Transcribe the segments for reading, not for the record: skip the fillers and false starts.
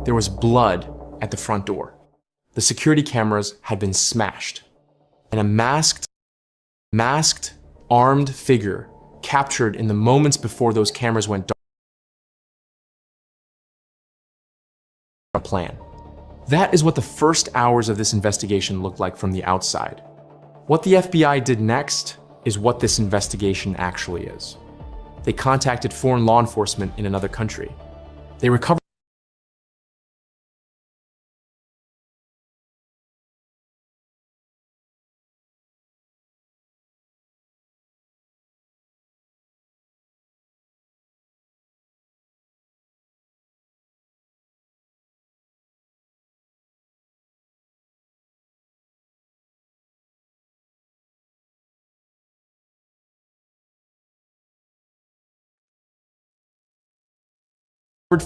There was blood at the front door. The security cameras had been smashed, and a masked, armed figure captured in the moments before those cameras went dark. A plan. That is what the first hours of this investigation looked like from the outside. What the FBI did next is what this investigation actually is. They contacted foreign law enforcement in another country. They recovered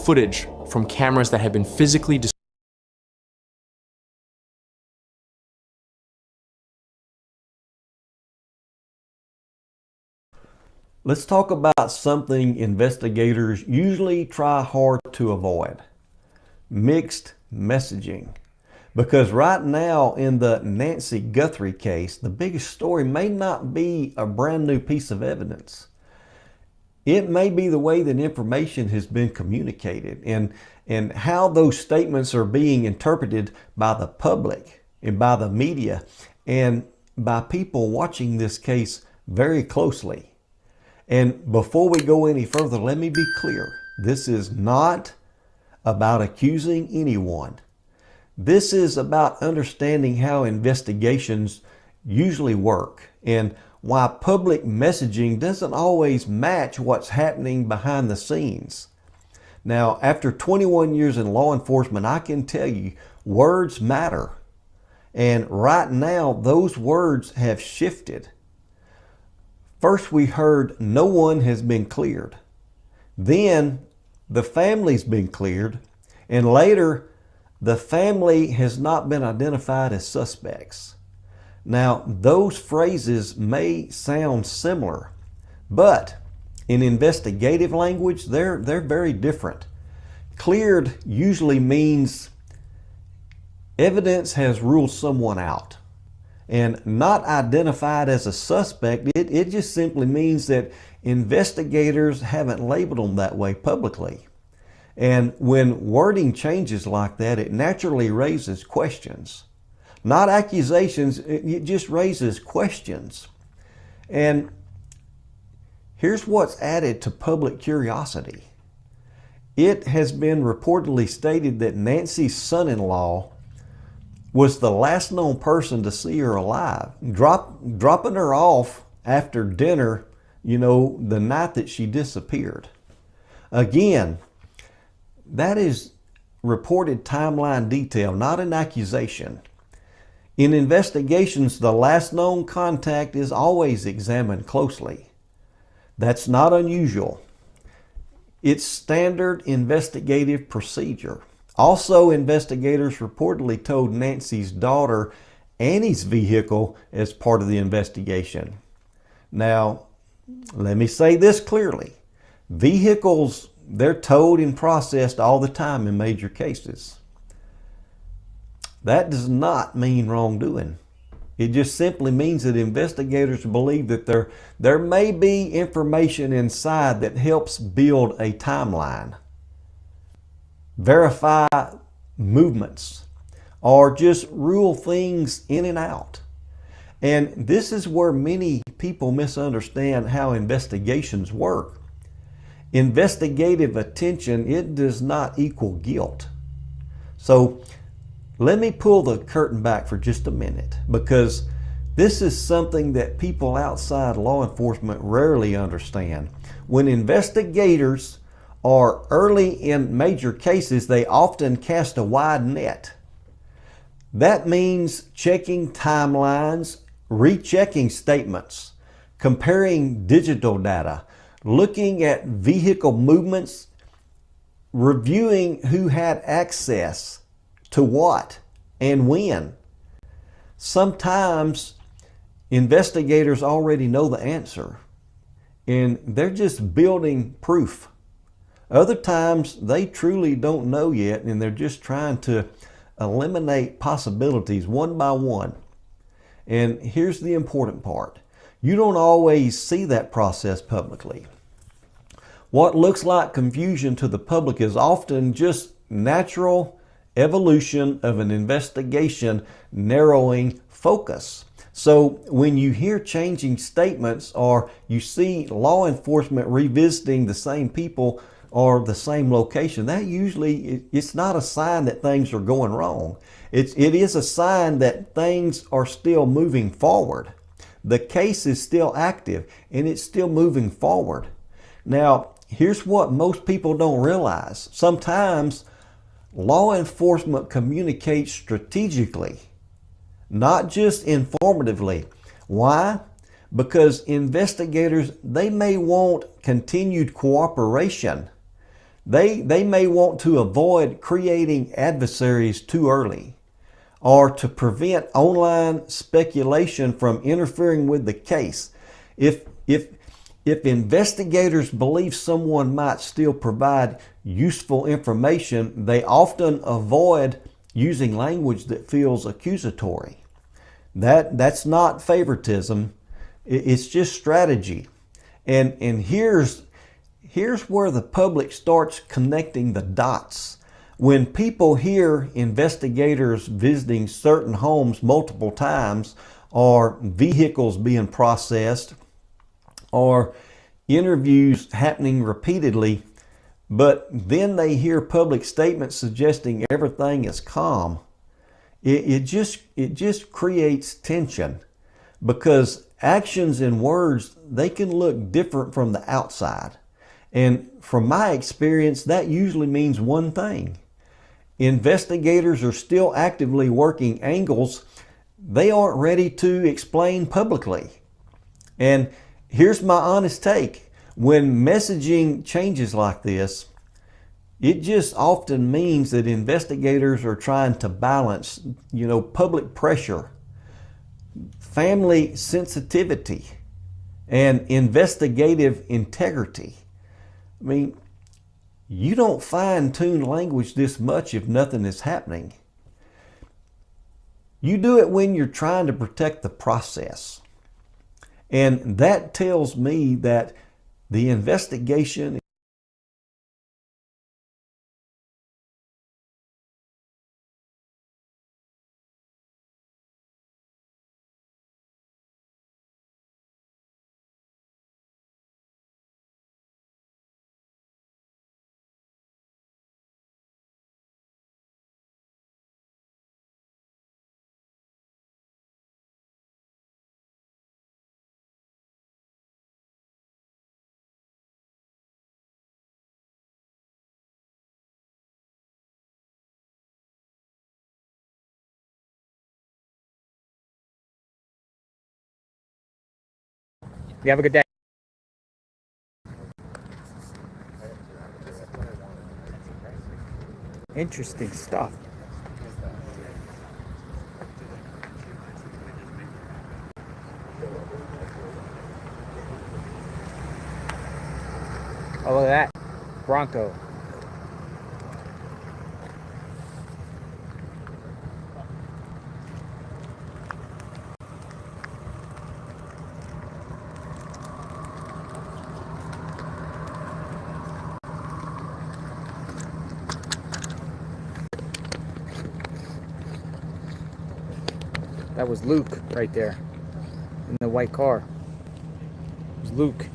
footage from cameras that had been physically destroyed. Let's talk about something investigators usually try hard to avoid: mixed messaging. Because right now in the Nancy Guthrie case, the biggest story may not be a brand new piece of evidence. It may be the way that information has been communicated and how those statements are being interpreted by the public and by the media and by people watching this case very closely. And before we go any further, let me be clear. This is not about accusing anyone. This is about understanding how investigations usually work and why public messaging doesn't always match what's happening behind the scenes. Now, after 21 years in law enforcement, I can tell you words matter. And right now, those words have shifted. First, we heard no one has been cleared. Then the family's been cleared. And later, the family has not been identified as suspects. Now, those phrases may sound similar, but in investigative language, they're very different. Cleared usually means evidence has ruled someone out. And not identified as a suspect, it just simply means that investigators haven't labeled them that way publicly. And when wording changes like that, it naturally raises questions. Not accusations, it just raises questions. And here's what's added to public curiosity. It has been reportedly stated that Nancy's son-in-law was the last known person to see her alive, dropping her off after dinner, the night that she disappeared. Again, that is reported timeline detail, not an accusation. In investigations, the last known contact is always examined closely. That's not unusual. It's standard investigative procedure. Also, investigators reportedly towed Nancy's daughter Annie's vehicle as part of the investigation. Now, let me say this clearly. Vehicles, they're towed and processed all the time in major cases. That does not mean wrongdoing. It just simply means that investigators believe that there may be information inside that helps build a timeline, verify movements, or just rule things in and out. And this is where many people misunderstand how investigations work. Investigative attention, it does not equal guilt. So let me pull the curtain back for just a minute, because this is something that people outside law enforcement rarely understand. When investigators are early in major cases, they often cast a wide net. That means checking timelines, rechecking statements, comparing digital data, looking at vehicle movements, reviewing who had access to what and when. Sometimes investigators already know the answer and they're just building proof Other times they truly don't know yet and they're just trying to eliminate possibilities one by one. And here's the important part. You don't always see that process publicly. What looks like confusion to the public is often just natural evolution of an investigation narrowing focus. So when you hear changing statements or you see law enforcement revisiting the same people or the same location, that usually, it's not a sign that things are going wrong. It is a sign that things are still moving forward. The case is still active and it's still moving forward. Now, here's what most people don't realize. Sometimes law enforcement communicates strategically, not just informatively. Why? Because investigators, they may want continued cooperation. They may want to avoid creating adversaries too early, or to prevent online speculation from interfering with the case. If investigators believe someone might still provide useful information, they often avoid using language that feels accusatory. That's not favoritism, it's just strategy. And here's where the public starts connecting the dots. When people hear investigators visiting certain homes multiple times, or vehicles being processed, or interviews happening repeatedly, but then they hear public statements suggesting everything is calm, it just creates tension, because actions and words, they can look different from the outside. And from my experience, that usually means one thing. Investigators are still actively working angles they aren't ready to explain publicly. And here's my honest take. When messaging changes like this, it just often means that investigators are trying to balance, public pressure, family sensitivity, and investigative integrity. I mean, you don't fine-tune language this much if nothing is happening. You do it when you're trying to protect the process. And that tells me that the investigation You have a good day. Interesting stuff. Oh, look at that. Bronco. That was Luke right there in the white car. It was Luke.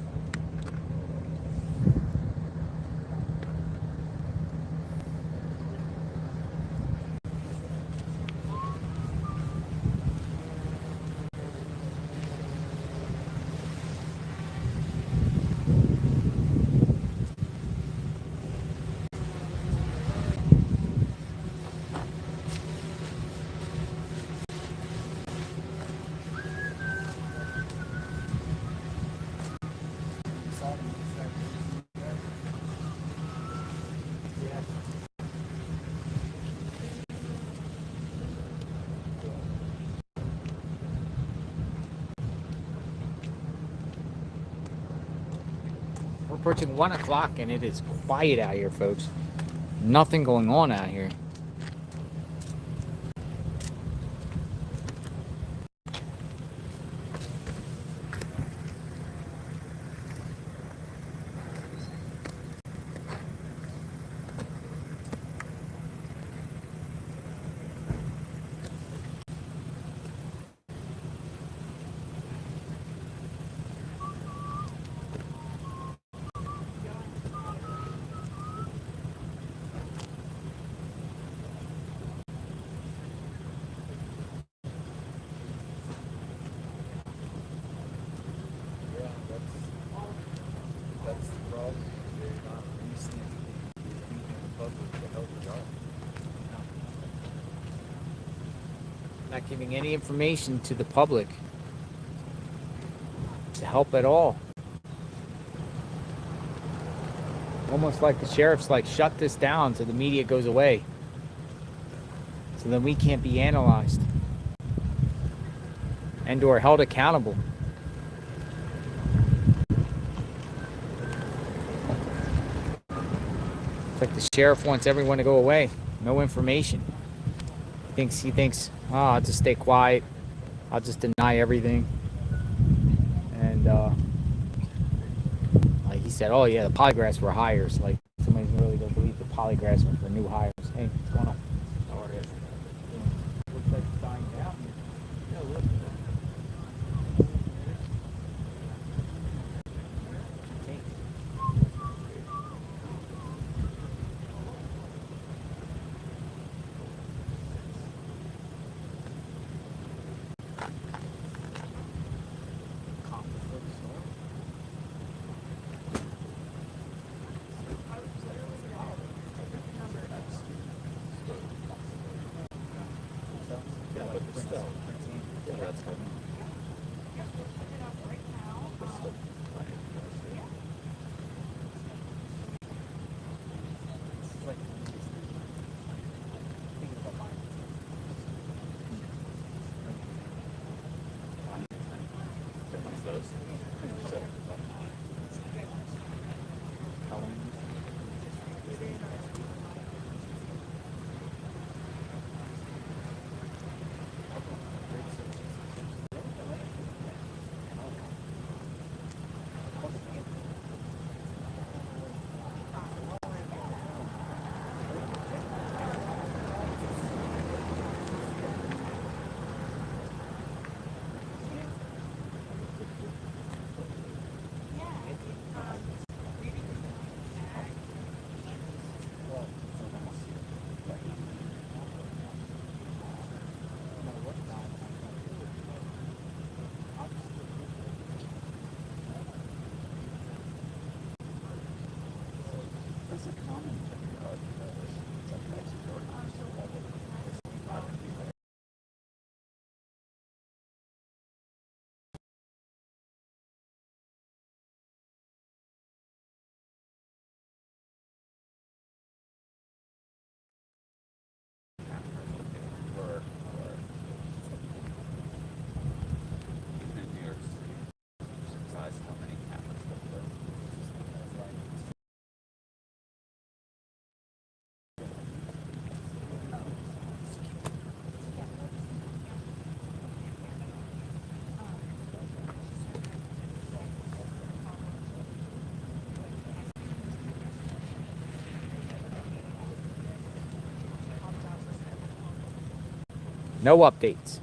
approaching 1 o'clock and it is quiet out here, folks. Nothing going on out here. That's the problem. They're not releasing anything to the public to help it out. Not giving any information to the public to help at all. Almost like the sheriff's like, shut this down so the media goes away. So then we can't be analyzed and or held accountable. It's like the sheriff wants everyone to go away. No information. He thinks, oh, I'll just stay quiet. I'll just deny everything. And like he said, oh yeah, the polygraphs were hires. Like somebody's really gonna believe the polygraphs were for new hires. Hey, what's going on? How are you? Looks like it's dying down. Yeah, look. No updates.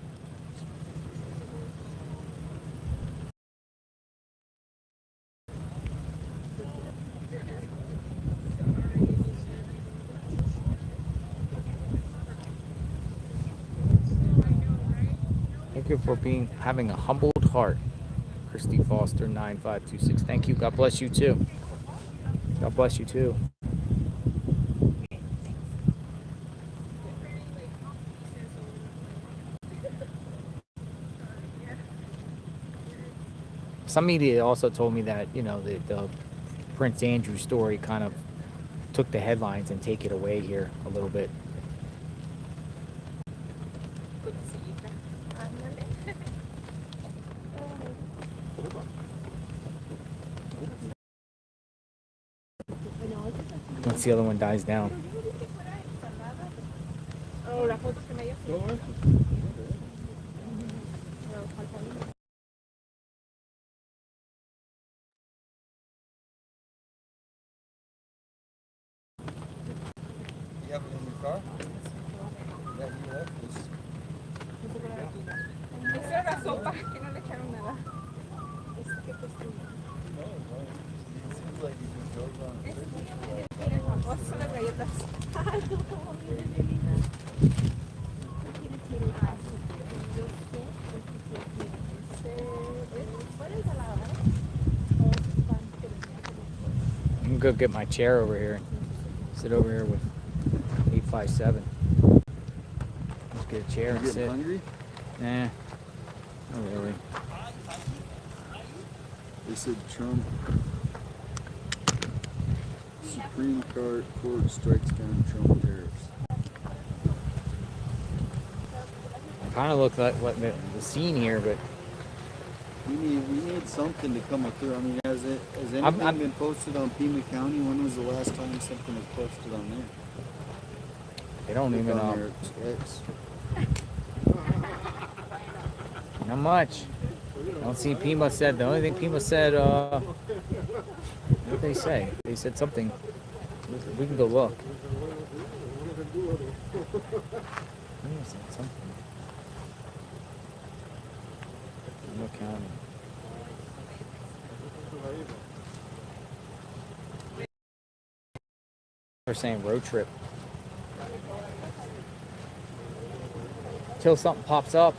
Thank you for having a humbled heart. Christy Foster 9526. Thank you. God bless you too. God bless you too. Some media also told me that, you know, the Prince Andrew story kind of took the headlines and take it away here a little bit. once the other one dies down. You have it in your car? Yeah, you left this. Esa era sopa, que no le echaron nada. It seems like you just drove on a Esas son las galletas. Ay, tú cómo vienes de linda. I'm gonna go get my chair over here. Sit over here with 857. Let's get a chair and You sit. getting hungry? Nah, not really. They said Trump. Supreme Court strikes down Trump tariffs. Kind of look like what the scene here, but We need something to come up through. I mean, has anything I'm- been posted on Pima County? When was the last time something was posted on there? they don't Look even on know. their X. Not much. I don't see Pima said. The only thing Pima said, what did they say? They said something. We can go look. Pima said something. Pima County. They're saying road trip. Till something pops up.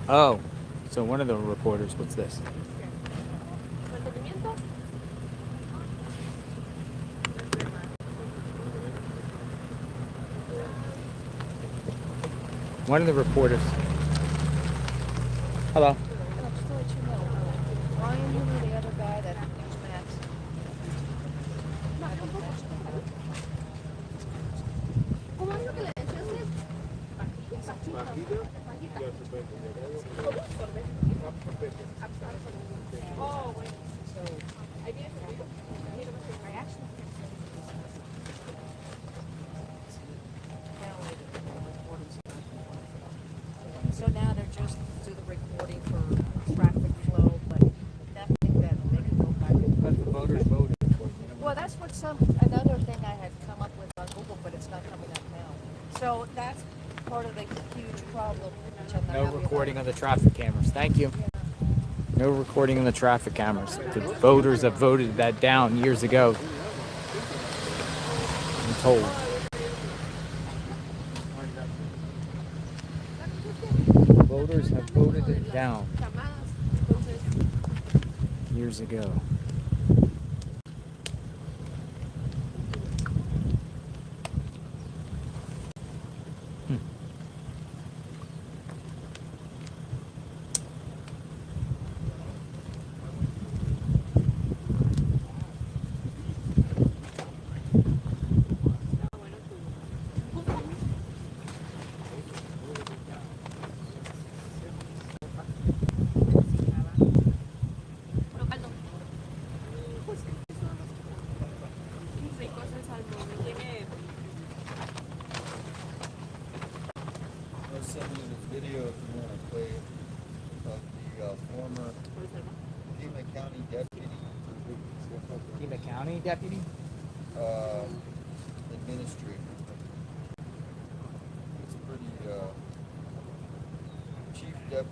Oh, so one of the reporters, what's this? One of the reporters. Hello. Just to let you know, Ryan, you know the other guy that Newsmax. ¿Cómo es lo que le decías? Oh, bueno. So, ahí viene su video. Mira su reaction. So now they're just do the recording for traffic flow, but nothing that they can go back and. But the voters voted for it. Well, that's what another thing I had come up with on Google, but it's not coming up now. So that's part of the huge problem. Which I'm not No happy recording about. of the traffic cameras. Thank you. No recording of the traffic cameras. The voters have voted that down years ago. I'm told. Voters have voted it down years ago. I'll send you this video if you want to play it of the former Pima County deputy, Pima County deputy? administrator. It's pretty, Chief Deputy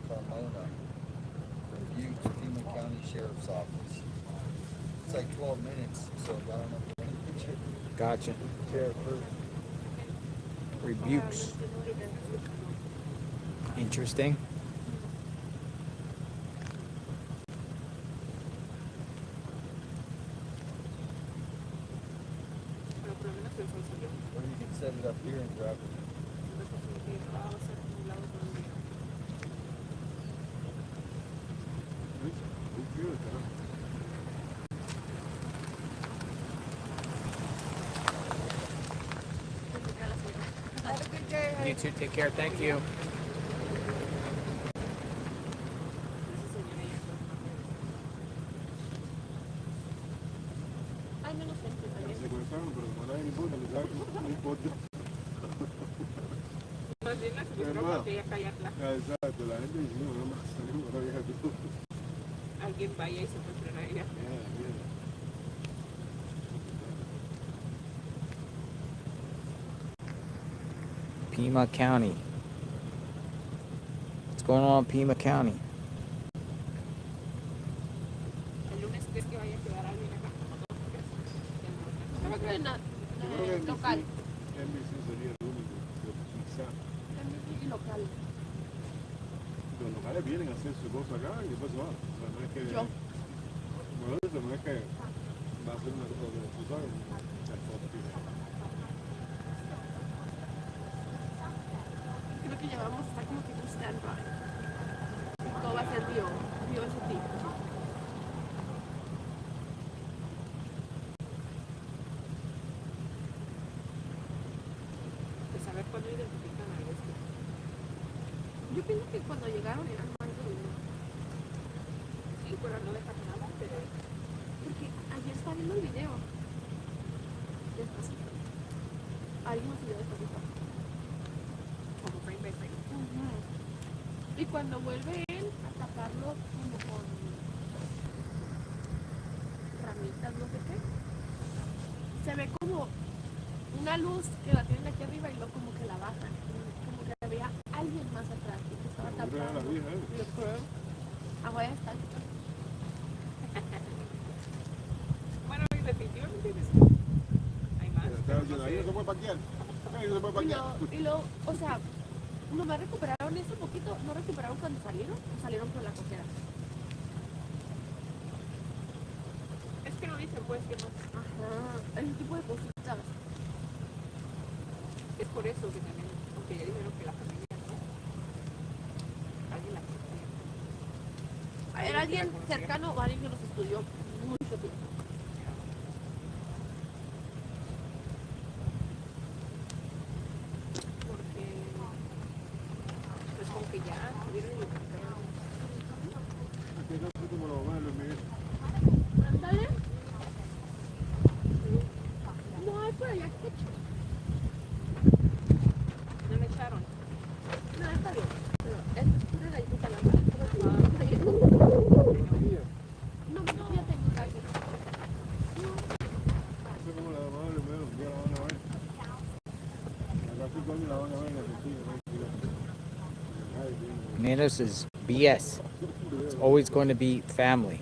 Carmona. County Sheriff's Office. It's like 12 minutes, so I don't know if you want to Gotcha. sheriff first. Rebukes. Interesting. Or you can set it up here and grab it. Have a good day. You too. Take care. Thank you. Secuestraron, pero como nadie importa, le da no importa. Exacto, la gente dice, no, más salimos para viajar tú. Alguien vaya y secuestren a ella. Pima County. What's going on in Pima County? El lunes crees que vaya a quedar alguien acá. Creo que local. NBC sería el único, quizá. Local. Los locales vienen a hacer su cosa acá y después se van. O sea, no es que... Yo. Bueno, eso no es que va a ser una cosa que tú sabes. Creo que llevamos hasta como que un stand-by. Todo va a ser Dio ese tipo. De saber cuándo identifican a este. Yo pienso que cuando llegaron eran más de uno. Sí, pero no dejaron nada, pero... Porque ayer estaba viendo el video. Despacito. Alguien nos video despacito. Como frame by frame. Y cuando vuelve él a taparlo como con ramitas, no sé qué, se ve como una luz que la tienen aquí arriba y luego como que la bajan. Como que había alguien más atrás y que estaba tapando. Yo creo. Agua ya está. Bueno, y definitivamente hay más. Ahí no se puede parquear. Ahí no se puede parquear. Y luego, o sea, nomás recuperaron eso poquito, no recuperaron cuando salieron por la cochera. Es que no dicen pues que más. Ajá, ese tipo de cositas. Es por eso que también, aunque ya dijeron que la familia no, alguien la conocía. Era alguien cercano o alguien que los estudió mucho tiempo. Porque pues como que ya tuvieron el Aquí no sé cómo lo van a Miguel. ándale. No hay por allá ketchup. No me echaron. No, está bien. Pero esto es pura galleta la mano. No, ya tengo casi. No sé cómo la van a ver, un día la van a ver. Acá 5 años la van a ver en la Argentina. Man, this is BS. It's always going to be family.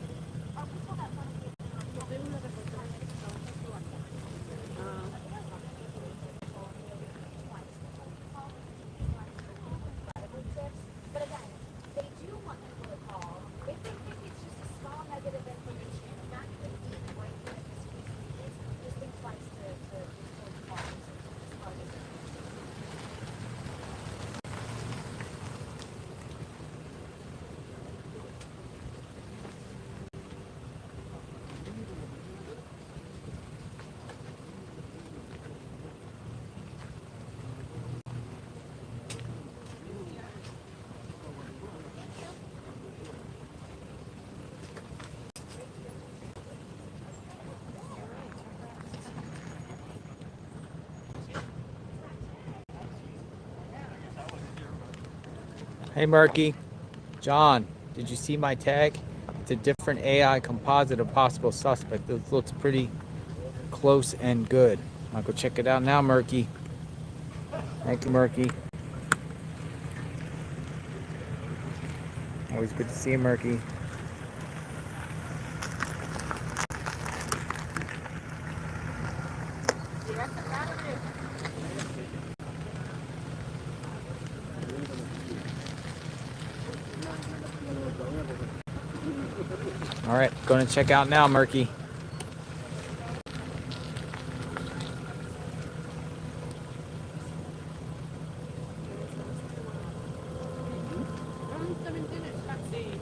Hey, Murky. John, did you see my tag? It's a different AI composite of possible suspect. This looks pretty close and good. I'll go check it out now, Murky. Thank you, Murky. Always good to see you, Murky. All right, going to check out now, Murky. También tiene taxi.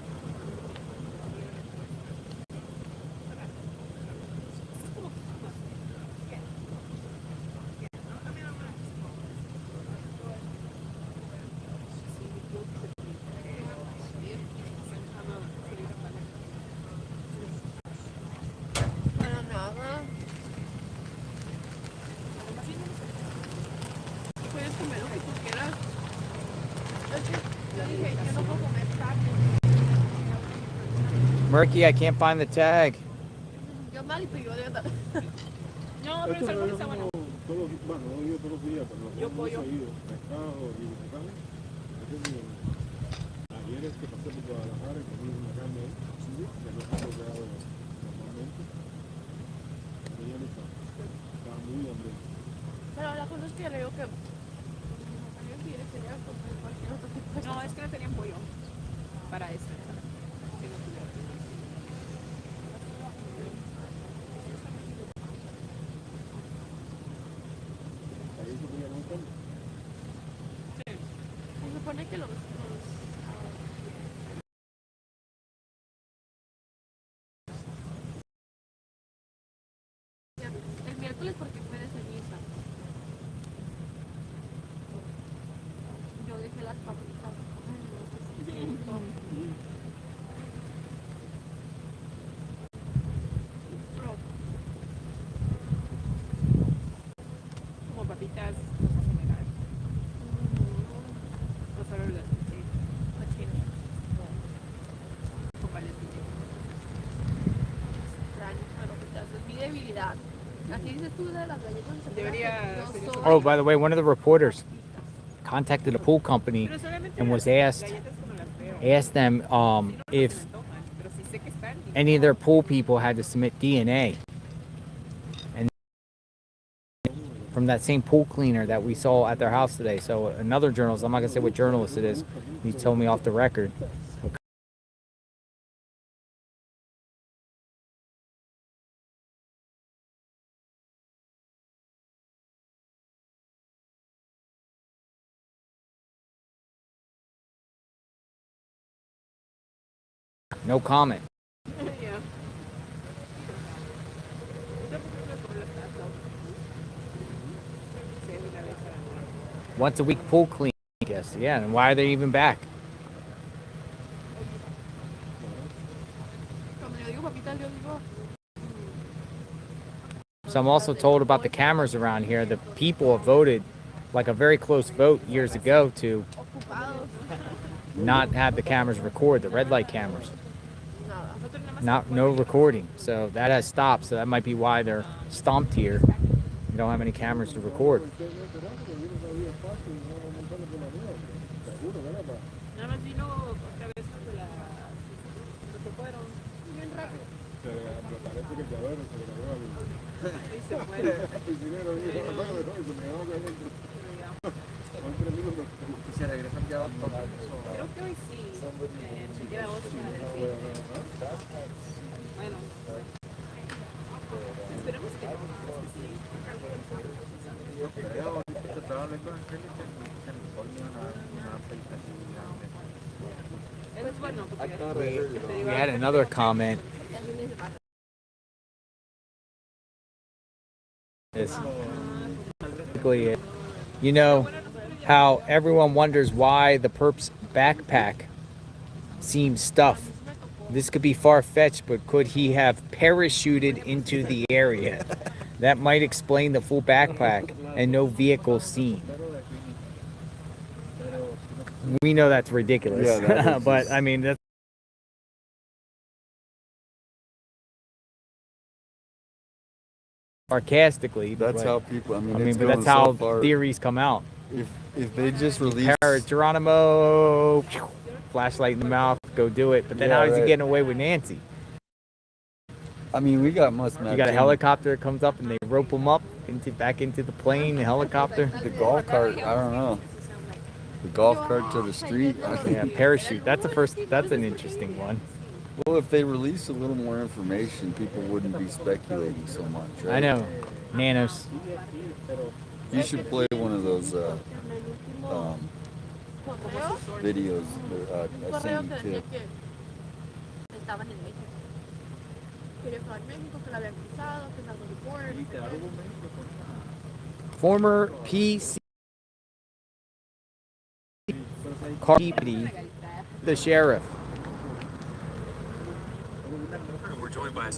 Para nada. Puedes comer lo que tú quieras. Es que yo dije, yo no puedo comer carne. Murky, I can't find the tag. Yo mal y yo de verdad. No, Esto me lo como todos, bueno, no digo todos los días, pero Yo muy pollo. seguido. Pescado y carne. Este es ayer es que pasé por Guadalajara y comí una carne ahí, que no está rodeado normalmente. Ella no estaba muy hambriento. Pero la cosa es que le digo que alguien quiere que ya comprar cualquier otro tipo de No, es que no tenían pollo para este. Ahí se podía comer carne. Se supone que los el miércoles porque fue de ceniza. Yo dejé las papitas. Como papitas, no sé comer. No solo las cochinas. Con paletitas. Papitas, es mi debilidad. Así dices tú de las galletas. Debería ser eso. Oh, by the way, one of the reporters contacted a pool company Pero solamente and was las asked galletas como las veo. asked them if Se antojan, pero sí sé que están. any of their pool people had to submit DNA. And from that same pool cleaner that we saw at their house today. So another journalist, I'm not gonna say what journalist it is, he told me off the record. No comment. Yeah. Once a week pool clean, I guess. Yeah, and why are they even back? Cuando yo digo papitas, yo digo So I'm also told about the cameras around here. The people have voted like a very close vote years ago to ocupados. not have the cameras record, the red light cameras. Nada. No recording. So that has stopped. So that might be why they're stomped here. You don't have any cameras to record. Nada más vino cabezas de la. Lo que fueron. Bien rápido. Parece que el cabrón se le cayó al Y se fueron. piscinero y se me acuerdo de todo y se me dejó caer dentro. Son 3 minutos. Y se regresan ya Creo que hoy sí. Queda otra. Bueno. Esperemos que no. Creo que estaba hablando de Angélica en California, una película Eso es bueno. Porque We had another comment. It's basically, you know how everyone wonders why the perp's backpack seems stuffed. This could be far-fetched, but could he have parachuted into the area? That might explain the full backpack and no vehicle seen. We know that's ridiculous, Yeah, that is but just- I mean that's sarcastically. That's but, how people. I mean, I mean, it's but going that's how so far. theories come out. If they just release. Geronimo, flashlight in the mouth, go do it. But then Yeah, how is he right. getting away with Nancy? I mean, we got must. You got a helicopter that comes up and they rope him up back into the plane, the helicopter. The golf cart. I don't know. The golf cart to the street. Yeah, parachute. That's an interesting one. Well, if they release a little more information, people wouldn't be speculating so much, right? I know. Nanos. You should play one of those videos I sent you too. Estaban en México. Quería jugar en México, que la habían cruzado, que salgo report. Former PC car deputy, the sheriff. We're joined by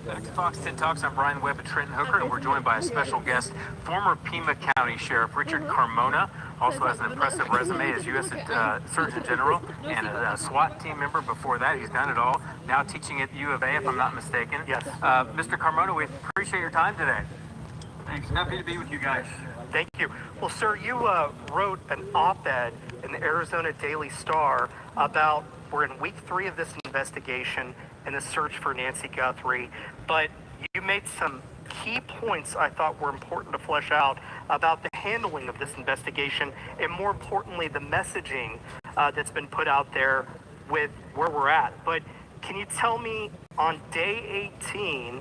back to Fox 10 Talks. I'm Brian Webb at Trenton Hooker, and we're joined by a special guest, former Pima County Sheriff Richard Carmona. Also has an impressive resume as U.S. Surgeon General and a SWAT team member before that. He's done it all. Now teaching at U of A, if I'm not mistaken. Yes. Mr. Carmona, we appreciate your time today. Thanks. Happy to be with you guys. Thank you. Well, sir, you wrote an op-ed in the Arizona Daily Star about we're in week 3 of this investigation and the search for Nancy Guthrie, but you made some key points I thought were important to flesh out about the handling of this investigation and, more importantly, the messaging that's been put out there with where we're at. But can you tell me, on day 18,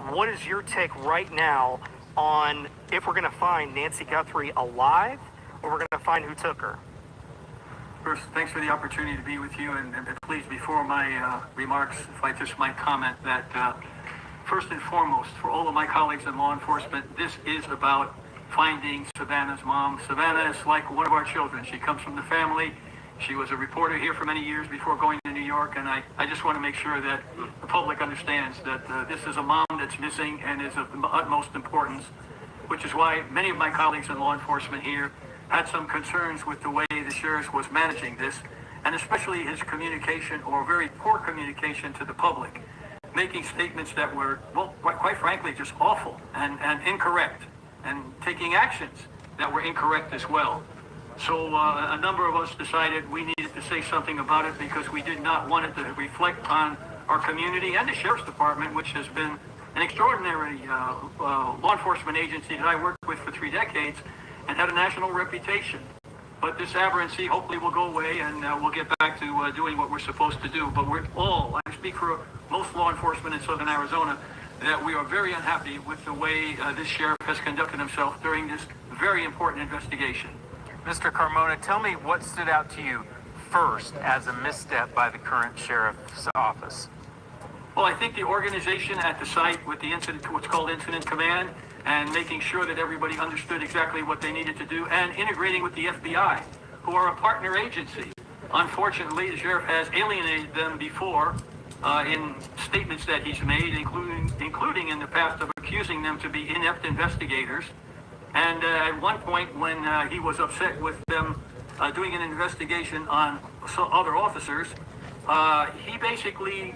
what is your take right now on if we're going to find Nancy Guthrie alive or we're going to find who took her? First, thanks for the opportunity to be with you, and please, before my remarks, if I just might comment that first and foremost, for all of my colleagues in law enforcement, this is about finding Savannah's mom. Savannah is like one of our children. She comes from the family. She was a reporter here for many years before going to New York, and I just want to make sure that the public understands that this is a mom that's missing and is of the utmost importance, which is why many of my colleagues in law enforcement here had some concerns with the way the sheriff was managing this, and especially his communication, or very poor communication, to the public, making statements that were, well, quite frankly, just awful and incorrect, and taking actions that were incorrect as well. So a number of us decided we needed to say something about it because we did not want it to reflect on our community and the Sheriff's Department, which has been an extraordinary law enforcement agency that I worked with for 3 decades and had a national reputation. But this aberrancy hopefully will go away, and we'll get back to doing what we're supposed to do. But we're all, I speak for most law enforcement in Southern Arizona, that we are very unhappy with the way this sheriff has conducted himself during this very important investigation. Mr. Carmona, tell me what stood out to you first as a misstep by the current sheriff's office. Well, I think the organization at the site with the incident, what's called incident command, and making sure that everybody understood exactly what they needed to do, and integrating with the FBI, who are a partner agency. Unfortunately, the sheriff has alienated them before in statements that he's made, including in the past of accusing them to be inept investigators. And at one point, when he was upset with them doing an investigation on some other officers, he basically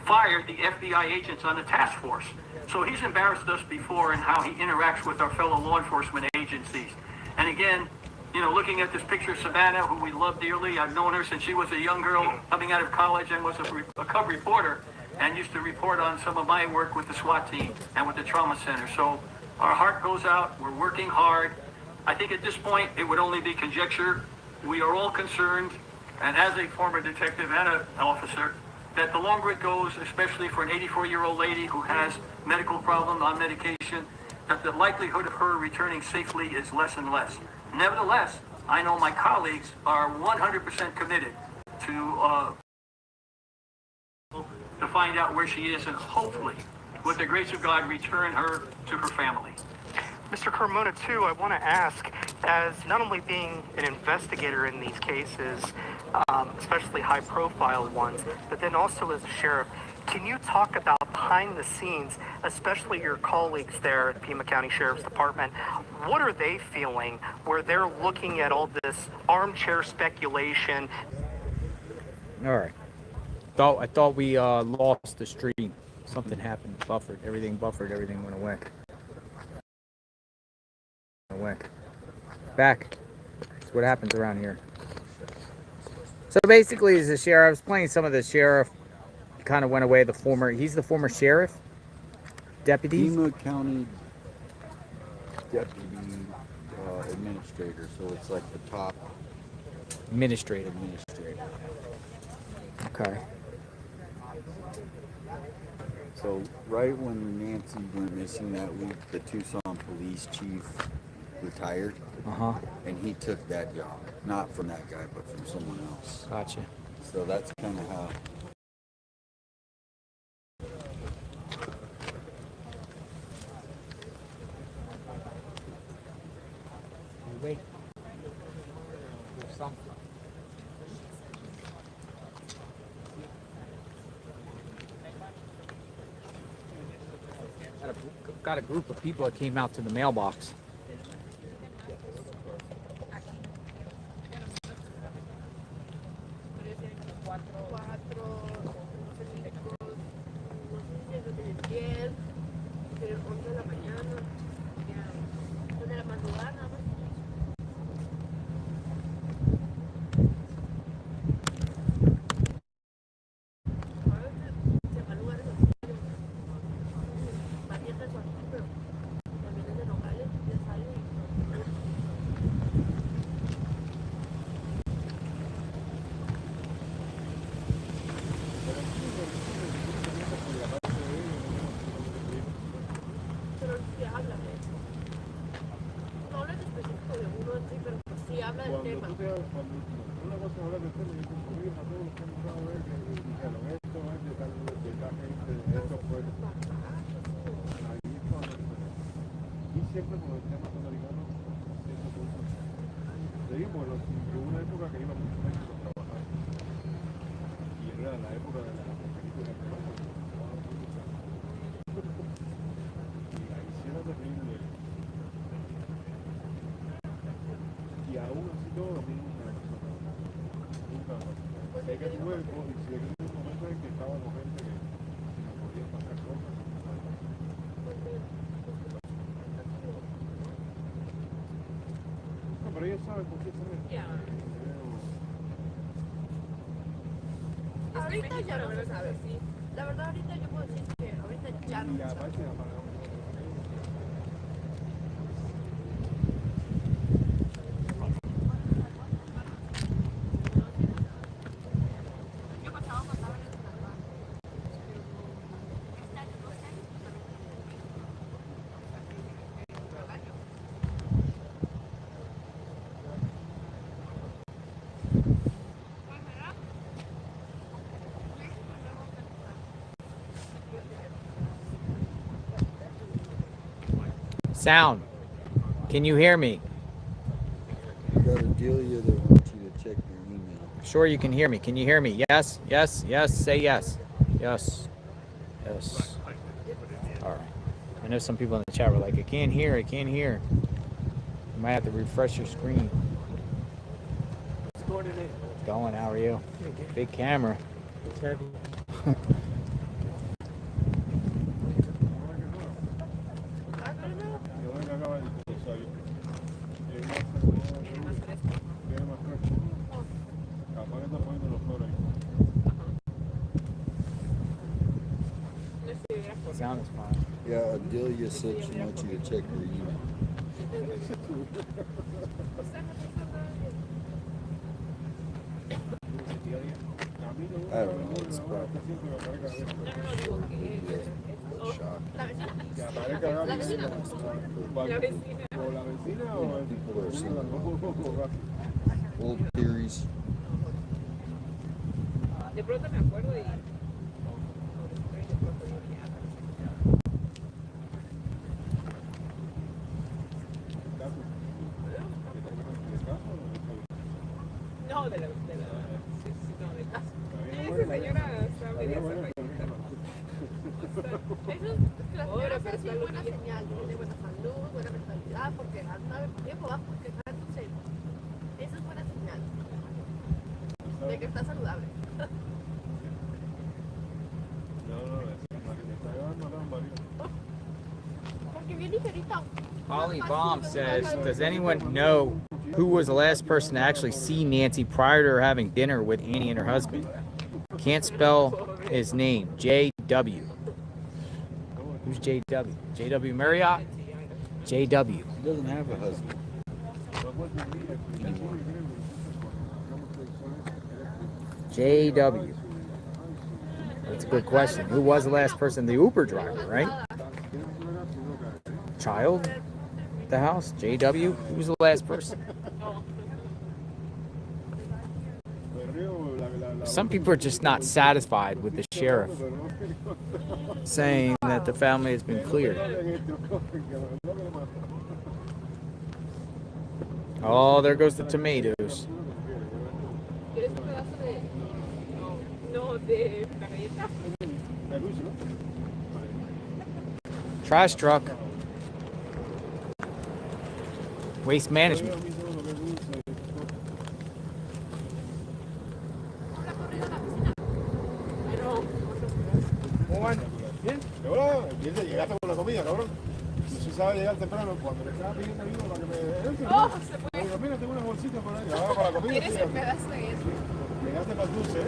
fired the FBI agents on the task force. So he's embarrassed us before in how he interacts with our fellow law enforcement agencies. And again, you know, looking at this picture of Savannah, who we love dearly, I've known her since she was a young girl coming out of college and was a cub reporter, and used to report on some of my work with the SWAT team and with the trauma center. So our heart goes out. We're working hard. I think at this point, it would only be conjecture. We are all concerned, and as a former detective and an officer, that the longer it goes, especially for an 84-year-old lady who has medical problems on medication, that the likelihood of her returning safely is less and less. Nevertheless, I know my colleagues are 100% committed to find out where she is, and hopefully, with the grace of God, return her to her family. Mr. Carmona, too, I want to ask, as not only being an investigator in these cases, especially high-profile ones, but then also as a sheriff, can you talk about behind the scenes, especially your colleagues there at Pima County Sheriff's Department, what are they feeling where they're looking at all this armchair speculation? All right. I thought we lost the stream. Something happened. Everything went away. Back. That's what happens around here. So basically, as the sheriff, I was playing some of the sheriff, kind of went away. He's the former sheriff, deputy. Pima County deputy administrator, so it's like the top Administrator. administrator. Okay. So right when Nancy went missing that week, the Tucson police chief retired, and he took that job, not from that guy, but from someone else. Gotcha. So that's kind of how. Wait. There's something. Got a group of people that came out to the mailbox. Ahorita ya no se sabe. La verdad ahorita yo puedo decir que ahorita ya no se sabe. Sound. Can you hear me? You got a dealia that wants you to check your email. Sure you can hear me. Can you hear me? Yes, yes, yes. Say yes. Yes. Yes. All right. I know some people in the chat were like, I can't hear, I can't hear. You might have to refresh your screen. It's going, how are you? Big camera. It's heavy. Sound is fine. Yeah, Adelia said she wants you to check your email. I don't know. It's probably shock. People are saying old theories. De pronto me acuerdo y no, de la sí, sí, no, de caso. Esa señora está media cerradita. Eso es que la señora es así buena señal, tiene buena salud, buena mentalidad, porque anda tiempo va quejándose. Eso es buena señal de que está saludable. Porque bien ligerita. Holly Baum says, does anyone know who was the last person to actually see Nancy prior to her having dinner with Annie and her husband? Can't spell his name. J.W. Who's J.W.? J.W. Marriott? J.W. He doesn't have a husband. JW. That's a good question. Who was the last person? The Uber driver, right? Child at the house? JW? Who was the last person? Some people are just not satisfied with the sheriff saying that the family has been cleared. Oh, there goes the tomatoes. Trash truck. Waste management. Bien, ahora llegaste con la comida, cabrón. No se sabe llegar temprano. Cuando le estaba pidiendo ayuda para que me entre, le digo, mira, tengo una bolsita por ahí. Ahora para la comida. ¿Quieres el pedazo de eso? Llegaste para el dulce, ¿eh?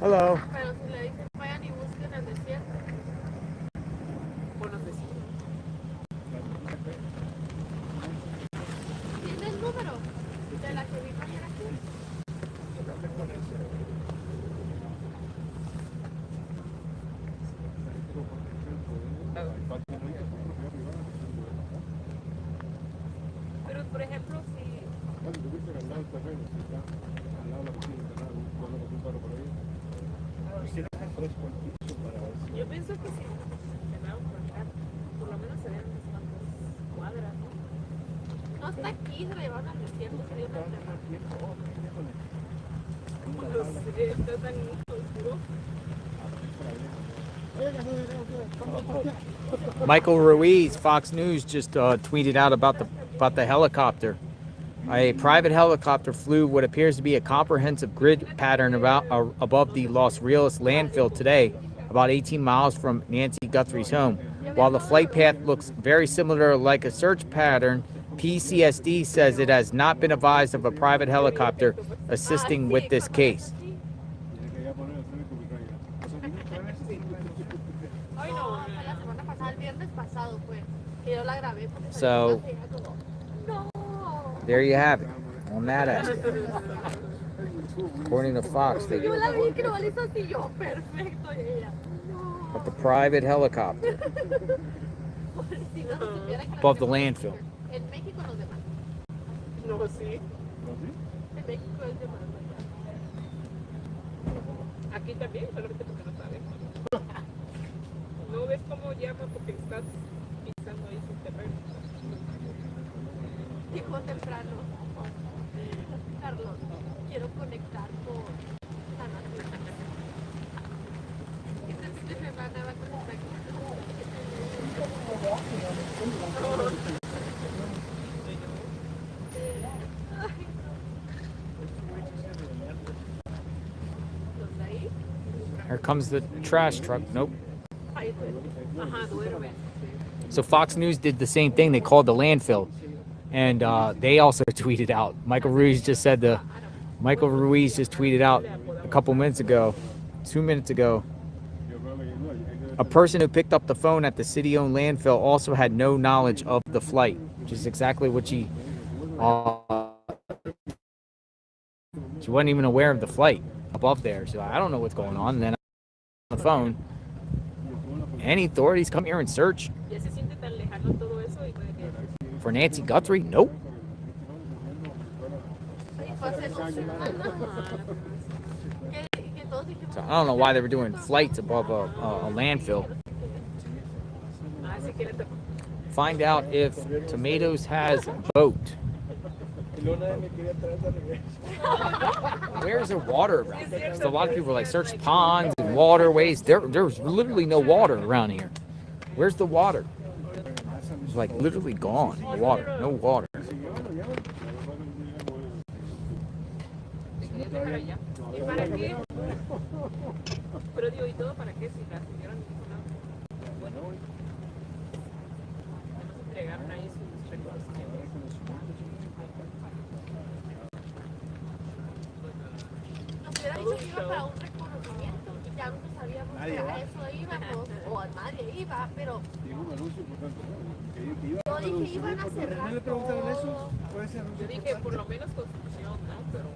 Hello. Pero si le dicen vayan y busquen el desierto. Buenos vecinos. ¿Tiene el número de la que vino ayer aquí? Pero por ejemplo, si yo pienso que si empezaron por acá, por lo menos serían unas cuantas cuadras, ¿no? No está aquí, se le llevaron al desierto, sería una No sé, está tan oscuro. Michael Ruiz, Fox News, just tweeted out about the helicopter. A private helicopter flew what appears to be a comprehensive grid pattern above the Los Rios landfill today, about 18 miles from Nancy Guthrie's home. While the flight path looks very similar like a search pattern, PCSD says it has not been advised of a private helicopter assisting with this case. Ay, no, fue la semana pasada, el viernes pasado fue, que yo la grabé. So, there you have it, on that aspect. According to Fox, they Yo la vi que lo hizo así, yo, perfecto, y ella, no. but the private helicopter Si no se supiera que above the landfill. en México los demás. No, sí. En México es demás. Aquí también, solamente porque no sabes. No ves cómo llama porque estás pisando ahí su terreno. Llegó temprano. Carlos, quiero conectar con Ana. Esta semana va a conectar con ahí. Here comes the trash truck. Nope. Ahí duerme. Ajá, duerme. So Fox News did the same thing. They called the landfill, and they also tweeted out. Michael Ruiz just tweeted out a couple minutes ago, 2 minutes ago. A person who picked up the phone at the city-owned landfill also had no knowledge of the flight, which is exactly what she wasn't even aware of the flight above there. So I don't know what's going on. And then on the phone, any authorities come here and search Ya se siente tan lejano todo eso y puede que for Nancy Guthrie? Nope. Y fue hace 2 semanas. Que todos dijimos, So I don't know why they were doing flights above a landfill. Find out if Tomatoes has a boat. Where's the water around here? 'Cause a lot of people are like, search ponds and waterways. There's literally no water around here. Where's the water? It's like literally gone. Water, no water. ¿Y para qué? Pero digo, ¿y todo para qué? Si la señora no dijo nada. Bueno, nos entregaron ahí sus reconocimientos. Nos hubiera dicho que iba para un reconocimiento y ya no sabíamos que a eso íbamos, o nadie iba, pero yo dije iban a cerrar todo. Yo dije, por lo menos construcción, ¿no? Pero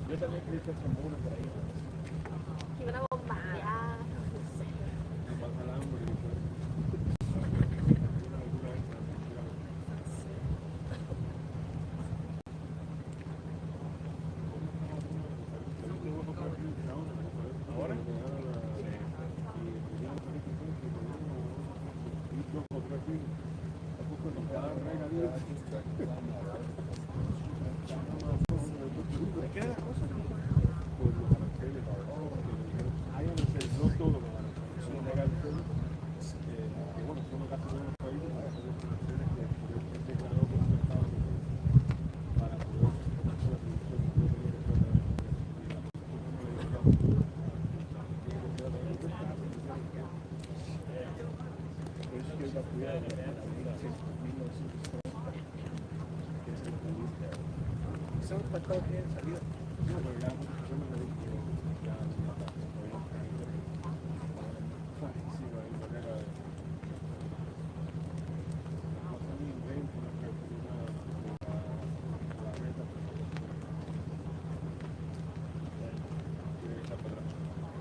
Yo también creí que es muro por ahí. Que iban a bombardear, no sé.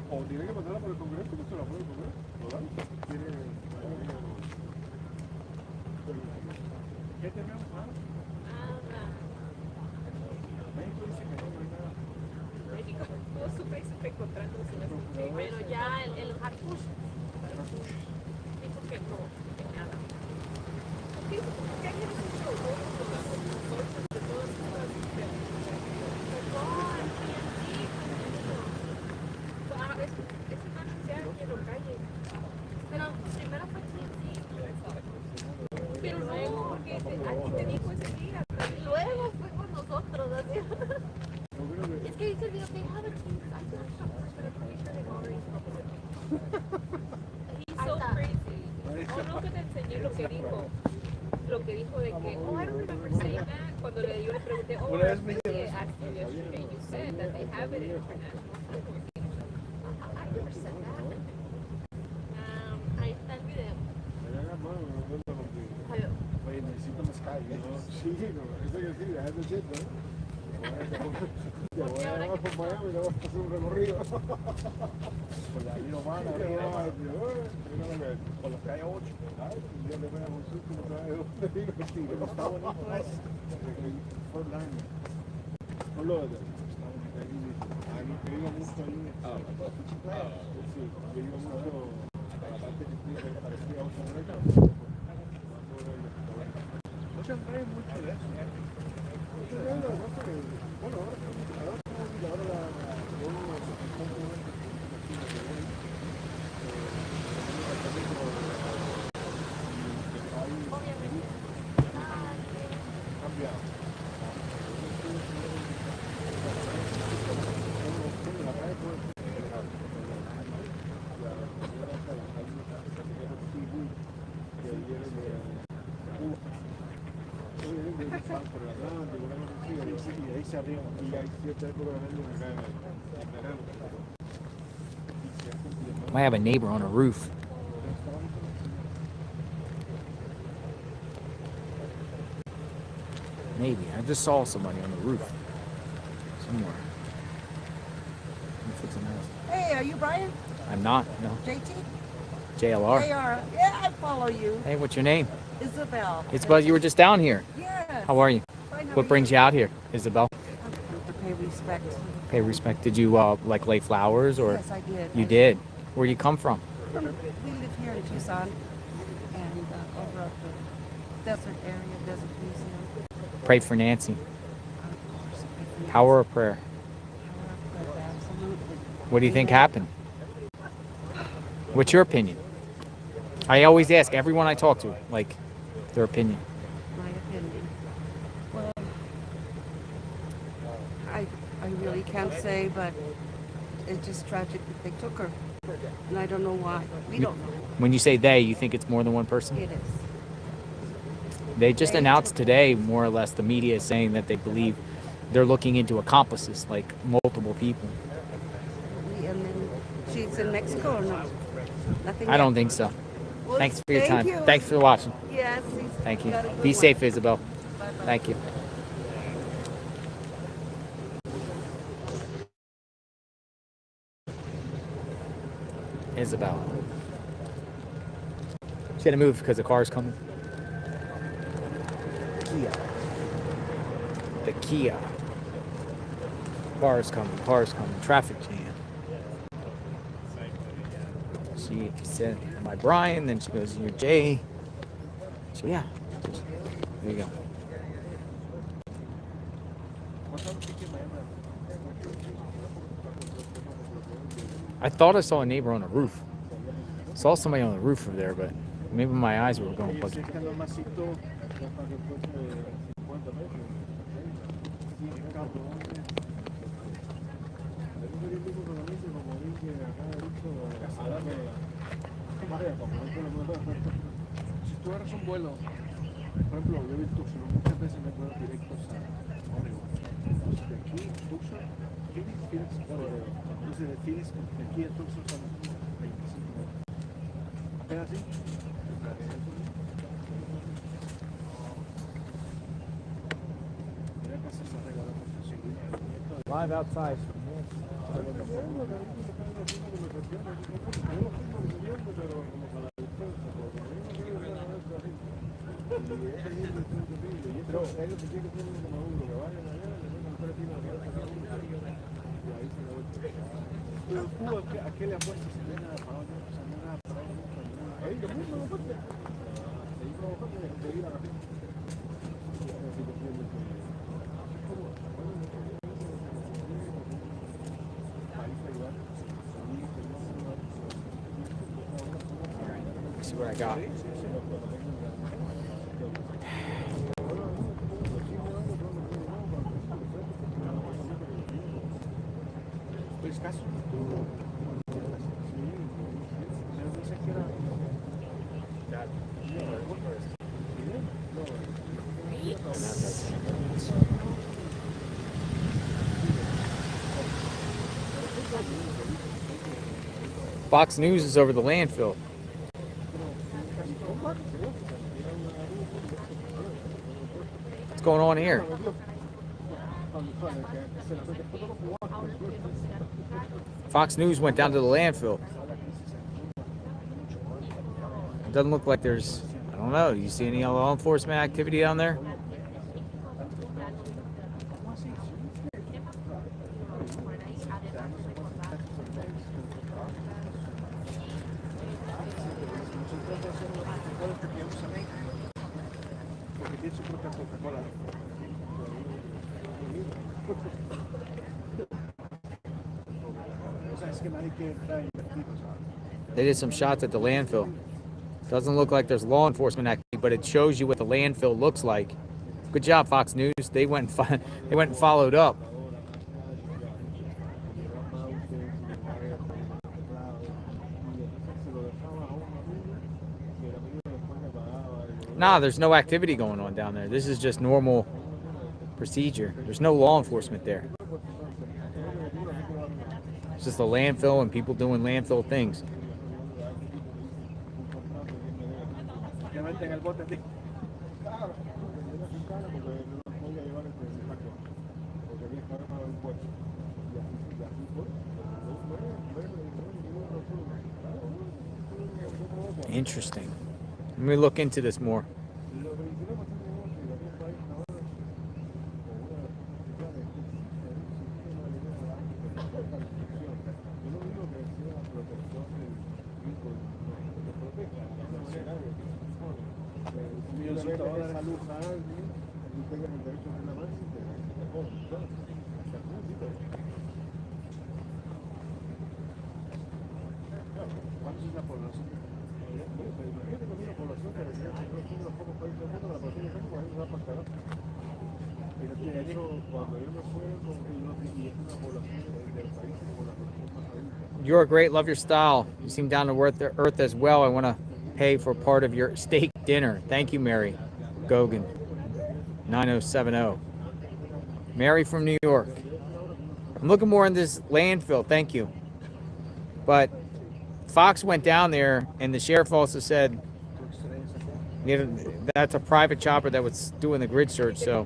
O tiene que mandarla por el Congreso, que se la puede comer. ¿Lo dan? ¿Qué tenemos ahora? México dice que no hay nada. México, todo súper contrato. Pero ya el Harpush Dijo que no, que nada. ¿Por qué hay hecho todos los consorcios de todas las es una anunciada que lo calle. pero primero fue TNT. Pero luego, porque a ti te dijo ese día. Luego fue con nosotros, así. Es que dice el video, they have a team. He's so crazy. Oh, no, que te enseñé lo que dijo. Lo que dijo de que, oh, I don't remember saying that. Cuando yo le pregunté, oh, I asked you yesterday, you said that they have it in international schools. I never said that. Ahí está el video. Oye, necesito mezcal, ¿no? Sí, no, eso que sí, es de cierto, ¿no? Te voy a llevar por Miami y luego vas a hacer un recorrido. Con la línea humana, con los que hay 8. Un día le pegan un susto y no sabe de dónde vino el tigre. Está bonito ese. Fort Lauderdale. No lo de. Yo iba mucho ahí. Sí, yo iba mucho a la parte que parecía un congreso. No se trae mucho de eso. Bueno, ahora y ahí se arriba y hay cierta época de verano en verano. Might have a neighbor on a roof. Maybe. I just saw somebody on the roof. Somewhere. Let me fix the mask. Hey, are you Brian? I'm not, no. JT? JLR. JR. Yeah, I follow you. Hey, what's your name? Isabel. Isabel, you were just down here. Yes. How are you? Fine, how What are brings you out here, Isabel? To pay respect. Pay respect. Did you like lay flowers or? Yes, I did. You did. Where do you come from? We live here in Tucson, and desert area, desert museum. Pray for Nancy. Of course, pray for Power of prayer. Nancy. Absolutely. What do you think Amen. happened? What's your opinion? I always ask everyone I talk to, like, their opinion. My opinion. Well, I really can't say, but it's just tragic that they took her. And I don't know why. We don't know. When you say they, you think it's more than one person? It is. They just announced today, more or less, the media is saying that they believe they're looking into accomplices, like multiple people. And then she's in Mexico or not? Nothing I yet? don't think so. Well, Thanks for your thank time. you. Thanks for watching. Yes. Thank you. got a good Be one. safe, Isabel. Bye-bye. Thank you. Isabel. She had to move because the car's coming. Kia. The Kia. Car's coming. Car's coming. Traffic jam. She said, "Am I Brian?" Then she goes, "You're Jay." So yeah. There you go. I thought I saw a neighbor on a roof. Saw somebody on the roof over there, but maybe my eyes were going buggy. Si tú agarras un vuelo, por ejemplo, yo vi Tucson, muchas veces me vuelos directos a Oregon. Entonces, de aquí, Tucson, Phoenix, entonces de Phoenix, de aquí a Tucson son 25 minutos. Apenas así. Mira que se está regalando. Live outside. Pero ellos se tienen que poner como uno, que vayan allá, le ponen el precio y ahí se lo pero tú a qué le apuestas si no hay nada para otro, o sea, no hay nada para otro, ahí lo mismo no puede. Ahí provocando de ir a la gente. See what I got. Fox News is over the landfill. What's going on here? Fox News went down to the landfill. It doesn't look like there's, I don't know, do you see any law enforcement activity down there? They did some shots at the landfill. Doesn't look like there's law enforcement activity, but it shows you what the landfill looks like. Good job, Fox News. They went and followed up. Nah, there's no activity going on down there. This is just normal procedure. There's no law enforcement there. It's just a landfill and people doing landfill things. Interesting. Let me look into this more. You're great. Love your style. You seem down to earth as well. I want to pay for part of your steak dinner. Thank you, Mary Gogan. 9070. Mary from New York. I'm looking more in this landfill. Thank you. But Fox went down there, and the sheriff also said that's a private chopper that was doing the grid search. So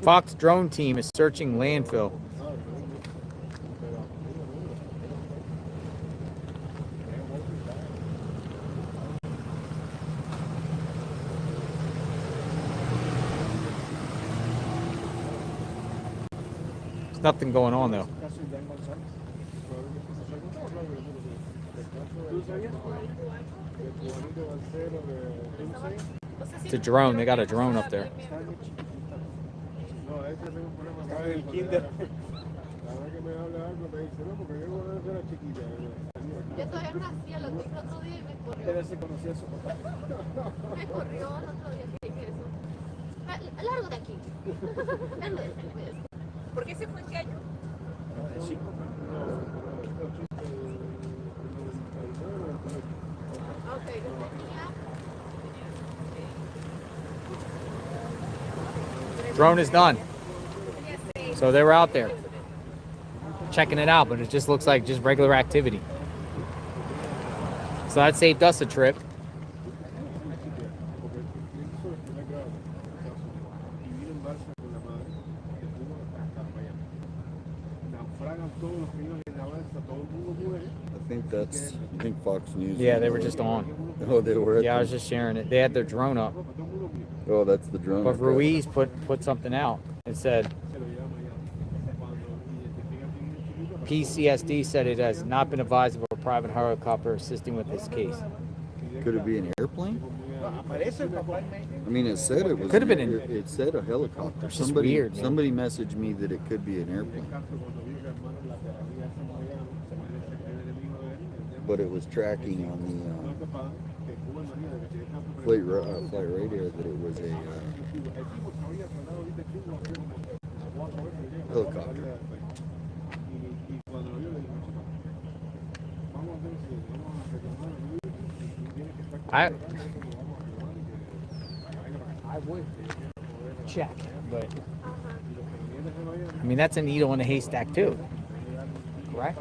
Fox drone team is searching landfill. There's nothing going on though. It's a drone. They got a drone up there. Yo todavía no nacía, lo vi el otro día y me corrió. Pero se conocía a su papá. Me corrió el otro día que dije eso. Largo de aquí. ¿Por qué se fue? ¿En qué año? Sí. Okay, Drone is done. So they were out there checking it out, but it just looks like just regular activity. So that saved us a trip. I think Fox News. Yeah, they were just on. Oh, they were. Yeah, I was just sharing it. They had their drone up. Oh, that's the drone. But Ruiz put something out. It said PCSD said it has not been advised of a private helicopter assisting with this case. Could it be an airplane? I mean, it said it was. Could have been an. It said a helicopter. It's just weird, man. Somebody messaged me that it could be an airplane. But it was tracking on the flight radar that it was a helicopter. I would check, but I mean that's a needle in a haystack too, right?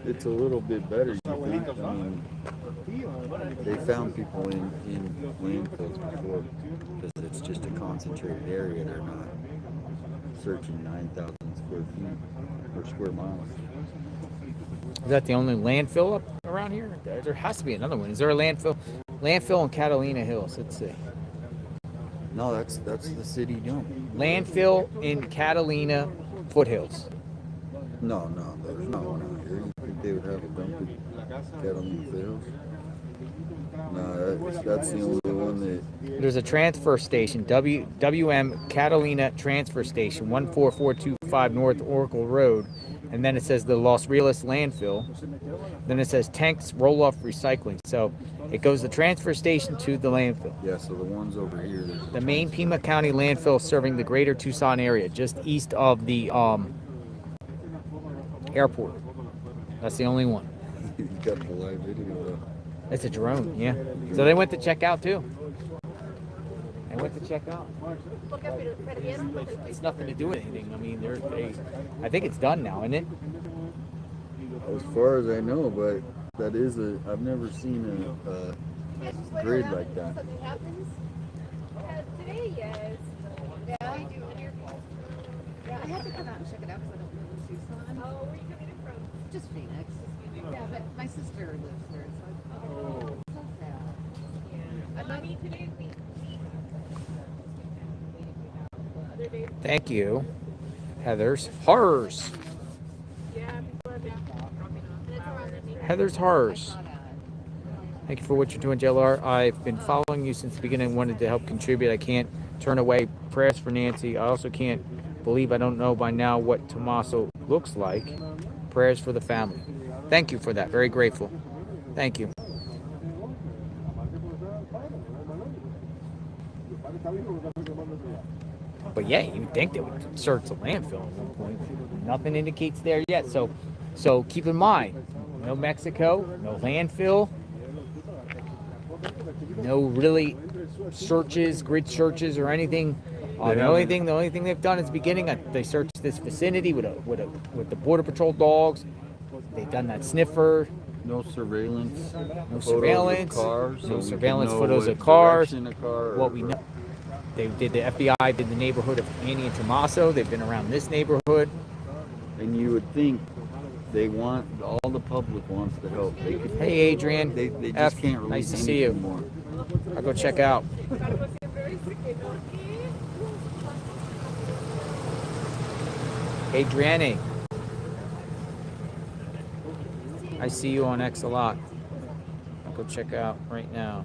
It's a little bit better. You think? I mean, they found people in landfills before because it's just a concentrated area. They're not searching 9,000 square feet or square miles. Is that the only landfill up around here? There has to be another one. Is there a landfill? Landfill in Catalina Hills. Let's see. No, that's the city dump. Landfill in Catalina Foothills. No, there's not one out here. You think they would have a dump in Catalina Hills? No, that's the only one that. There's a transfer station, WM Catalina Transfer Station, 14425 North Oracle Road. And then it says the Los Rios landfill. Then it says tanks roll-off recycling. So it goes the transfer station to the landfill. Yeah, so the ones over here. The main Pima County landfill serving the greater Tucson area, just east of the airport. That's the only one. You got the live video. It's a drone, yeah. So they went to check out too. They went to check out. It's nothing to do with anything. I mean, I think it's done now, isn't it? As far as I know, but that is I've never seen a grid like that. Today, yes. Yeah, I do. Yeah, I had to come out and check it out because I don't live in Tucson. Oh, where are you coming in from? Just Phoenix. Yeah, but my sister lives there, so so sad. I mean, today we other days. Thank you, Heather's. Horrors. Yeah, people have been dropping off. And it's around the neighborhood. Heather's Horrors. Thank you for what you're doing, JLR. I've been following you since the beginning, wanted to help contribute. I can't turn away prayers for Nancy. I also can't believe I don't know by now what Tommaso looks like. Prayers for the family. Thank you for that. Very grateful. Thank you. But yeah, you'd think they would search the landfill at one point. Nothing indicates there yet. So keep in mind, no Mexico, no landfill, no really searches, grid searches, or anything. The only thing they've done is beginning. They searched this vicinity with the border patrol dogs. They've done that sniffer. No surveillance. No surveillance. Cars, no surveillance photos of cars. What we know, the FBI did the neighborhood of Annie and Tommaso. They've been around this neighborhood. And you would think they want, all the public wants to help. Hey, Adrian. They just can't release nice to see you. more. I'll go check out. Adrienne. I see you on X a lot. I'll go check out right now.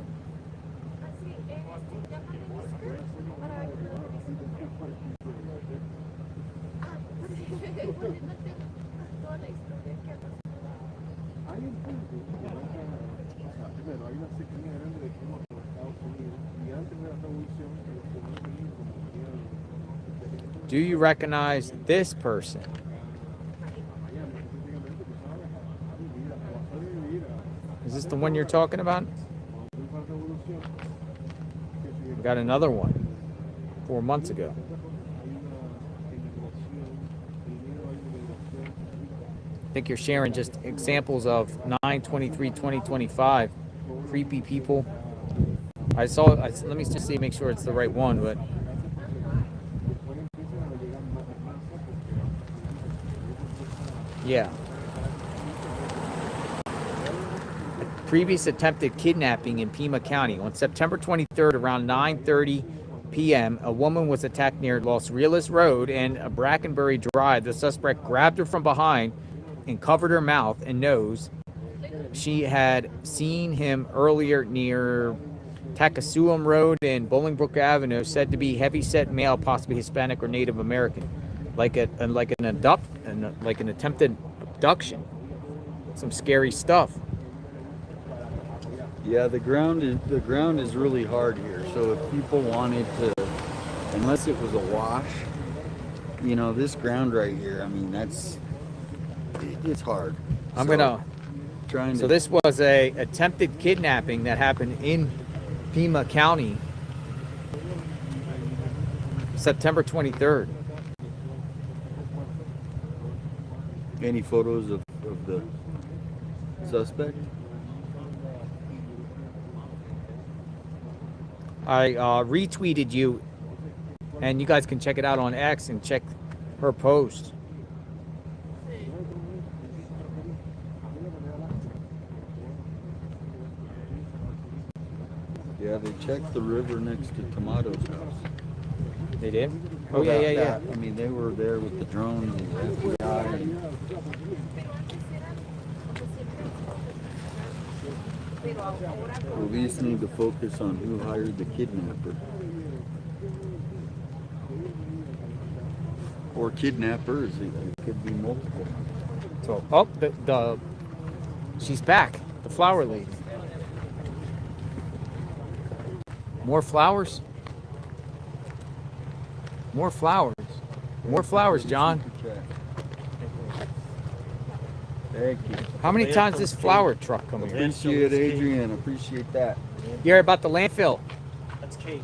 Do you recognize this person? Is this the one you're talking about? We got another one 4 months ago. I think you're sharing just examples of 9/23/2025 creepy people. Let me just see, make sure it's the right one, but yeah. Previous attempted kidnapping in Pima County. On September 23rd, around 9:30 p.m., a woman was attacked near Los Rios Road and Brackenbury Drive. The suspect grabbed her from behind and covered her mouth and nose. She had seen him earlier near Takasuam Road and Bolingbrook Avenue, said to be heavy-set male, possibly Hispanic or Native American, like an attempted abduction. Some scary stuff. Yeah, the ground is really hard here. So if people wanted to, unless it was a wash, this ground right here, I mean, it's hard. So this was a attempted kidnapping that happened in Pima County, September 23rd. Any photos of the suspect? I retweeted you, and you guys can check it out on X and check her post. Yeah, they checked the river next to Tomato's house. They did? Oh, yeah. I mean, they were there with the drones and the FBI. Police need to focus on who hired the kidnapper. Or kidnappers. It could be multiple. So, she's back. The flower lady. More flowers? More flowers. More flowers, John. Thank you. How many times does this flower truck come here? Appreciate Adrian. Appreciate that. You heard about the landfill? That's key.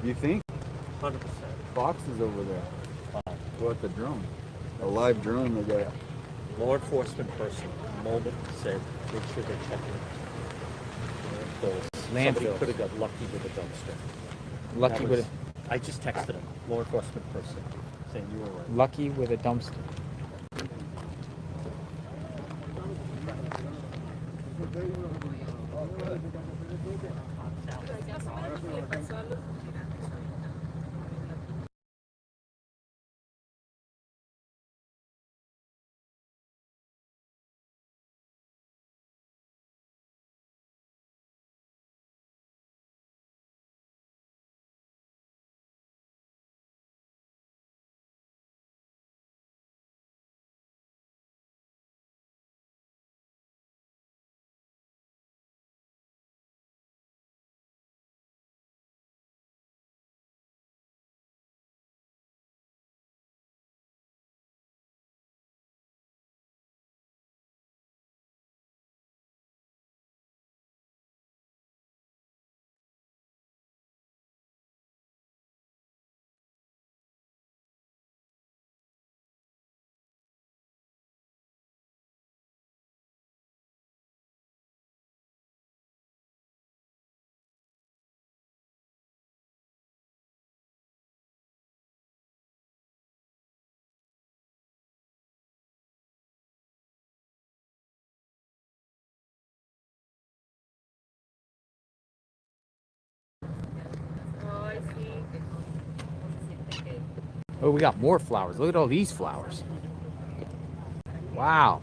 You think? 100%. Boxes over there. What, the drone? A live drone they got. Law enforcement person, moment said, make sure they're checking landfills. Somebody could have got lucky with a dumpster. I just texted him, law enforcement person, saying you were right. Lucky with a dumpster. Oh, we got more flowers. Look at all these flowers. Wow.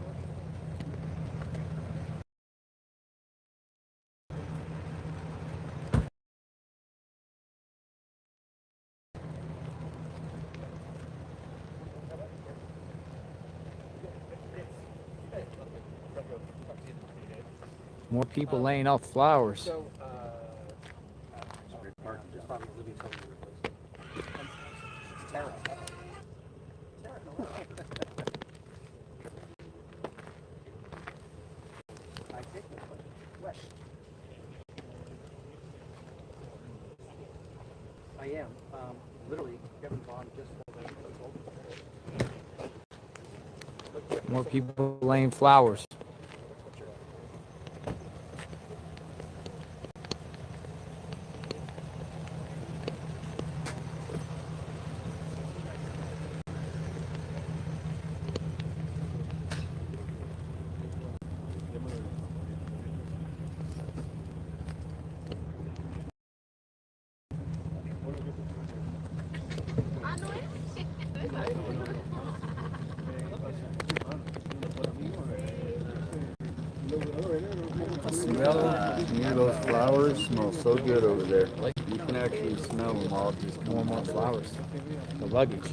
More people laying out flowers. I am. Literally, Kevin Bond just More people laying flowers. Those flowers smell so good over there. You can actually smell them all just More and more flowers. The luggage.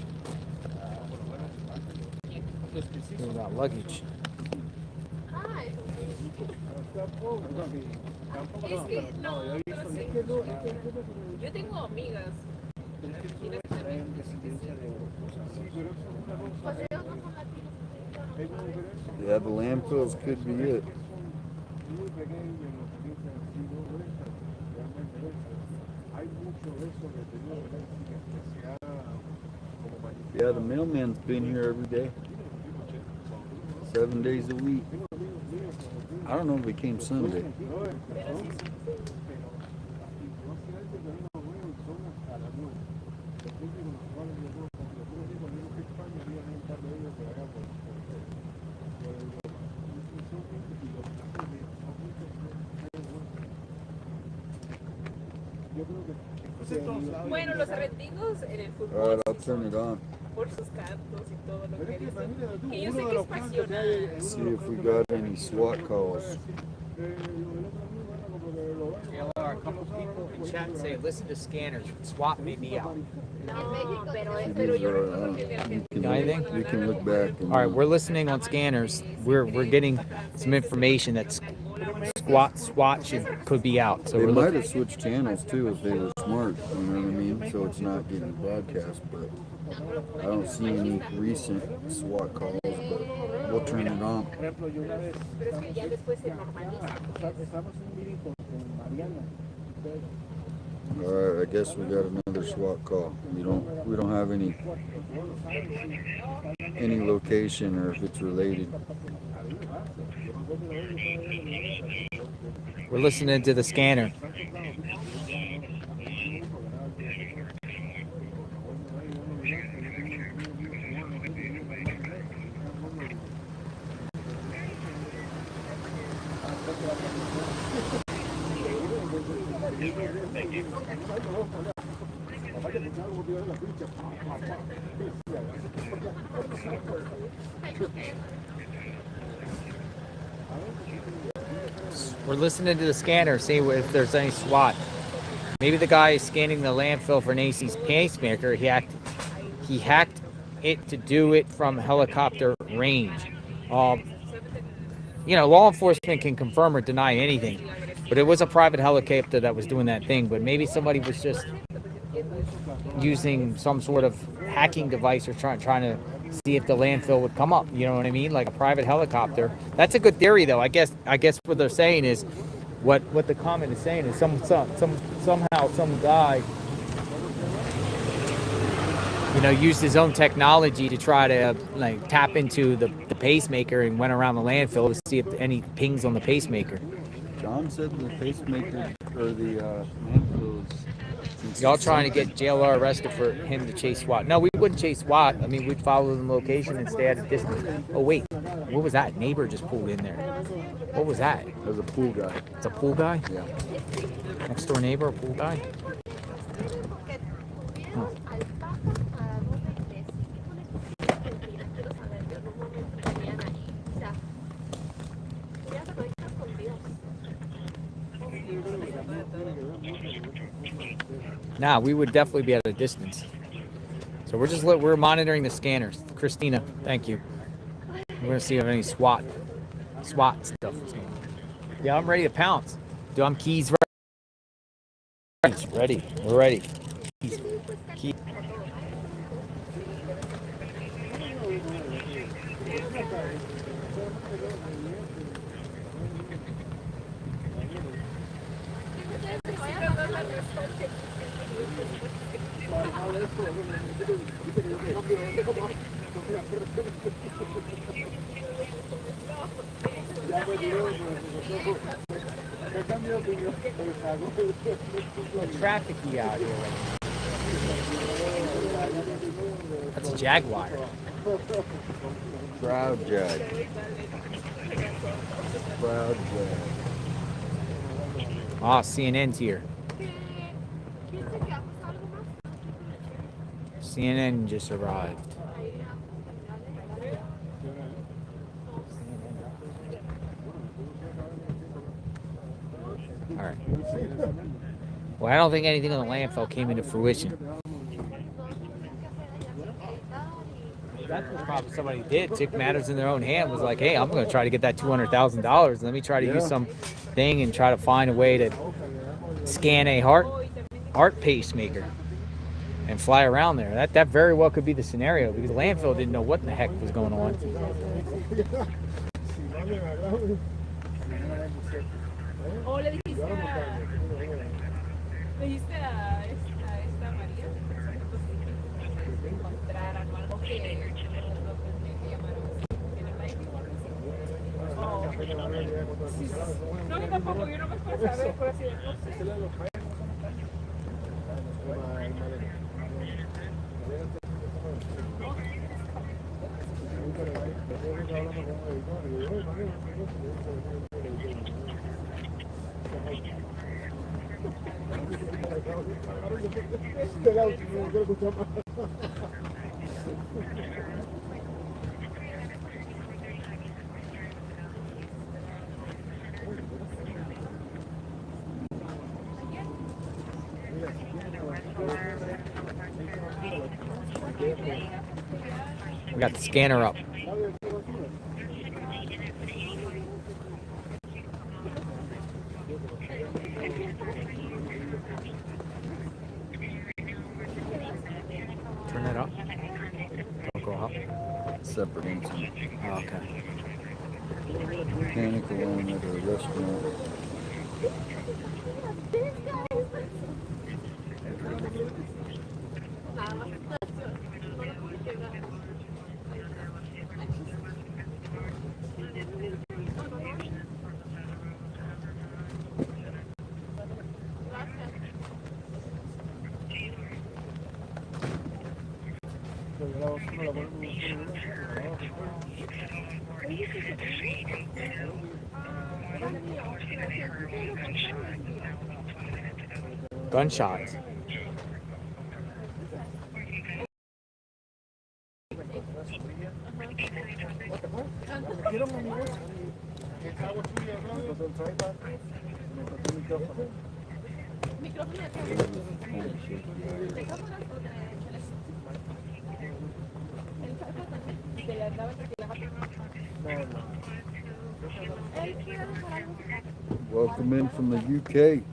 We got luggage. Es que no, no sé. Yo tengo amigas. Y las también. Yeah, the landfills could be it. Yeah, the mailman's been here every day. 7 days a week. I don't know if it came Sunday. Bueno, los argentinos en el fútbol. Alright, I'll turn it on. Por sus cantos y todo lo que dicen. Que yo sé que es pasional. See if we got any SWAT calls. A couple people in chat say, listen to scanners. SWAT may be out. No, pero yo recuerdo que de Got anything? You can look back. And All right, we're listening on scanners. We're getting some information that SWAT could be out. So they we're might looking. have switched channels too if they were smart. You know what I mean? So it's not getting broadcast. But I don't see any recent SWAT calls. But we'll turn it on. Pero es que ya después se normaliza. All right, I guess we got another SWAT call. We don't have any location or if it's related. We're listening to the scanner. We're listening to the scanner, see if there's any SWAT. Maybe the guy is scanning the landfill for Nacy's pacemaker. He hacked it to do it from helicopter range. You know, law enforcement can confirm or deny anything, but it was a private helicopter that was doing that thing. But maybe somebody was just using some sort of hacking device or trying to see if the landfill would come up. You know what I mean? Like a private helicopter. That's a good theory, though. I guess what they're saying is, what the comment is saying is somehow some guy, you know, used his own technology to try to like tap into the pacemaker and went around the landfill to see if any pings on the pacemaker. John said the pacemaker or the landfill is. Y'all trying to get JLR arrested for him to chase SWAT. No, we wouldn't chase SWAT. I mean, we'd follow the location and stay at a distance. Oh, wait. What was that? Neighbor just pulled in there. What was that? There's a pool guy. It's a pool guy? Yeah. Next door neighbor, a pool guy? Nah, we would definitely be at a distance. So we're monitoring the scanners. Christina, thank you. We're gonna see if any SWAT stuff is going on. Yeah, I'm ready to pounce. Do I'm keys ready? Ready. We're ready. Keys. Trafficy out here. That's a Jaguar. Proud judge. Proud judge. Ah, CNN's here. CNN just arrived. All right. Well, I don't think anything on the landfill came into fruition. That's what probably somebody did. Took matters in their own hand. Was like, hey, I'm going to try to get that $200,000. Let me try to use some thing and try to find a way to scan a heart pacemaker and fly around there. That very well could be the scenario because the landfill didn't know what the heck was going on. O le dijiste a esta María que encontraran o algo que llamaron en el aire o algo así. No, yo tampoco, yo no me puedo saber por así decirlo. We got the scanner up. Turn that up. Don't go up. Separate incident. Oh, okay. Panic alarm at a restaurant. Gunshots. Welcome in from the UK.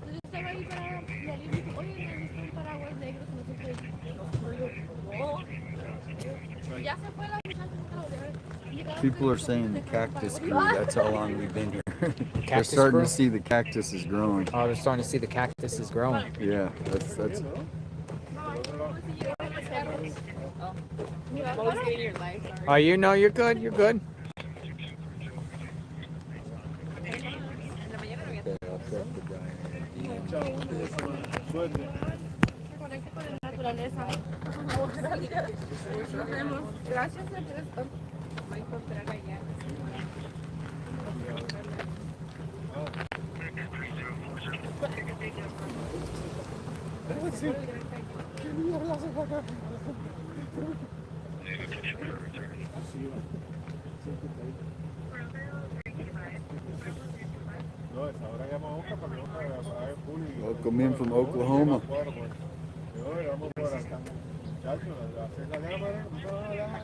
People are saying the cactus grew. That's how long we've been here. They're starting to see the cactus is growing. Oh, they're starting to see the cactus is growing. Yeah, that's. Oh, you know, you're good. You're good. Welcome in from Oklahoma. Yo, vamos por acá. Chacho, hacer la cámara,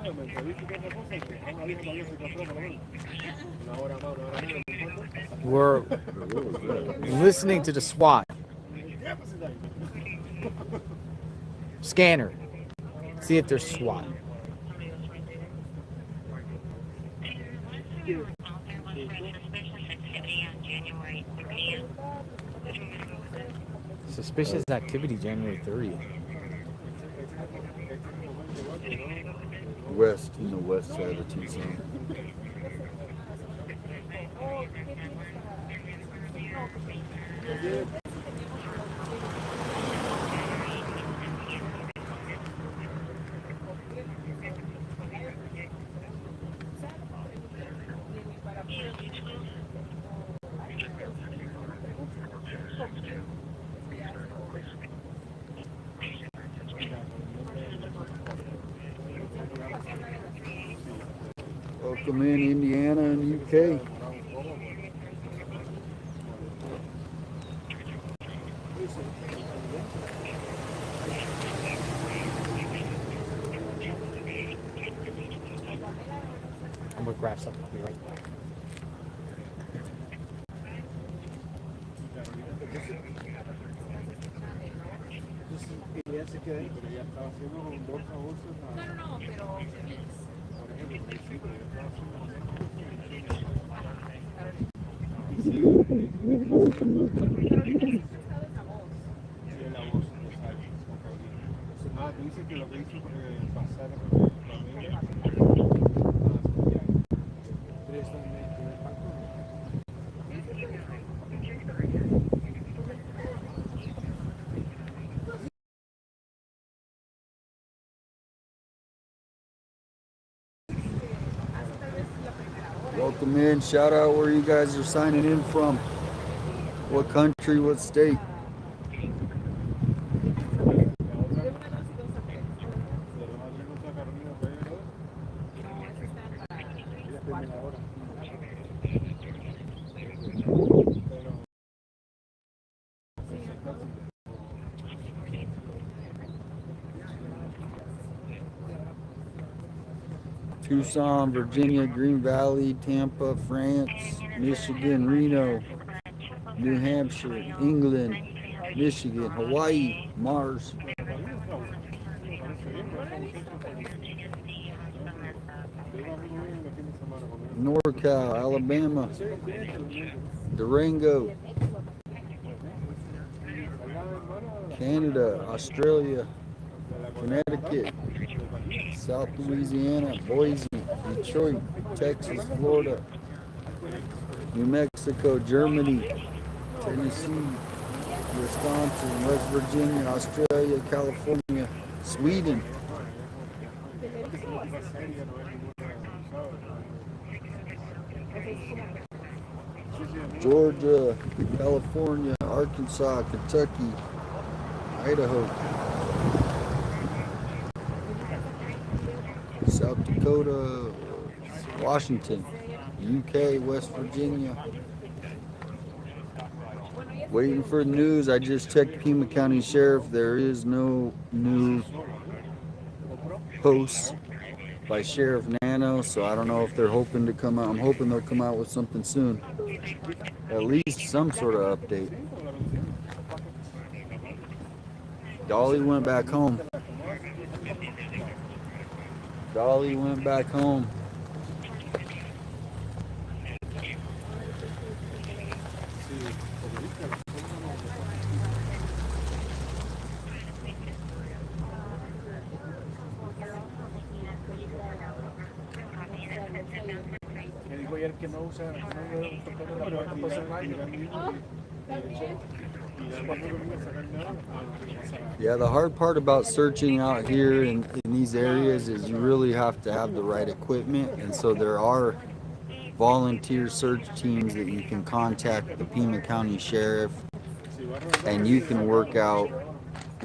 no, me entrevisto y toda esa cosa, y que una vieja todavía se encontró por lo menos. Una hora más, no importa. We're listening to the SWAT. Scanner. See if there's SWAT. Suspicious activity January 30th. West, in the west side of Tucson. Welcome in Indiana and UK. I'm gonna grab something. I'll be right back. No, pero mix. Ah, tú dices que lo que hizo pasar Welcome in. Shout out where you guys are signing in from. What country, what state? Tucson, Virginia, Green Valley, Tampa, France, Michigan, Reno, New Hampshire, England, Michigan, Hawaii, Mars, NorCal, Alabama, Durango, Canada, Australia, Connecticut, South Louisiana, Boise, Detroit, Texas, Florida, New Mexico, Germany, Tennessee, Wisconsin, West Virginia, Australia, California, Sweden, Georgia, California, Arkansas, Kentucky, Idaho, South Dakota, Washington, UK, West Virginia. Waiting for the news. I just checked Pima County Sheriff. There is no new posts by Sheriff Nano, so I don't know if they're hoping to come out. I'm hoping they'll come out with something soon. At least some sort of update. Dolly went back home. Dolly went back home. Yeah, the hard part about searching out here in these areas is you really have to have the right equipment, and so there are volunteer search teams that you can contact the Pima County Sheriff and you can work out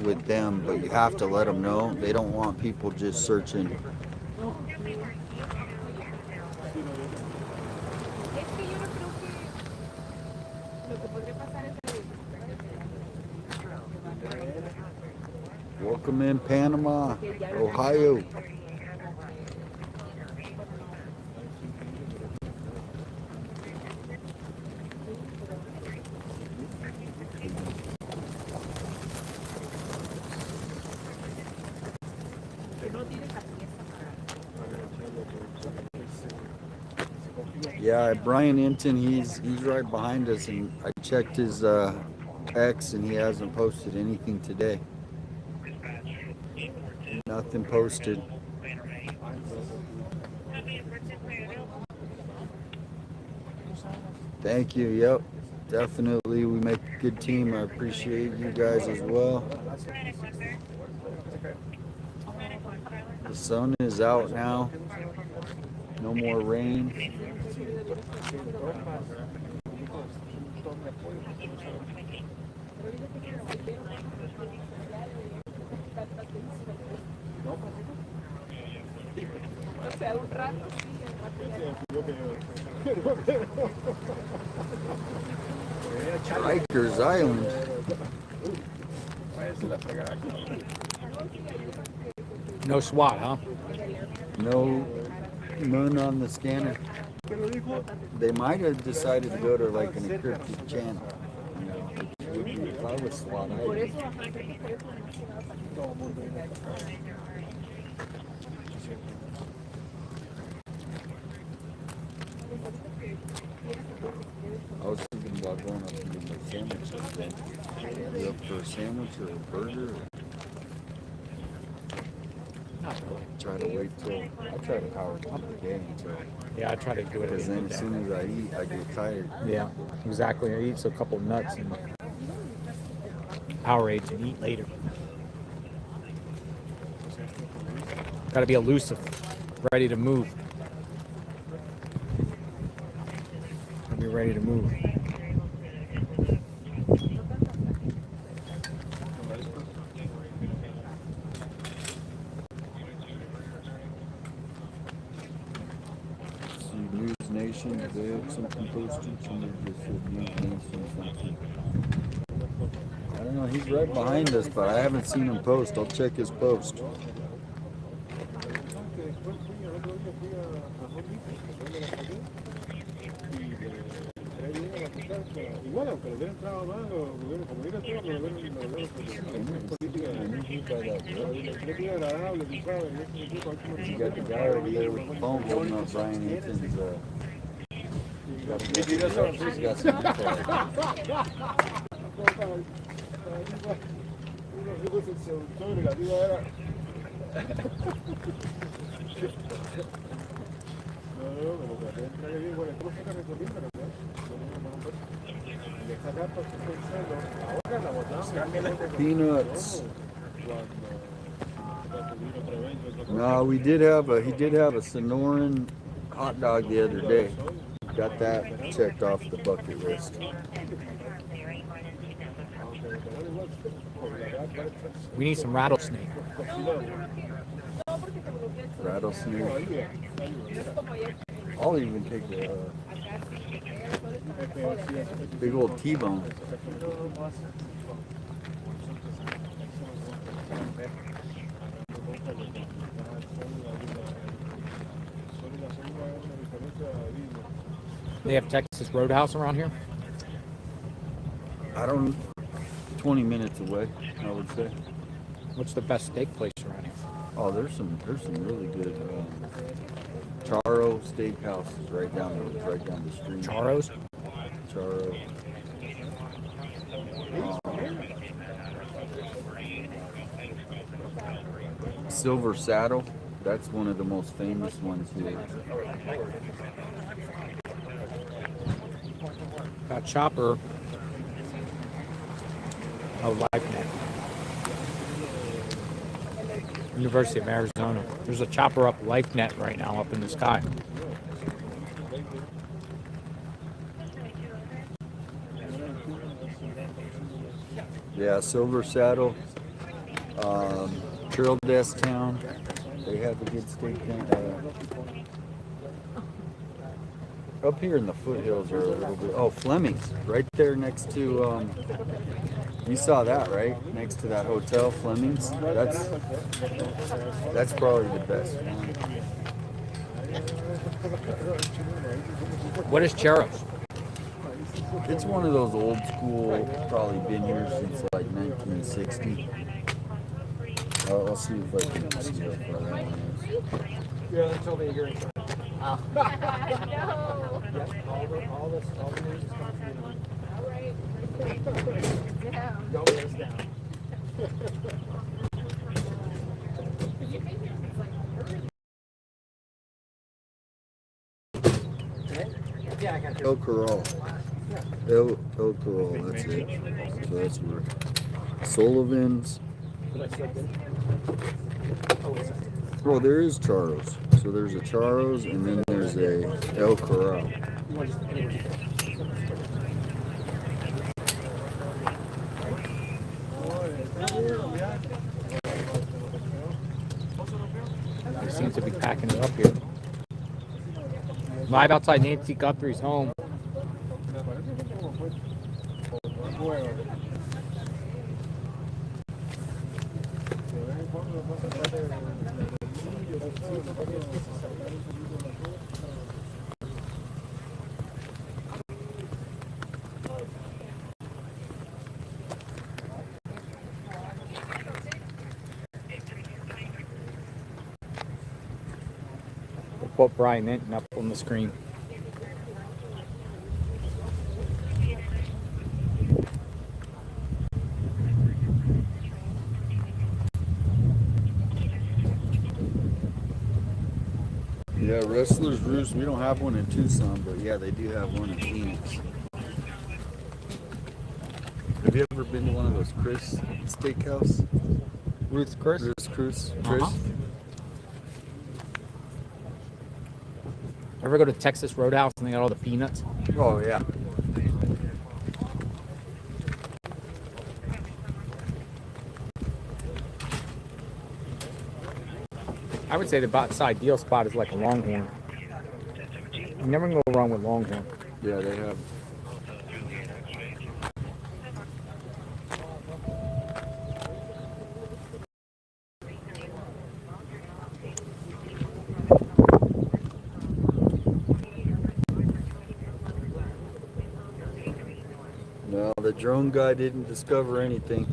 with them, but you have to let them know. They don't want people just searching. Welcome in Panama, Ohio. Yeah, Brian Inton, he's right behind us, and I checked his X, and he hasn't posted anything today. Nothing posted. Thank you. Yep, definitely. We make a good team. I appreciate you guys as well. The sun is out now. No more rain. Rikers Island. No SWAT, huh? No, none on the scanner. They might have decided to go to like an encrypted channel. You know, if I was SWAT, I was thinking about going up and getting a sandwich. Then. You up for a sandwich or a burger? Try to wait till I try to power through the day until. Yeah, I try to do it. Because then as soon as I eat, I get tired. Yeah, exactly. I eat a couple nuts and Powerade and eat later. Got to be elusive, ready to move. Be ready to move. See, News Nation, they had something posted. Somebody just said News Nation something. I don't know, he's right behind us, but I haven't seen him post. I'll check his post. Igual, aunque le hubiera entrado mal, o como hubiera entrado, pero lo hubieran política. Creo que es agradable, tú sabes. You got the guy over there with the phone holding up Brian Anson's. He's got some peanuts. No, he did have a Sonoran hot dog the other day. Got that checked off the bucket list. We need some rattlesnake. Rattlesnake. I'll even take a big old T-bone. They have Texas Roadhouse around here? I don't 20 minutes away, I would say. What's the best steak place around here? Oh, there's some really good Charo Steakhouse is right down the street. Charos? Charo. Silver Saddle, that's one of the most famous ones here. Got Chopper. Oh, LifeNet. University of Arizona. There's a chopper up LifeNet right now up in the sky. Yeah, Silver Saddle, Trail Desk Town, they have a good steak down. Up here in the foothills are a little bit. Oh, Fleming's, right there next to You saw that, right? Next to that hotel, Fleming's. That's probably the best one. What is Cheros? It's one of those old school, probably been here since like 1960. I'll see if I can see how far that one is. Yeah, they told me you're in. No. All the news is coming from you. All right. Down. Don't let us down. You've been here since like early. Yeah, I got El Corral. El Corral, that's it. So that's where Sullivan's. Well, there is Charos. So there's a Charos and then there's a El Corral. They seem to be packing it up here. Live outside Nancy Guthrie's home. We'll put Brian Hinton up on the screen. Yeah, Wrestler's Roost. We don't have one in Tucson, but yeah, they do have one in Phoenix. Have you ever been to one of those Chris Steakhouse? Ruth's Chris? Chris. Chris. Ever go to Texas Roadhouse and they got all the peanuts? Oh yeah. I would say the outside deal spot is like a Longhorn. You never can go wrong with Longhorn. Yeah, they have. No, the drone guy didn't discover anything.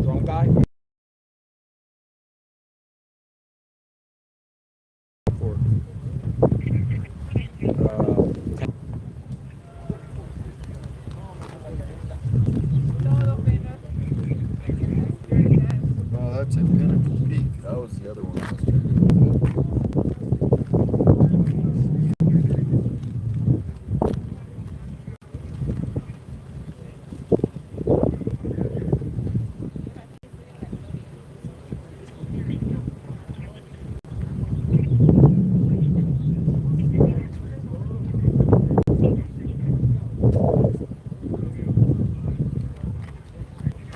Drone guy? Oh, that's at Pinnacle Peak. That was the other one I was trying to look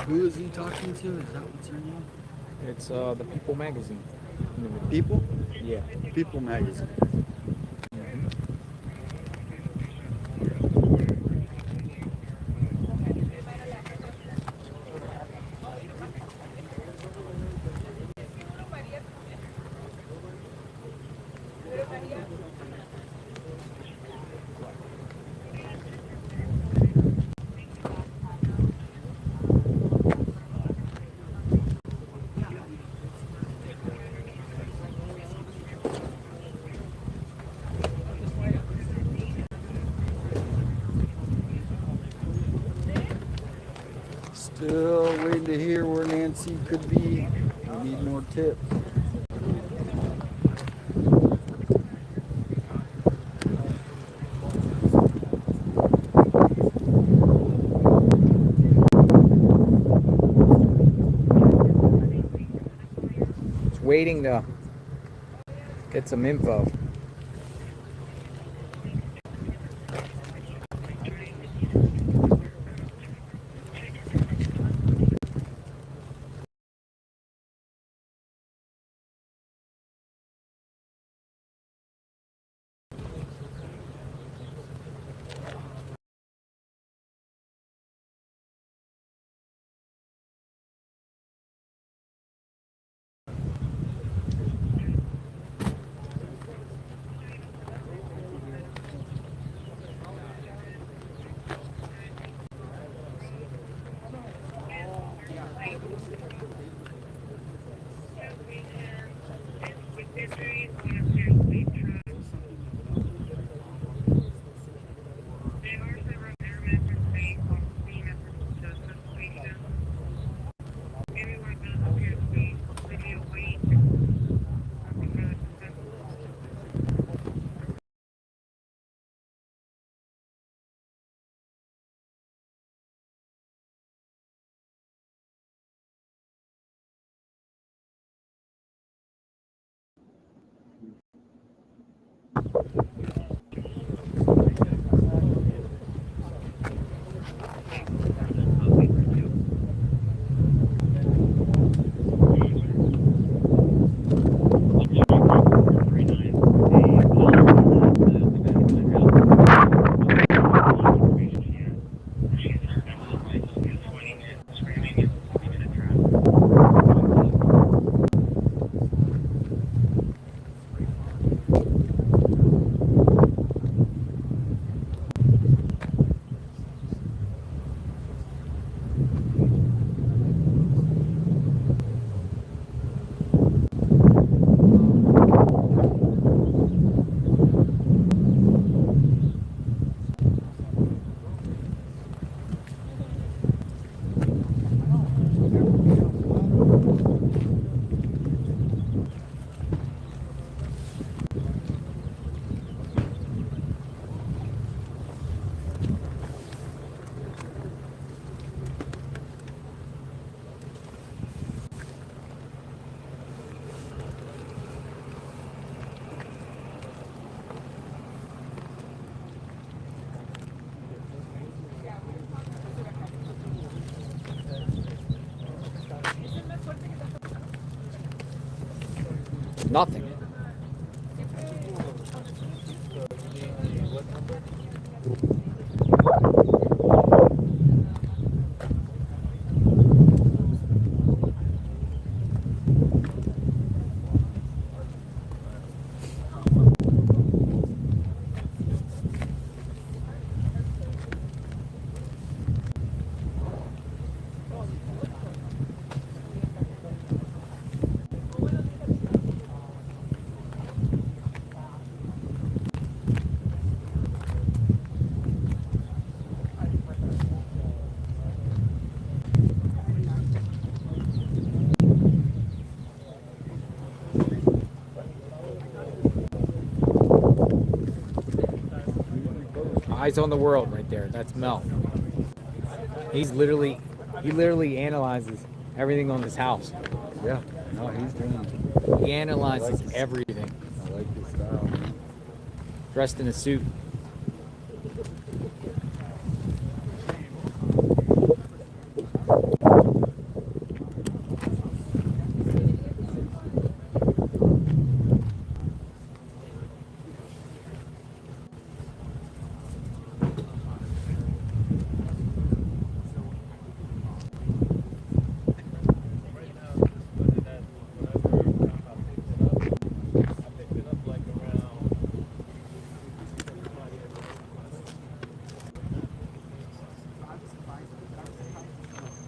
Who is he talking to? Is that what's her name? It's the People magazine. People? Yeah. People magazine. Still waiting to hear where Nancy could be. We need more tips. It's waiting to get some info. Nothing. Eyes on the world right there. That's Mel. He literally analyzes everything on this house. Yeah, no, he's doing. He analyzes everything. I like his style, man. Dressed in a suit.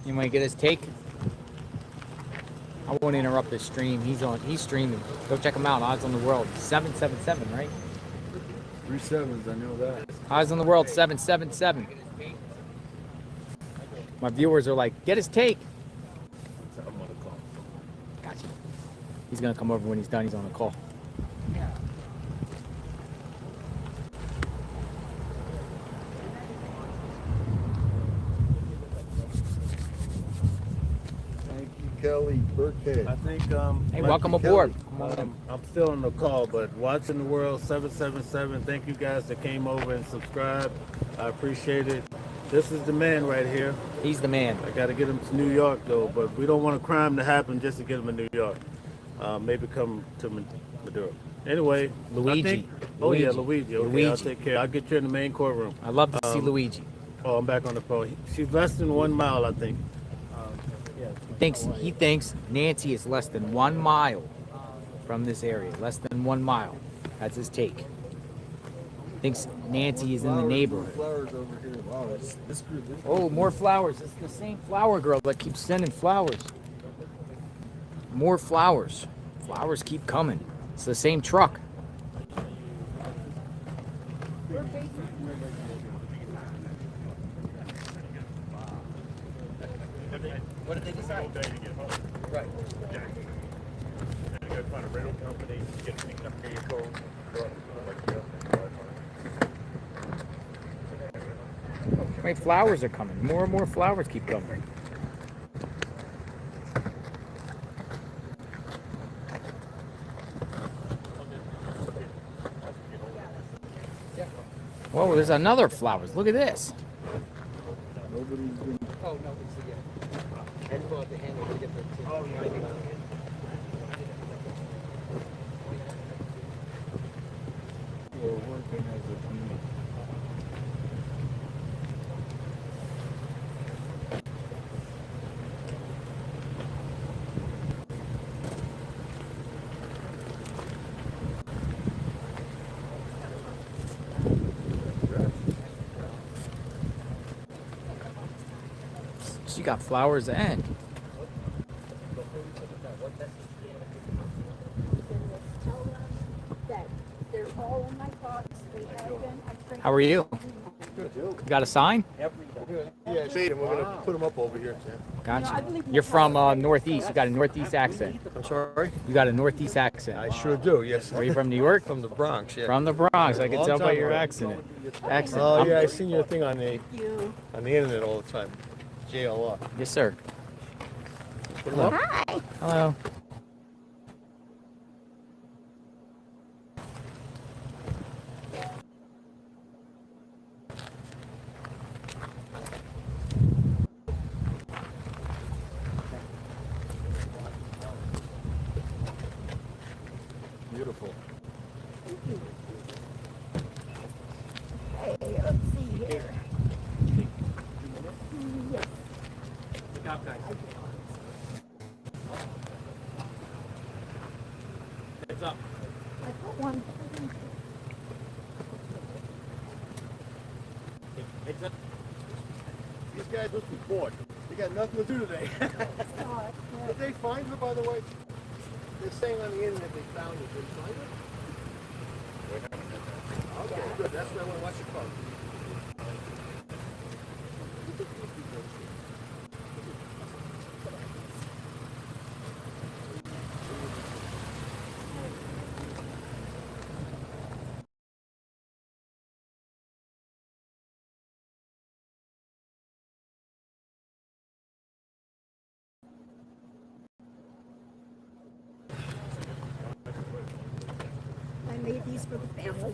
You might get his take. I won't interrupt this stream. He's streaming. Go check him out. Eyes on the World 777, right? 3 sevens, I know that. Eyes on the World 777. My viewers are like, get his take. Gotcha. He's gonna come over when he's done. He's on a call. Kelly Burkhead. I think. Hey, welcome aboard. I'm still on the call, but watching the world 777. Thank you guys that came over and subscribed. I appreciate it. This is the man right here. He's the man. I got to get him to New York though, but we don't want a crime to happen just to get him in New York. Maybe come to Maduro. Anyway, Luigi. Oh yeah, Luigi. Okay, Luigi. I'll take care. I'll get you in the main courtroom. I'd love to see Luigi. Oh, I'm back on the phone. She's less than 1 mile, I think. He thinks Nancy is less than 1 mile from this area. Less than 1 mile. That's his take. Thinks Nancy is in the neighborhood. Flowers over here. Wow, this group. Oh, more flowers. It's the same flower girl that keeps sending flowers. More flowers. Flowers keep coming. It's the same truck. What did they decide? Right. Go find a rental company, get a pickup vehicle. How many flowers are coming? More and more flowers keep coming. Whoa, there's another flowers. Look at this. Nobody's been. Oh, no, it's the and the handle to get the We're working as a team. She got flowers and. How are you? You got a sign? Yeah, see, and we're gonna put them up over here. Gotcha. You're from Northeast. You got a Northeast accent. I'm sorry? You got a Northeast accent. I sure do, yes. Are you from New York? From the Bronx, yeah. From the Bronx. I can Long tell by time your ago. accent. Oh yeah, I seen your thing on the internet all the time. JLR. Yes, sir. Put 'em up. Hi. Hello. Beautiful. Hey, let's see here. Yes. Heads up. I put one. Heads up. These guys must be bored. They got nothing to do today. Did they find her, by the way? They're saying on the internet they found her. Did they find her? Okay, good. That's what I want to watch your phone. I made these for the family.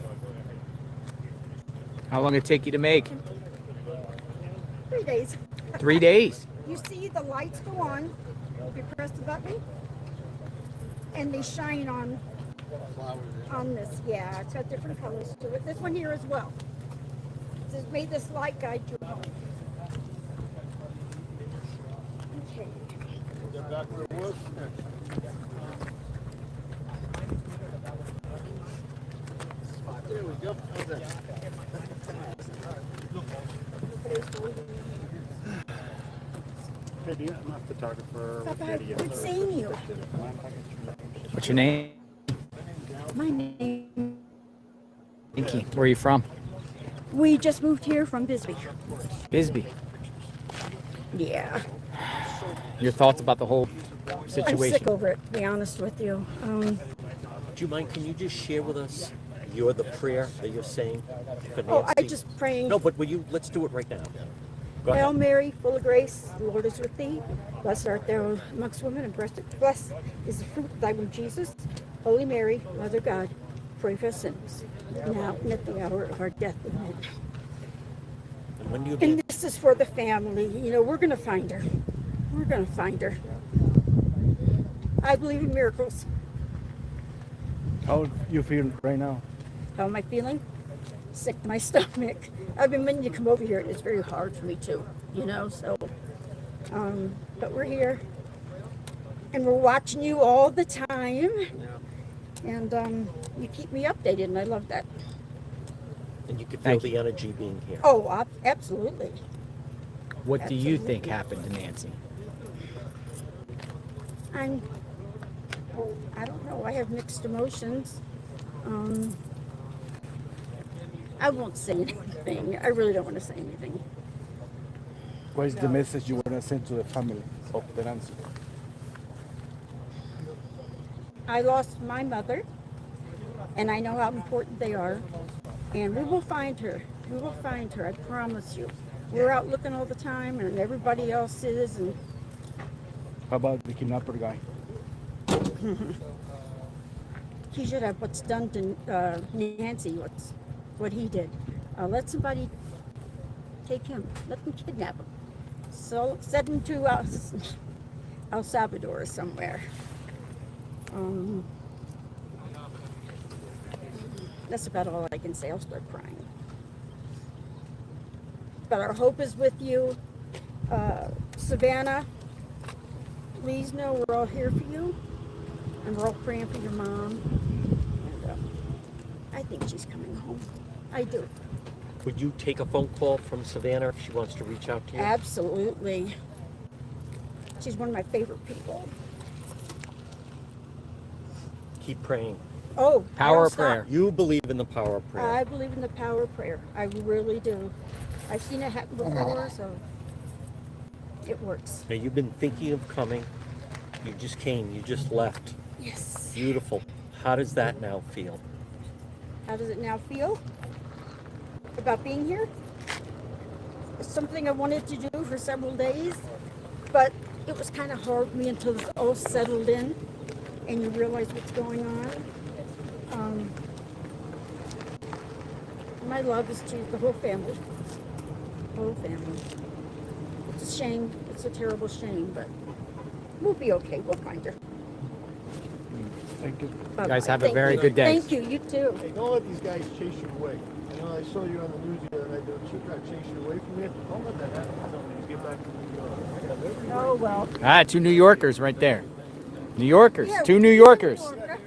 How long did it take you to make? 3 days. 3 days. You see the lights go on. You press the button, and they shine on this. Yeah, it's got different colors to it. This one here as well. This made this light guide your home. Okay. Get back where it was. There we go. How's that? Video. I'm not a photographer. Bye-bye. Good seeing you. What's your name? My name. Inky. Where are you from? We just moved here from Bisbee. Bisbee. Yeah. Your thoughts about the whole I'm situation? sick over it, to be honest with you. Do you mind, can you just share with us the prayer that you're saying for Nancy? Oh, I just praying. No, but let's do it right now. Go Hail ahead. Mary, full of grace, the Lord is with thee. Blessed art thou amongst women, and blessed is the fruit of thy womb, Jesus. Holy Mary, Mother of God, pray for us sinners, now and at the hour of our death. Amen. And when do you And get... this is for the family. You know, we're going to find her. We're going to find her. I believe in miracles. How you feel right now? How am I feeling? Sick to my stomach. I've been meaning to come over here. It's very hard for me too, you know, so. But we're here. And we're watching you all the time. And you keep me updated, and I love that. And you can feel Thank the energy being here. Oh, absolutely. What do you Absolutely. think happened to Nancy? I don't know. I have mixed emotions. I won't say anything. I really don't want to say anything. What is the message you want to send to the family of the Nancy? I lost my mother, and I know how important they are. And we will find her. We will find her. I promise you. We're out looking all the time, and everybody else is. And How about the kidnapper guy? he should have what's done to Nancy. What he did. let somebody take him. Let them kidnap him. So send him to El Salvador or somewhere. That's about all I can say. I'll start crying. But our hope is with you. Savannah, please know we're all here for you. And we're all praying for your mom. And I think she's coming home. I do. Would you take a phone call from Savannah if she wants to reach out to you? Absolutely. She's one of my favorite people. Keep praying. Oh, Power I of don't prayer. stop. You believe in the power of prayer. I believe in the power of prayer. I really do. I've seen it happen before, so it works. Now, you've been thinking of coming. You just came. You just left. Yes. Beautiful. How does that now feel? How does it now feel about being here? It's something I wanted to do for several days, but it was kind of hard for me until it's all settled in and you realize what's going on. My love is to the whole family. Whole family. It's a shame. It's a terrible shame, but we'll be okay. We'll find her. Thank you. Bye-bye. guys have a Thank very you. good day. Thank you. You too. Hey, don't let these guys chase you away. I know I saw you on the news the other night. They try to chase you away from here. Don't let that happen to somebody. You get back to New York. I got every Oh, well. Ah, 2 New Yorkers right there. New Yorkers. Yeah, 2 New Yorkers. Yeah,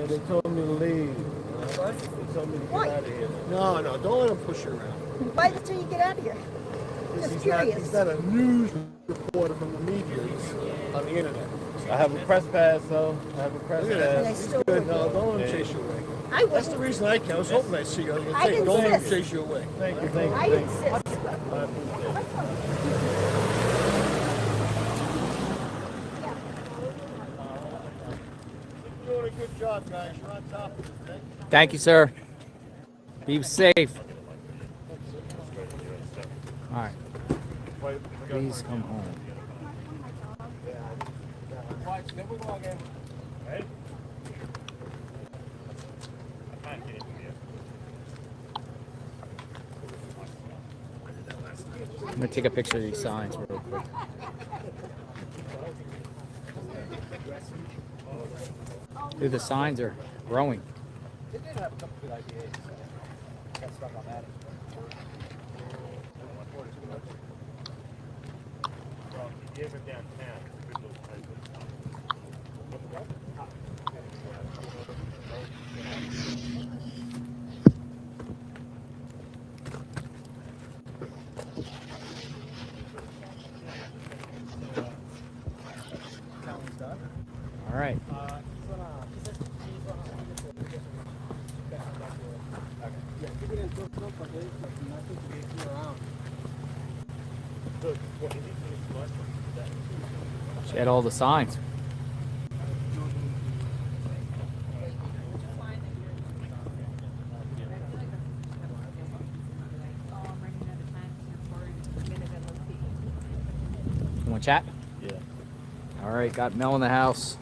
they told me to leave. What? They told me to get Why? out of here. No, don't let them push you around. Why until you get out of here? Just curious. He's not a news reporter from the media. He's on the internet. I have a press pass, though. I have a press pass. And I still Good. would. No, don't let him chase you away. I That's the wouldn't. reason I came. I was hoping I'd see you. I was going I to say, don't let him insist. chase you away. Thank you. Thank you. I insist. You're doing a good job, guys. You're on top of it. Thank you. Thank you, sir. Be safe. All right. Please come home. I'm gonna take a picture of these signs real quick. Dude, the signs are growing. They did have a couple good ideas. Got stuck on that. Well, you gave it downtown. All right. She had all the signs. You want to chat? Yeah. All right, got Mel in the house.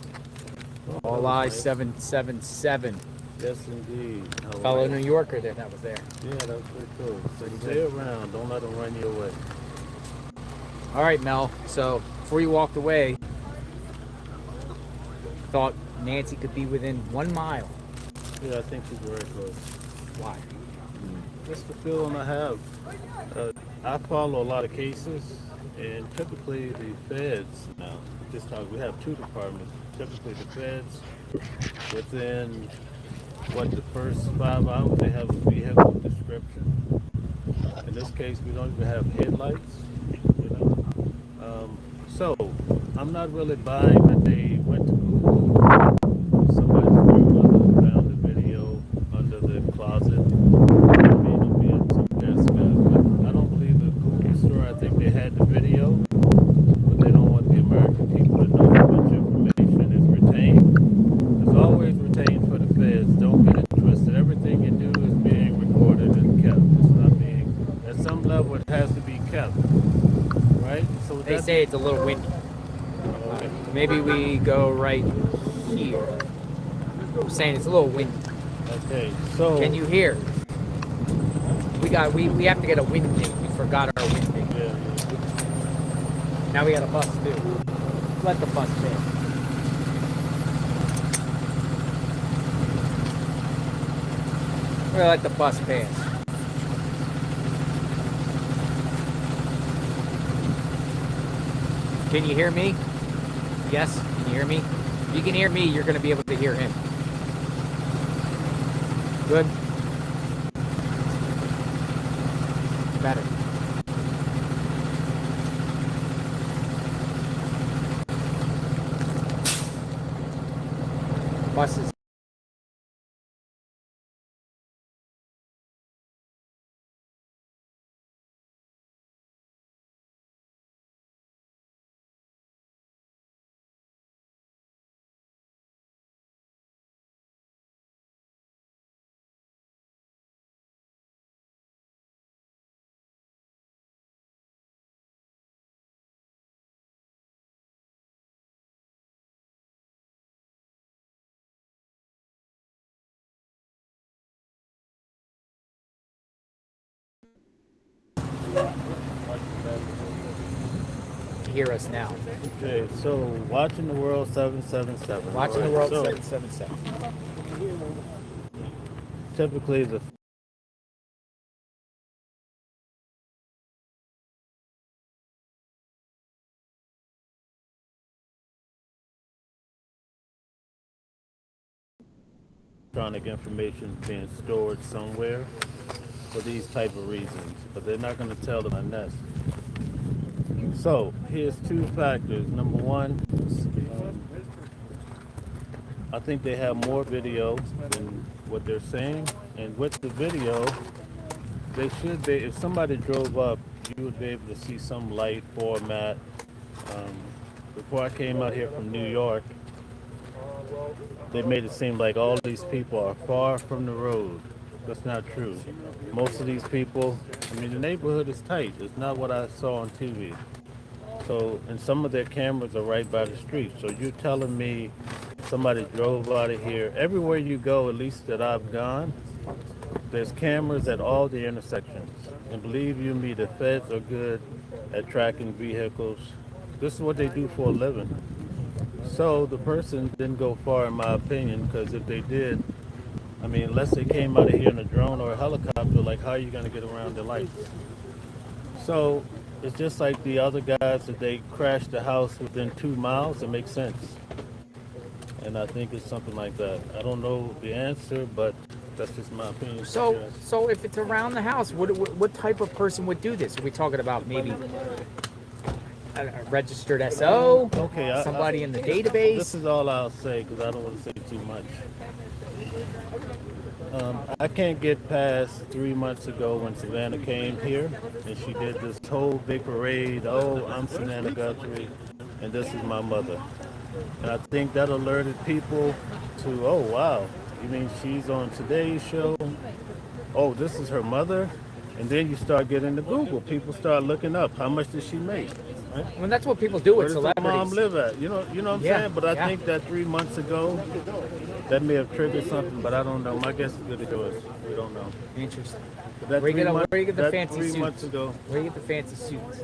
All eyes 777. Yes, indeed. Fellow New Yorker that was there. Yeah, that's pretty cool. So stay around. Don't let them run you away. All right, Mel. So before you walked away, thought Nancy could be within 1 mile. Yeah, I think she's very close. Why? That's the feeling I have. I follow a lot of cases, and typically the feds, now, this time we have 2 departments, typically the feds, within, the first 5 hours, they have a vehicle description. In this case, we don't even have headlights, you know. So, I'm not really buying that they went to Google. Somebody's grandmother found the video under the closet. I mean, I'm being sarcastic, but I don't believe the Google store. I think they had the video, but they don't want the American people to know how much information is retained. It's always retained for the feds. Don't get it twisted. Everything you do is being recorded and kept. It's not being, at some level, it has to be kept. Right? So They say it's a little windy. Maybe we go right here. I'm saying it's a little windy. Okay, so Can you hear? we have to get a wind ding. We forgot our wind ding. Yeah. Now we got a bus too. Let the bus pass. We're gonna let the bus pass. Can you hear me? Yes, can you hear me? If you can hear me, you're gonna be able to hear him. Good. Better. Buses. Hear us now. Okay, so watching the world 777. Watching the right? world So 777. typically the electronic information being stored somewhere for these type of reasons, but they're not going to tell them on this. So here's two factors. Number one, I think they have more video than what they're saying, and with the video, they should be. If somebody drove up, you would be able to see some light format. Before I came out here from New York, they made it seem like all these people are far from the road. That's not true. Most of these people, I mean, the neighborhood is tight. It's not what I saw on TV. So, and some of their cameras are right by the street. So you're telling me somebody drove out of here. Everywhere you go, at least that I've gone, there's cameras at all the intersections. And believe you me, the feds are good at tracking vehicles. This is what they do for a living. So the person didn't go far, in my opinion, because if they did, I mean, unless they came out of here in a drone or a helicopter, like how are you going to get around the lights? So it's just like the other guys that they crashed the house within 2 miles. It makes sense. And I think it's something like that. I don't know the answer, but that's just my opinion. So if it's around the house, what type of person would do this? Are we talking about maybe a registered SO? Okay, somebody in the database? This is all I'll say because I don't want to say too much. I can't get past 3 months ago when Savannah came here and she did this whole big parade. Oh, I'm Savannah Guthrie and this is my mother. And I think that alerted people to, oh, wow, you mean she's on today's show? Oh, this is her mother? And then you start getting to Google. People start looking up. How much does she make? Right? Well, that's what people do with Where does celebrities. her mom live at? You know what I'm saying? But I think that 3 months ago, that may have triggered something, but I don't know. My guess is good it was. We don't know. Interesting. But Where you get the fancy 3 suits? months ago. Where you get the fancy suits?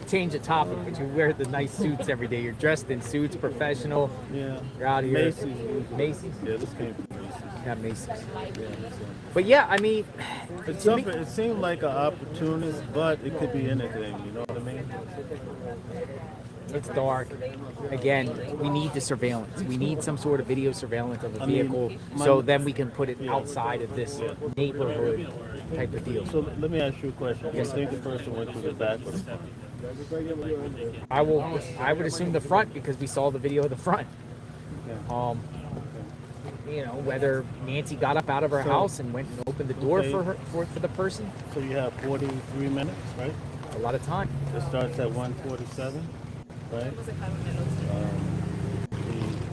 Change the topic, but you wear the nice suits every day. You're dressed in suits, professional. Yeah. You're out here. Macy's. Macy's? Yeah, this came from Macy's. Yeah, Macy's. Yeah, But yeah, I mean, it's something. It seemed like an opportunist, but it could be anything. You know what I mean? it's dark. Again, we need the surveillance. We need some sort of video surveillance of a vehicle, so then we can put it outside of this neighborhood type of deal. So let me ask you a question. Do you think the person went through the back or the front? I would assume the front because we saw the video of the front. You know, whether Nancy got up out of her house and went and opened the door for the person. So you have 43 minutes, right? A lot of time. It starts at 1:47, right?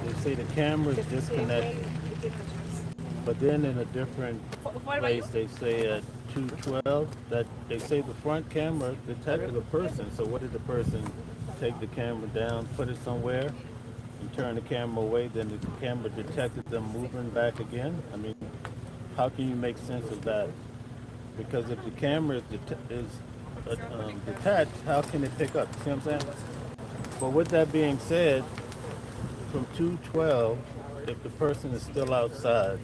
They say the camera is disconnected, but then in a different place they say at 2:12 that they say the front camera detected a person. So what did the person take the camera down, put it somewhere, and turn the camera away? Then the camera detected them moving back again. I mean, how can you make sense of that? Because if the camera is detached, how can it pick up? See what I'm saying? But with that being said, from 212, if the person is still outside,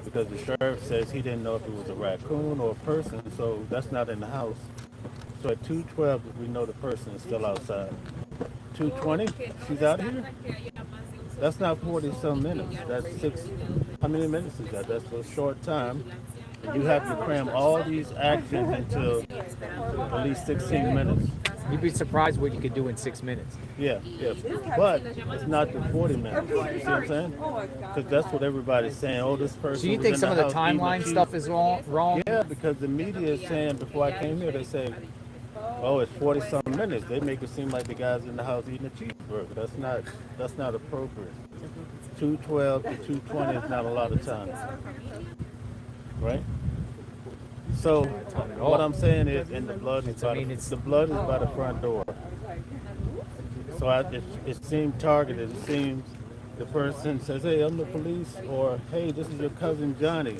because the sheriff says he didn't know if it was a raccoon or a person, so that's not in the house. So at 212, we know the person is still outside. 220, she's out here? That's not 40-some minutes. That's 6. How many minutes is that? That's a short time. And you have to cram all these actions into at least 16 minutes. You'd be surprised what you could do in 6 minutes. Yeah. But it's not the 40 minutes. You see what I'm saying? Because that's what everybody's saying. Oh, this person. So you think some of the timeline stuff is wrong? Yeah, because the media is saying, before I came here, they say, oh, it's 40-something minutes. They make it seem like the guy's in the house eating a cheeseburger. That's not appropriate. 212 to 220 is not a lot of time. Right? So what I'm saying is, in the blood is the blood is by the front door. So it seemed targeted. It seems the person says, hey, I'm the police, or hey, this is your cousin Johnny.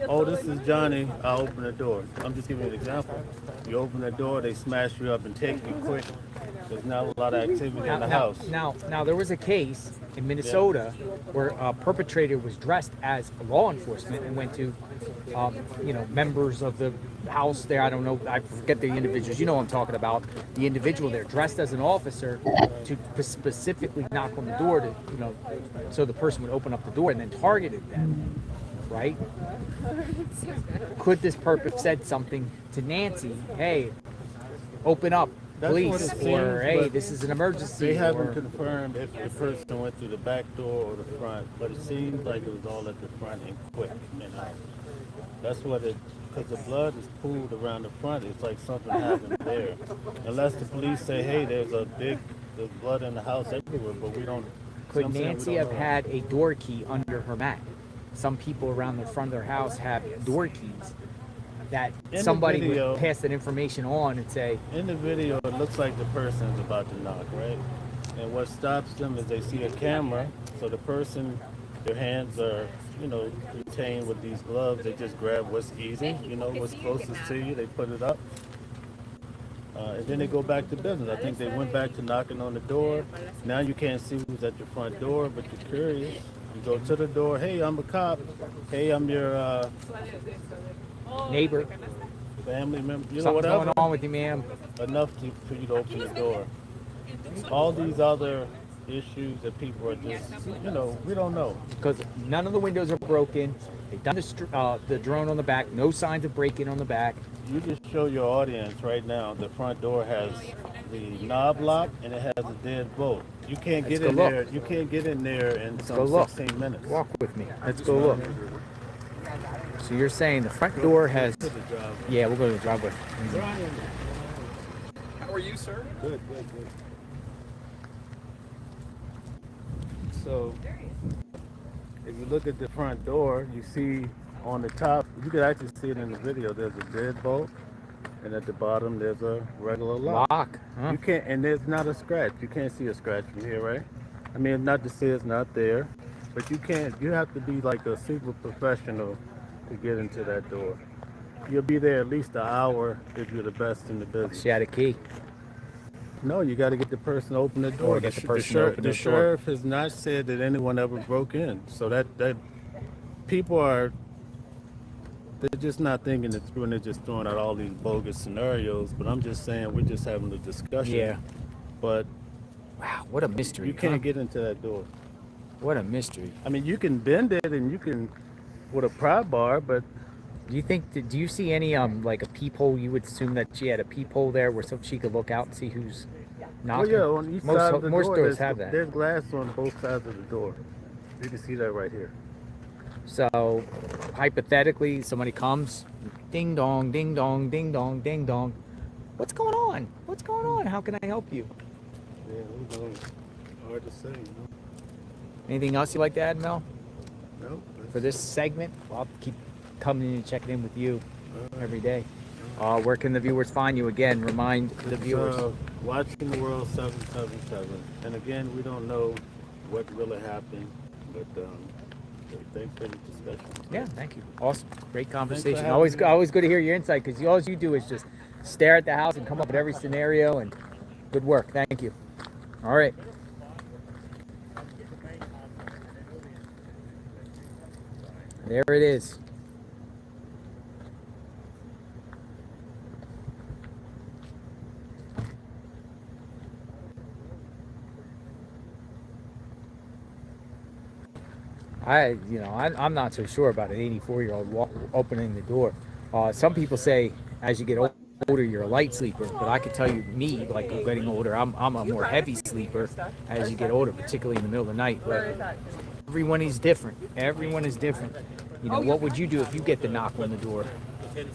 Oh, this is Johnny. I'll open the door. I'm just giving you an example. You open the door, they smash you up and take you quick. There's not a lot of activity in the house. Now, there was a case in Minnesota where a perpetrator was dressed as law enforcement and went to, members of the house there. I don't know. I forget the individuals. You know what I'm talking about. The individual there dressed as an officer to specifically knock on the door to, so the person would open up the door and then targeted them. Right? Could this perp said something to Nancy? Hey, open up. Police, or hey, this is an emergency. They haven't confirmed if the person went through the back door or the front, but it seems like it was all at the front and quick and out. That's what because the blood is pooled around the front. It's like something happened there. Unless the police say, hey, there's blood in the house everywhere, but we don't. Could Nancy have had a door key under her mat? Some people around the front of their house have door keys that somebody would pass that information on and say. In the video, it looks like the person's about to knock, right? And what stops them is they see a camera, so the person, their hands are, retained with these gloves. They just grab what's easy, what's closest to you, they put it up. And then they go back to business. I think they went back to knocking on the door. Now you can't see who's at your front door, but you're curious. You go to the door, hey, I'm a cop. Hey, I'm your neighbor, family member, something's whatever. going on with you, ma'am. Enough for you to open the door. All these other issues that people are just, we don't know. Because none of the windows are broken. They've done the drone on the back. No signs of break-in on the back. You just show your audience right now. The front door has the knob lock and it has a dead bolt. You can't get in there. You can't get in there in some 16 minutes. Walk with me. Let's go look. So you're saying the front door has... Yeah, we'll go to the driveway. How are you, sir? Good. So, if you look at the front door, you see on the top, you can actually see it in the video, there's a deadbolt, and at the bottom there's a regular lock. Huh? You can't, and there's not a scratch. You can't see a scratch from here, right? I mean, not to say it's not there, but you have to be like a super professional to get into that door. You'll be there at least an hour if you're the best in the business. She had a key. No, you got to get the person to open the door. The sheriff has not said that anyone ever broke in. So that people they're just not thinking it through and they're just throwing out all these bogus scenarios. But I'm just saying we're just having a discussion. Yeah. But wow, what a mystery. You can't get into that door. What a mystery. I mean, you can bend it and you can with a pry bar, but do you see any like a peephole? You would assume that she had a peephole there where so she could look out and see who's knocking. Oh yeah, on each side of the door, stores have that. There's glass on both sides of the door. You can see that right here. So hypothetically, somebody comes, ding dong, ding dong, ding dong, ding dong. What's going on? What's going on? How can I help you? Yeah, who knows? Hard to say. Anything else you'd like to add, Mel? No. For this segment, I'll keep coming in and checking in with you every day. Where can the viewers find you again? Remind the viewers. Watching the World 777. And again, we don't know what really happened, but Thanks for anything special. Yeah, thank you. Awesome. Great conversation. Always good to hear your insight, because all you do is just stare at the house and come up with every scenario, and good work. Thank you. All right. There it is. I'm not so sure about an 84-year-old opening the door. Some people say as you get older, you're a light sleeper, but I could tell you, me, like getting older, I'm a more heavy sleeper as you get older, particularly in the middle of the night. But everyone is different. Everyone is different. You know, what would you do if you get the knock on the door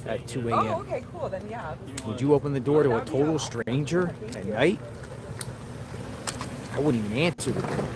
at 2 a.m.? Oh, okay, cool. Then yeah. Would you open the door to a total stranger at night? I wouldn't even answer the door.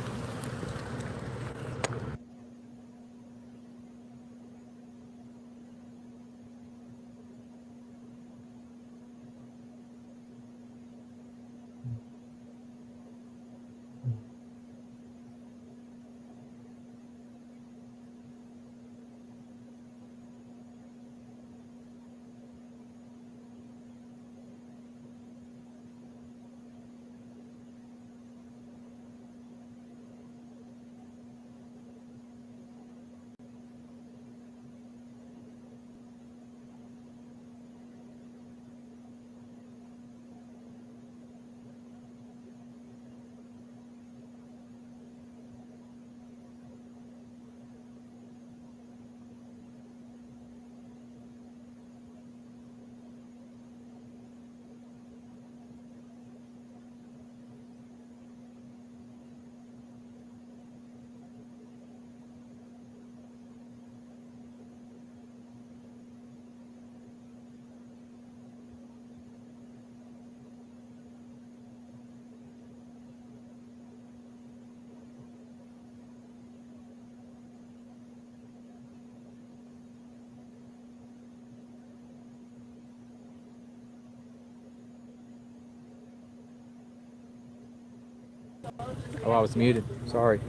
Oh, I was muted. Sorry.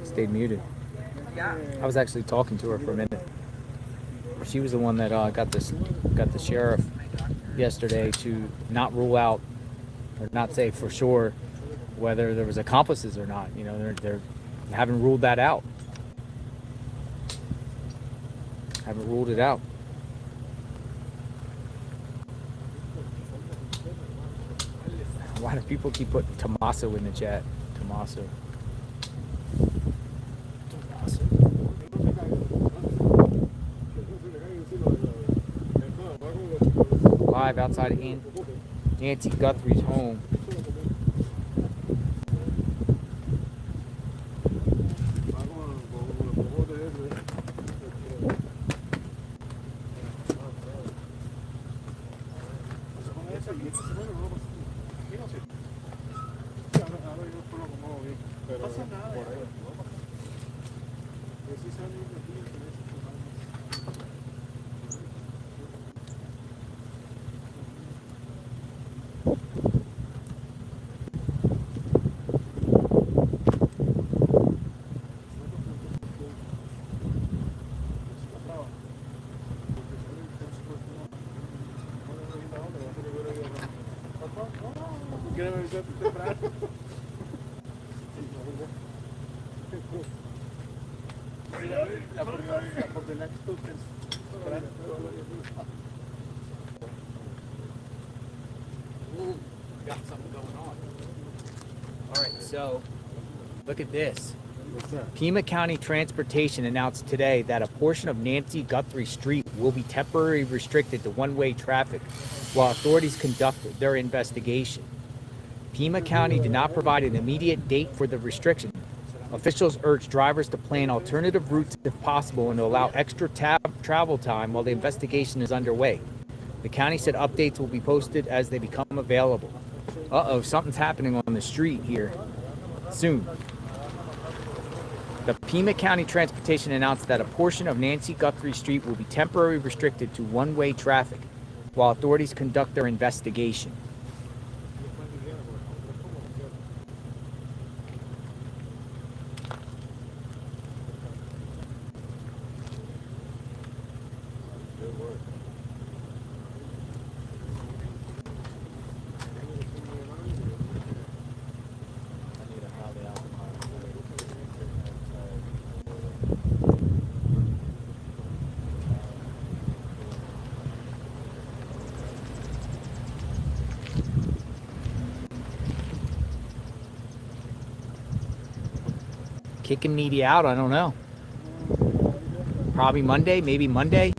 Stayed muted. Yeah. I was actually talking to her for a minute. She was the one that got the sheriff yesterday to not rule out or not say for sure whether there was accomplices or not. You know, they haven't ruled that out. Haven't ruled it out. Why do people keep putting Tommaso in the chat? Tommaso. Live outside of Nancy Guthrie's home. Got something going on. All right, so look at this. Pima County Transportation announced today that a portion of Nancy Guthrie Street will be temporarily restricted to one-way traffic while authorities conduct their investigation. Pima County did not provide an immediate date for the restriction. Officials urged drivers to plan alternative routes if possible and to allow extra travel time while the investigation is underway. The county said updates will be posted as they become available. Uh-oh, something's happening on the street here soon. The Pima County Transportation announced that a portion of Nancy Guthrie Street will be temporarily restricted to one-way traffic while authorities conduct their investigation. kicking media out. I don't know. Probably Monday, maybe Monday.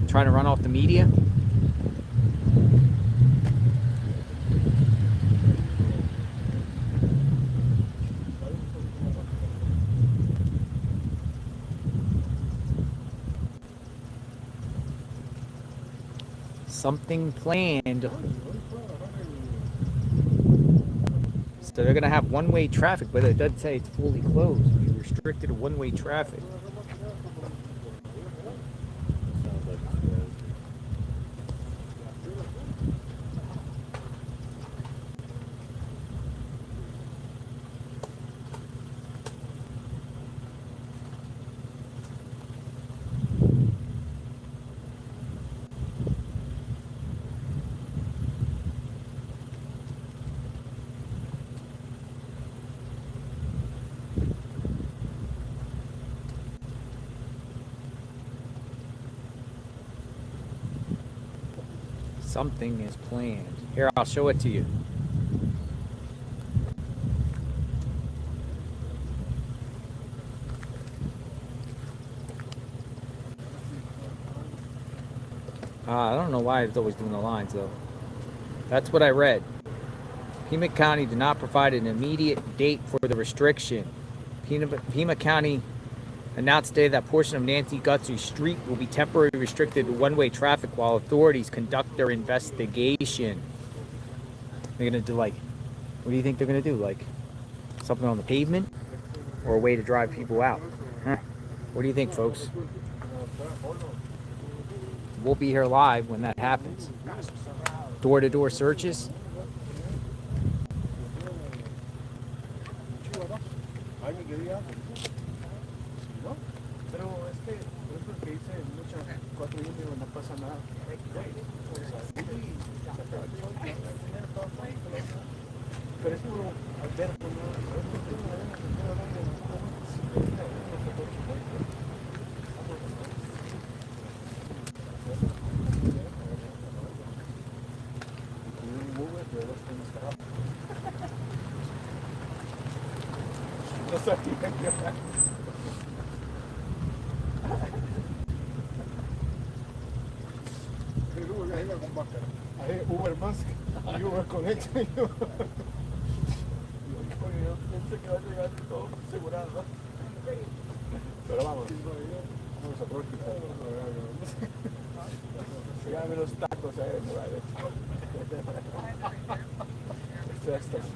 Trying to run off the media. Something planned. So they're gonna have one-way traffic, but it doesn't say it's fully closed. You restricted one-way traffic. Something is planned. Here, I'll show it to you. I don't know why it's always doing the lines, though. That's what I read. Pima County did not provide an immediate date for the restriction. Pima County announced today that portion of Nancy Guthrie Street will be temporarily restricted to one-way traffic while authorities conduct their investigation. They're gonna do what do you think they're gonna do? Like something on the pavement, or a way to drive people out? Huh? What do you think, folks? We'll be here live when that happens. Door-to-door searches. Uber más y Uber con esto. Pensé que va a llegar todo asegurado. Pero vamos a practicar. Síganme los tacos por ahí.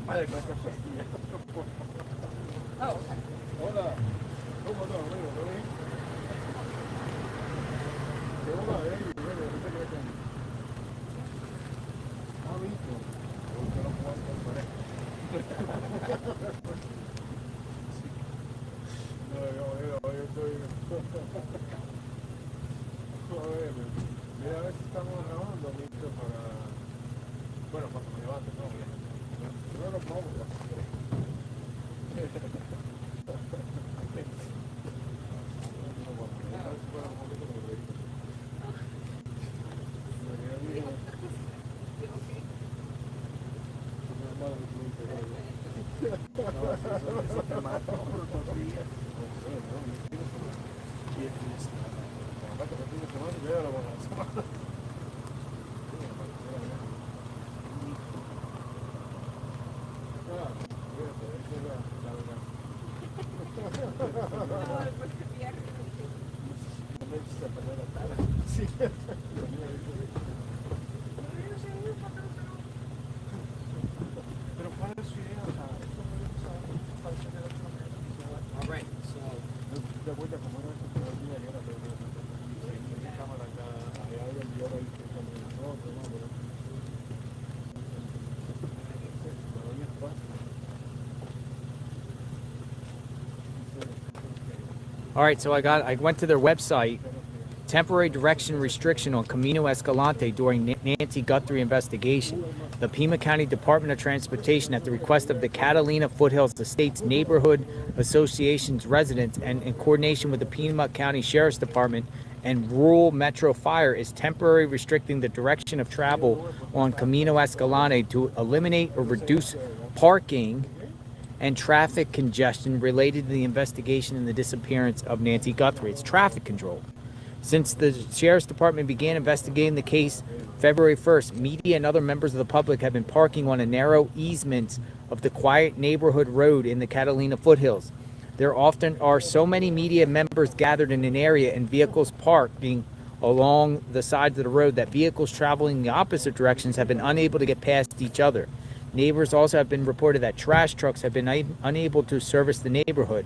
Madre que pastilla. Hola. ¿Cómo no, amigo? ¿Todo bien? ¿Qué hola, mira, a ver si estamos grabando listo para. Bueno, cuando me levante, no. No lo pongo. All right, so I went to their website. Temporary direction restriction on Camino Escalante during Nancy Guthrie investigation. The Pima County Department of Transportation, at the request of the Catalina Foothills Estates Neighborhood Association's residents and in coordination with the Pima County Sheriff's Department and Rural Metro Fire, is temporarily restricting the direction of travel on Camino Escalante to eliminate or reduce parking and traffic congestion related to the investigation and the disappearance of Nancy Guthrie. It's traffic control. Since the Sheriff's Department began investigating the case February 1st, media and other members of the public have been parking on a narrow easement of the quiet neighborhood road in the Catalina foothills. There often are so many media members gathered in an area and vehicles parking along the sides of the road that vehicles traveling in the opposite directions have been unable to get past each other. Neighbors also have been reported that trash trucks have been unable to service the neighborhood.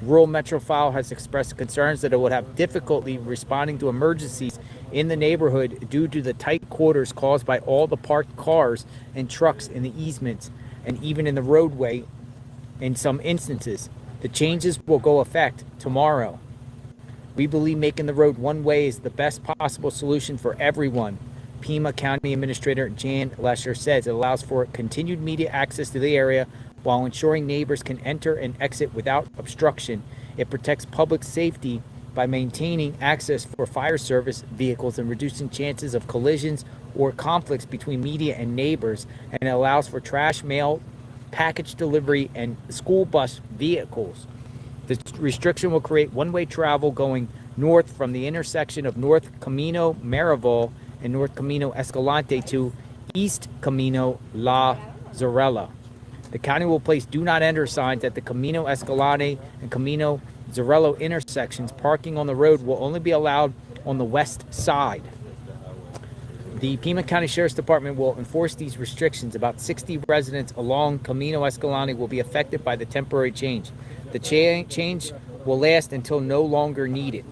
Rural Metrofile has expressed concerns that it would have difficulty responding to emergencies in the neighborhood due to the tight quarters caused by all the parked cars and trucks in the easements and even in the roadway in some instances. The changes will go effect tomorrow. We believe making the road one way is the best possible solution for everyone. Pima County Administrator Jan Lesher says it allows for continued media access to the area while ensuring neighbors can enter and exit without obstruction. It protects public safety by maintaining access for fire service vehicles and reducing chances of collisions or conflicts between media and neighbors, and it allows for trash, mail, package delivery, and school bus vehicles. The restriction will create one-way travel going north from the intersection of North Camino Marival and North Camino Escalante to East Camino La Zarella. The county will place do not enter signs at the Camino Escalante and Camino Zarello intersections. Parking on the road will only be allowed on the west side. The Pima County Sheriff's Department will enforce these restrictions. About 60 residents along Camino Escalante will be affected by the temporary change. The change will last until no longer needed.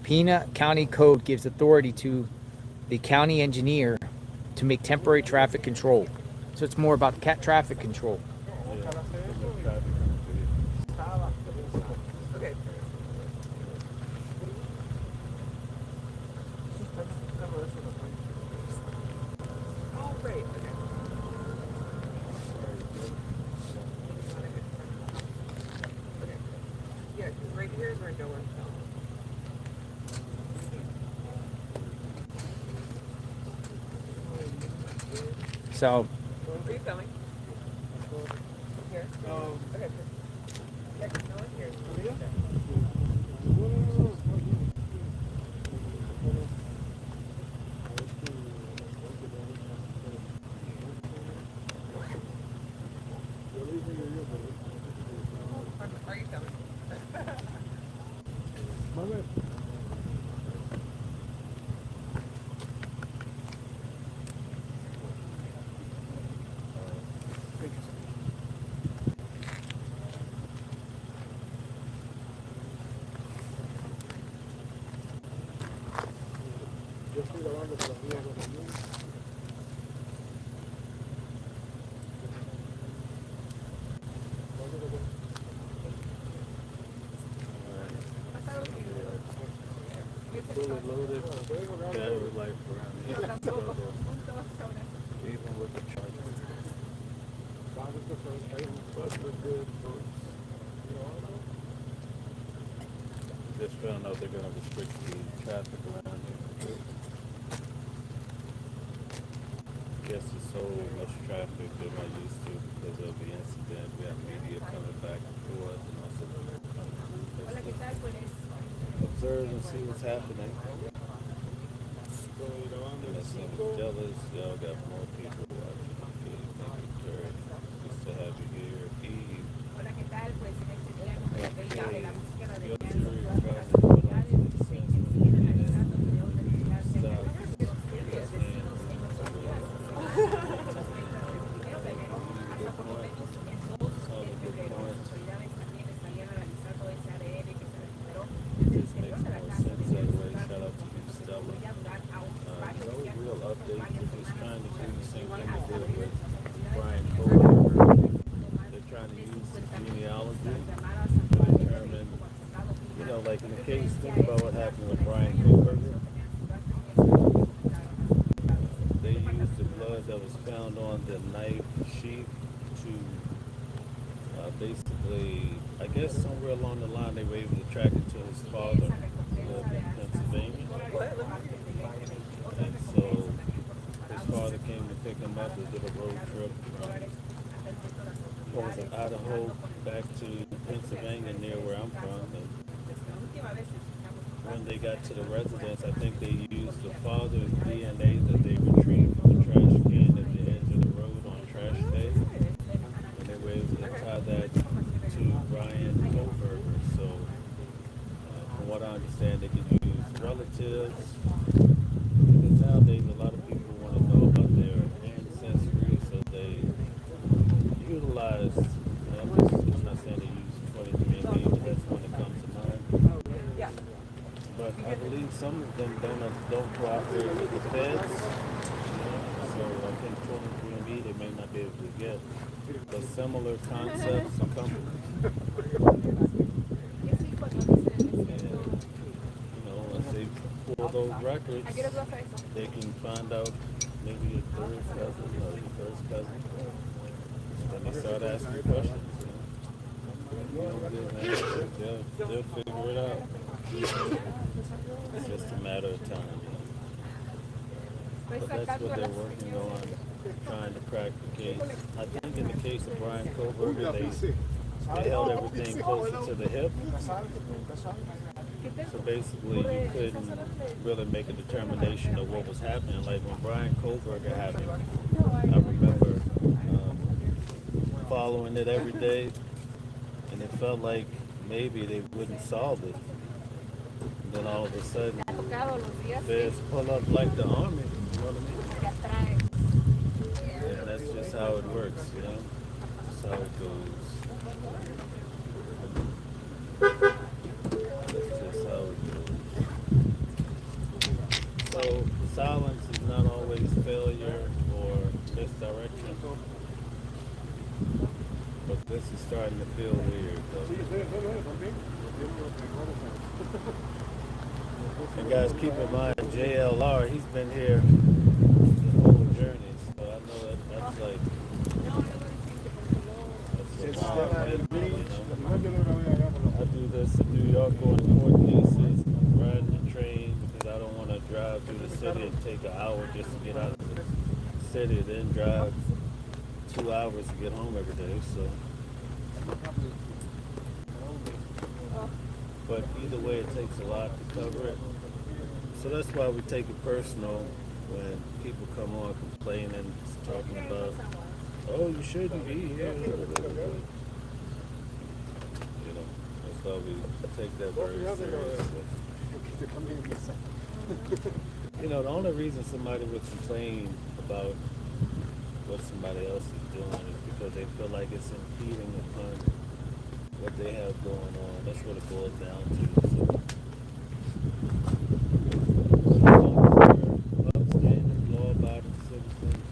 Pima County Code gives authority to the county engineer to make temporary traffic control. So it's more about traffic control. Okay. Oh, great. Okay. Okay. Yeah, 'cause right here is where no one's going. So Are you filming? Here? Okay. Yeah, 'cause no one here. Are you filming? Yo estoy grabando por las vías de la luz. Fully loaded battery life around here. Even with the charger. Just found out they're gonna restrict the traffic around here. Guess there's so much traffic they're not used to because of the incident. We have media coming back and forth and also observe and see what's happening. And I seem jealous. Y'all got more people watching. Okay, thank you, Jared. Just to have you here. Eve. Like in the case, think about what happened with Brian Kohlberger. They used the blood that was found on the knife sheath to basically, I guess somewhere along the line they were able to track it to his father who lived in Pennsylvania. And so his father came to pick him up. They did a road trip from what was it, Idaho back to Pennsylvania near where I'm from. And when they got to the residence, I think they used the father's DNA that they retrieved from the trash can at the edge of the road on trash day. And they were able to tie that to Brian Kohlberger. So from what I understand, they could use relatives. Because nowadays a lot of people want to know about their ancestry, so they utilize, I'm not saying they use 23andMe, but that's one that comes to mind. But I believe some of them don't cooperate with the feds. So I think 23andMe they may not be able to get. But similar concepts and companies. Once they pull those records, they can find out maybe your third cousin or your first cousin. Then they start asking questions. They'll figure it out. It's just a matter of time. But that's what they're working on, trying to crack the case. I think in the case of Brian Kohlberger, they held everything closer to the hip. So basically, you couldn't really make a determination of what was happening. Like when Brian Kohlberger happened, I remember following it every day, and it felt like maybe they wouldn't solve it. And then all of a sudden, feds pull up like the army. You know what I mean? And that's just how it works, That's how it goes. That's just how it goes. So silence is not always failure or misdirection. But this is starting to feel weird, though. And guys, keep in mind, JLR, he's been here the whole journey, so I know that's like, that's a long way, I do this in New York, going to court cases, riding the train, because I don't want to drive through the city and take an hour just to get out of the city, then drive 2 hours to get home every day, so. But either way, it takes a lot to cover it. So that's why we take it personal when people come on complaining, talking about, oh, you shouldn't be here. That's why we take that very seriously. The only reason somebody would complain about what somebody else is doing is because they feel like it's impeding upon what they have going on. That's what it boils down to. So, upstanding, law-abiding citizens,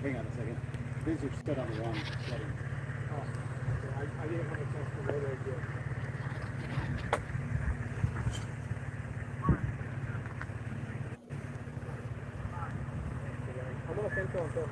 Hang on a second. These are stood on the wrong setting. Oh, I didn't have a chance to load it yet. I'm gonna send on top.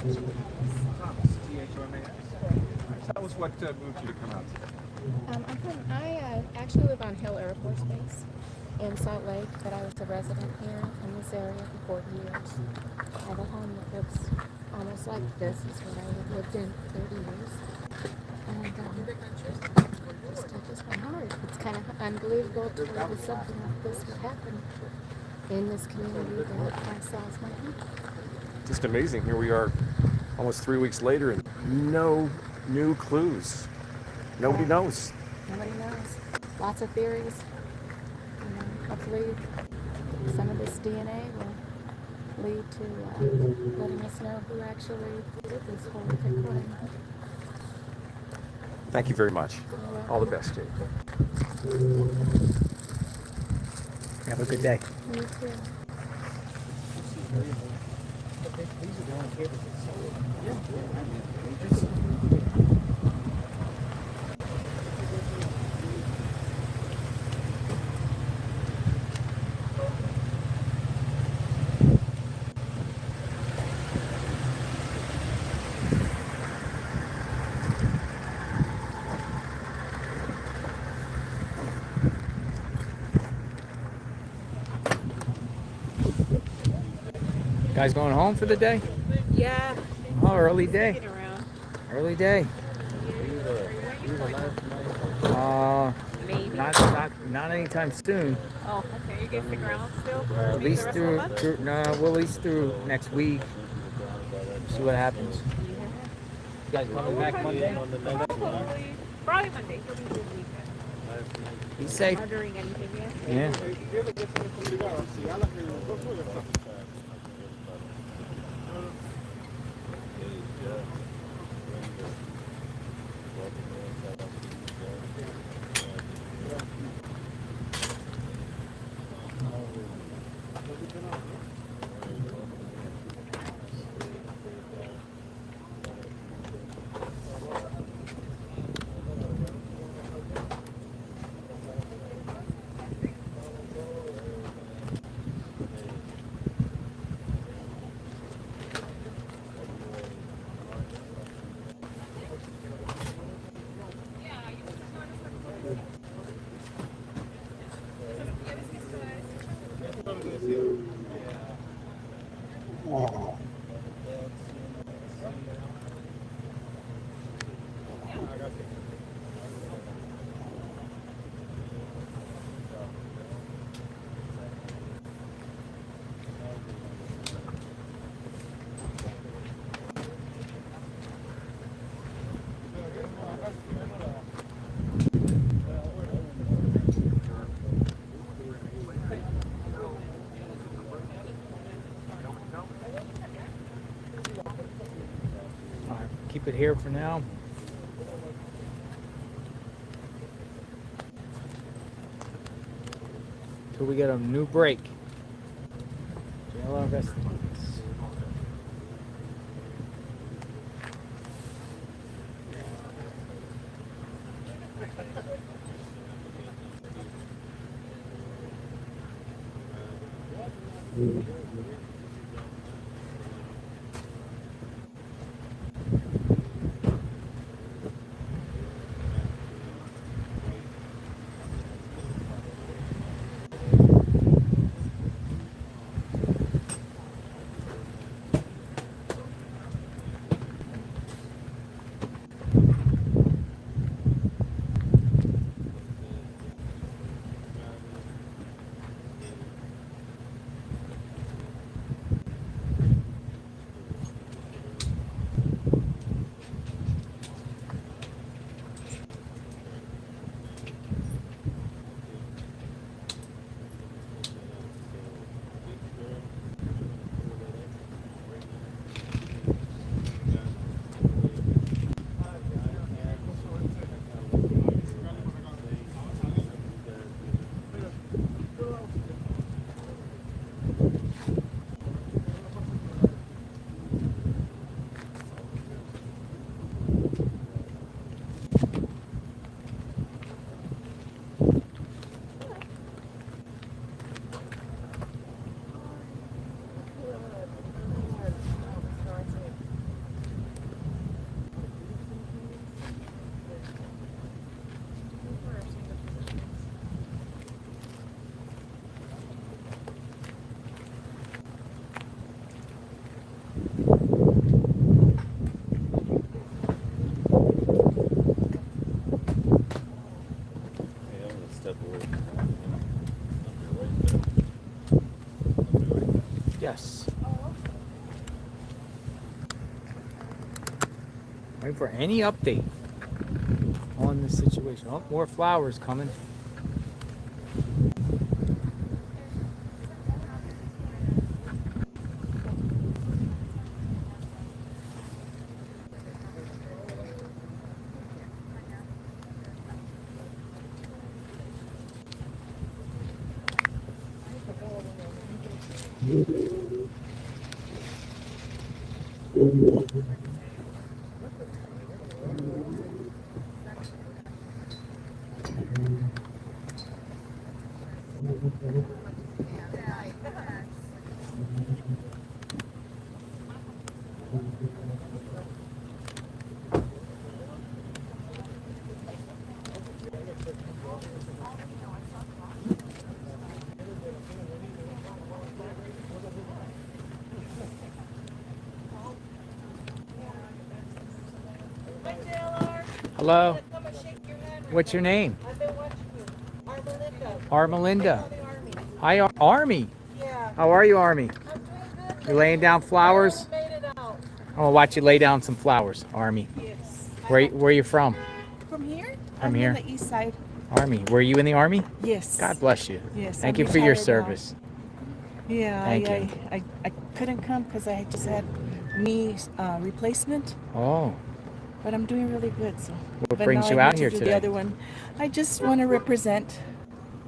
Thomas, Thomas. Tell us what moved you to come out today. I actually live on Hill Air Force Base in Salt Lake, but I was a resident here in this area for 40 years. I have a home that looks almost like this. Is what I have lived in for 30 years. And it just touches my heart. It's kind of unbelievable to believe that something like this would happen in this community that I saw as my home. Just amazing. Here we are almost 3 weeks later and no new clues. Nobody knows. Nobody knows. Lots of theories. Hopefully some of this DNA will lead to letting us know who actually did this horrific crime. Thank you very much. All the best, Jake. Have a good day. You too. Guys going home for the day? Yeah. Oh, early day. Get around. Early day. Maybe. Not anytime soon. Oh, okay. You're gonna stick around still? At Maybe least the rest of the month? we'll at least through next week. See what happens. You guys coming back Monday? Probably Monday. He'll be good weekend. Be safe. Not doing anything yet. Yeah. Keep it here for now. Till we get a new break. JLR investigates. Wait for any update on the situation. Oh, more flowers coming. Hello. What's your name? Armelinda. Hi, Army. Yeah. How are you, Army? You laying down flowers? I'm gonna watch you lay down some flowers, Army. Yes. Where are you from? From here? From I'm here? on the east side. Army. Were you in the Army? Yes. God bless you. Yes. Thank I'm you for your retired now. service. Yeah. Thank you. I couldn't come because I just had knee replacement, Oh, but I'm doing really good. So. what But brings now you I out need here to do today? The other one. I just want to represent,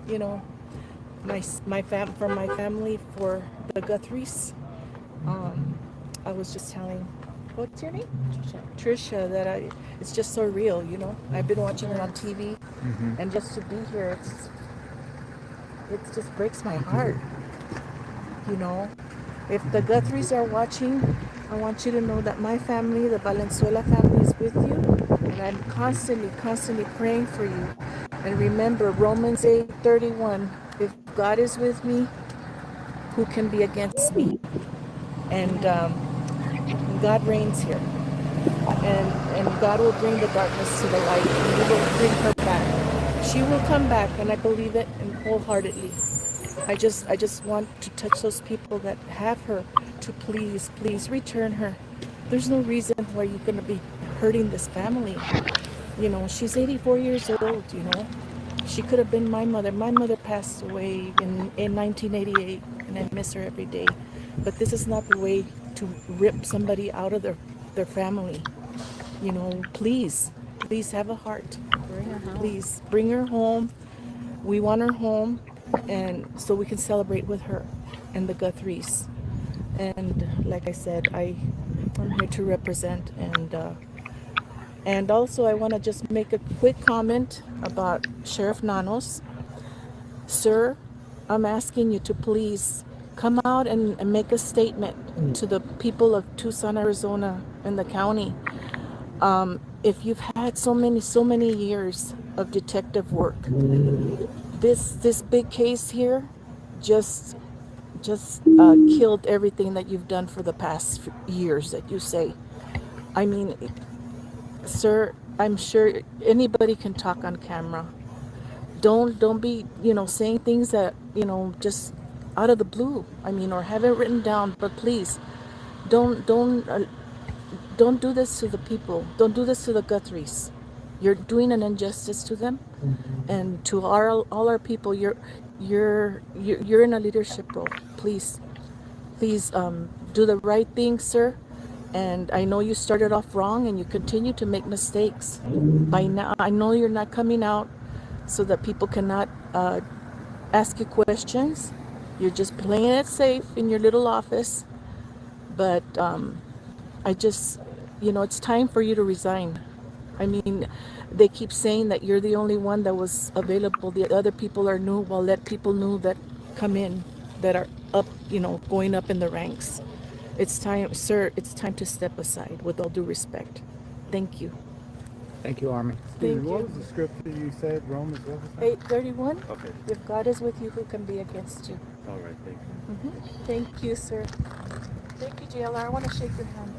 you know, from my family for the Guthries. I was just telling, what's your name? Trisha, that it's just so real, you know. I've been watching it on TV, and just to be here, it just breaks my heart, you know. If the Guthries are watching, I want you to know that my family, the Valenzuela family, is with you, and I'm constantly praying for you. And remember, Romans 8:31, if God is with me, who can be against me? And God reigns here. And God will bring the darkness to the light, and He will bring her back. She will come back, and I believe it and wholeheartedly. I just want to touch those people that have her to please return her. There's no reason why you're going to be hurting this family. You know, she's 84 years old, you know. She could have been my mother. My mother passed away in 1988, and I miss her every day. But this is not the way to rip somebody out of their family. You know, please have a heart. Bring her home. Please bring her home. We want her home, and so we can celebrate with her and the Guthries. And like I said, I'm here to represent, and also I want to just make a quick comment about Sheriff Nanos. Sir, I'm asking you to please come out and make a statement to the people of Tucson, Arizona, and the county. If you've had so many years of detective work, this big case here just killed everything that you've done for the past years that you say. I mean, sir, I'm sure anybody can talk on camera. Don't be, saying things that, just out of the blue. I mean, or have it written down, but please don't do this to the people. Don't do this to the Guthries. You're doing an injustice to them, and to all our people. You're in a leadership role. Please do the right thing, sir. And I know you started off wrong, and you continue to make mistakes. By now, I know you're not coming out so that people cannot ask you questions. You're just playing it safe in your little office. But I just, it's time for you to resign. I mean, they keep saying that you're the only one that was available. The other people are new. Well, let people know that come in, that are up, going up in the ranks. It's time, sir, it's time to step aside, with all due respect. Thank you. Thank you, Army. Thank What you. was the scripture you said? Romans what was that? 8:31. Okay. If God is with you, who can be against you? All right, thank you. Thank you, sir. Thank you, JLR. I want to shake your hand.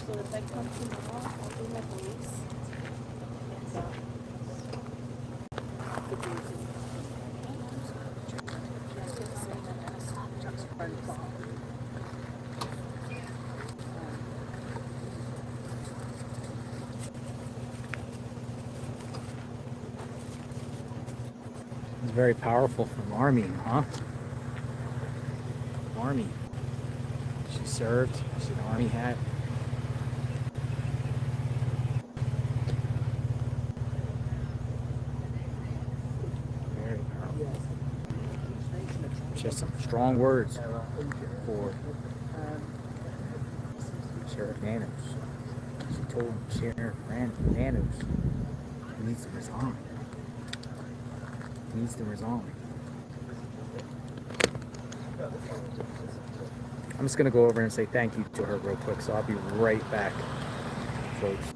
So if I come tomorrow, I'll do my police. It's very powerful from Armenian, huh? Army. She served. She's an army hat. Very powerful. She has some strong words for Sheriff Nanos. She told Sheriff Nanos he needs to resign. He needs to resign. I'm just going to go over and say thank you to her real quick, so I'll be right back, folks.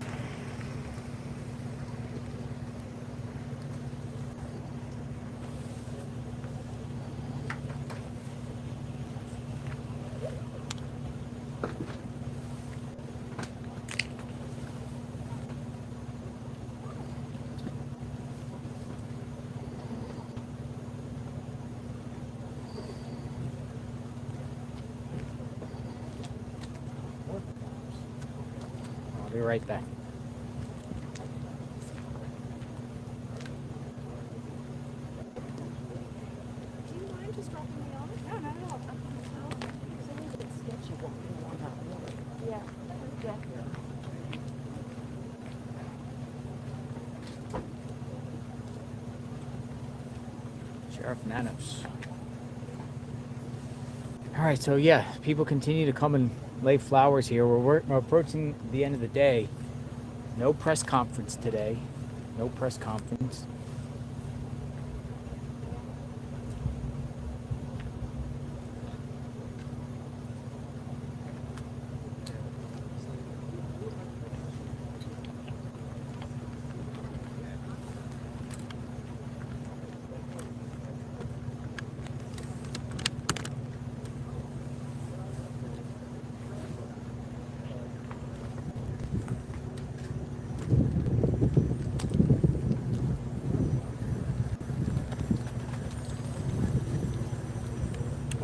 I'll be right back. Do you mind just dropping me off? No, not at all. It's a little bit sketchy walking along that road. Yeah. Yeah. Sheriff Nanos. All right, so yeah, people continue to come and lay flowers here. We're approaching the end of the day. No press conference today. No press conference.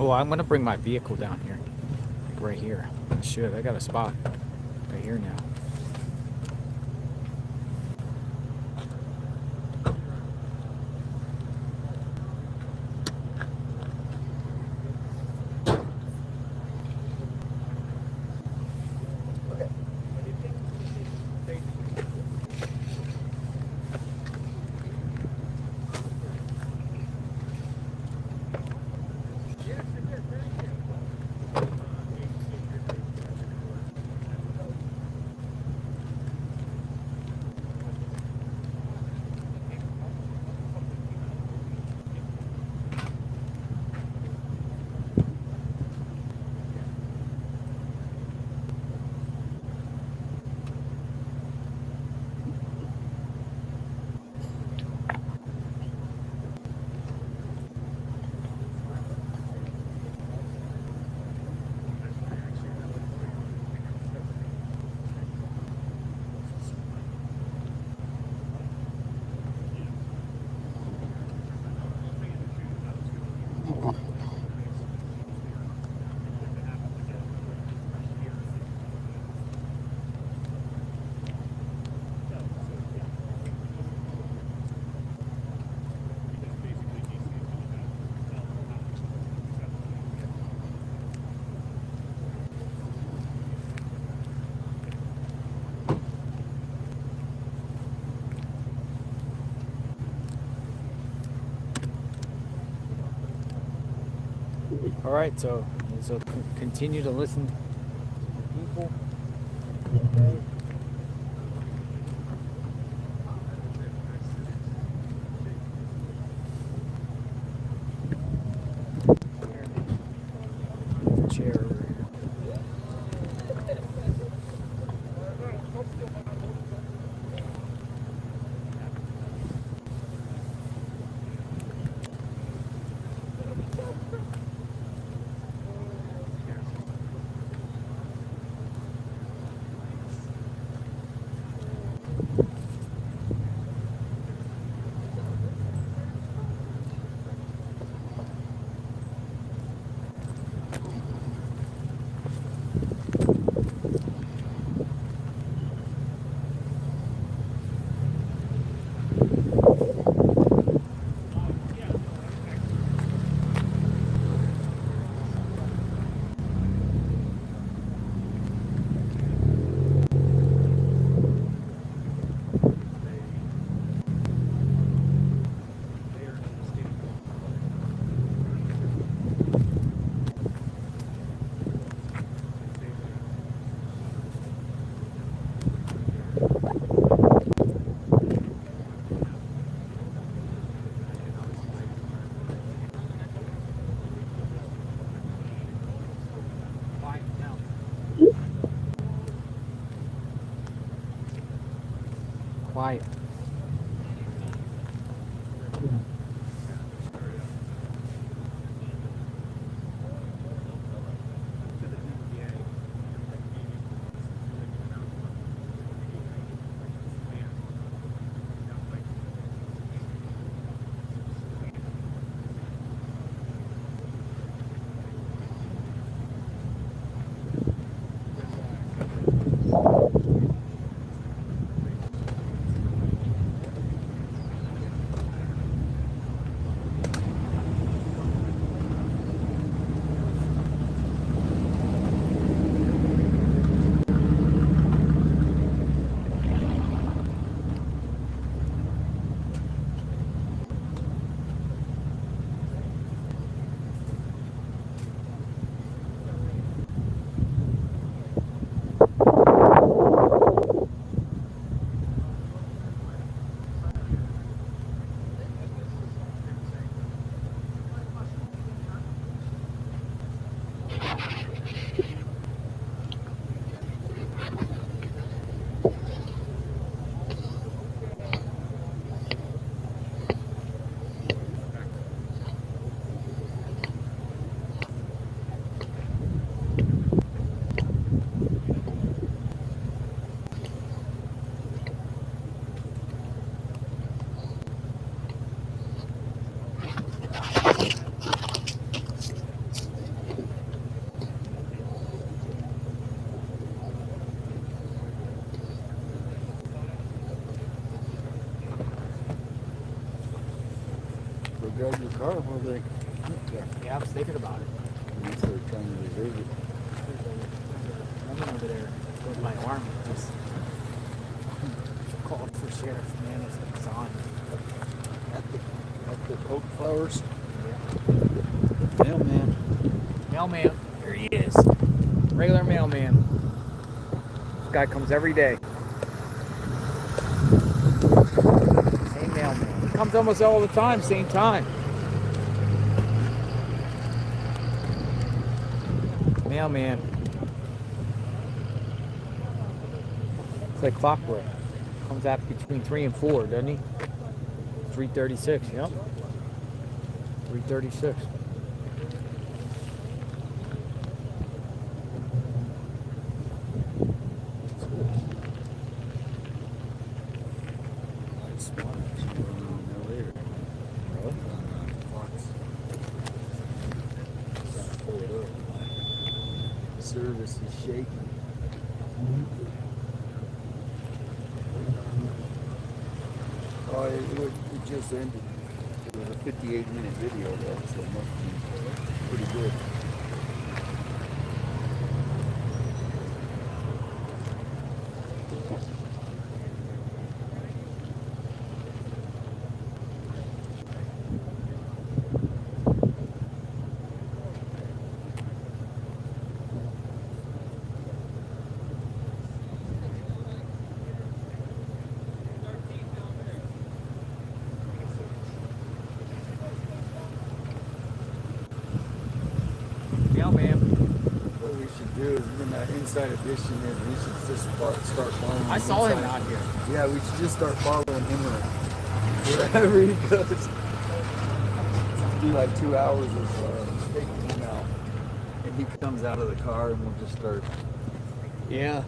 Oh, I'm gonna bring my vehicle down here. Like right here. I should. I got a spot right here now. All right, so continue to listen to people. Okay. Chair over here. Quiet. Drive your car while they. Yeah, I was thinking about it. Unless they're trying to reserve it. Woman over there with my arm just called for Sheriff Manis on. At the Oak Flowers. Yeah. Mailman. Mailman. Here he is. Regular mailman. This guy comes every day. Same mailman. He comes almost all the time, same time. Mailman. It's like clockwork. Comes out between 3 and 4, doesn't he? 3:36, yep. 3:36. Service is shaking. Oh, it just ended. It was a 58-minute video, though, so it must be pretty good. now, ma'am. What we should do is when that inside edition is, we should just start following I him saw him inside. out here. Yeah, we should just start following him around. Wherever he goes. Do like 2 hours of taking him out. And he comes out of the car and we'll just start. Yeah.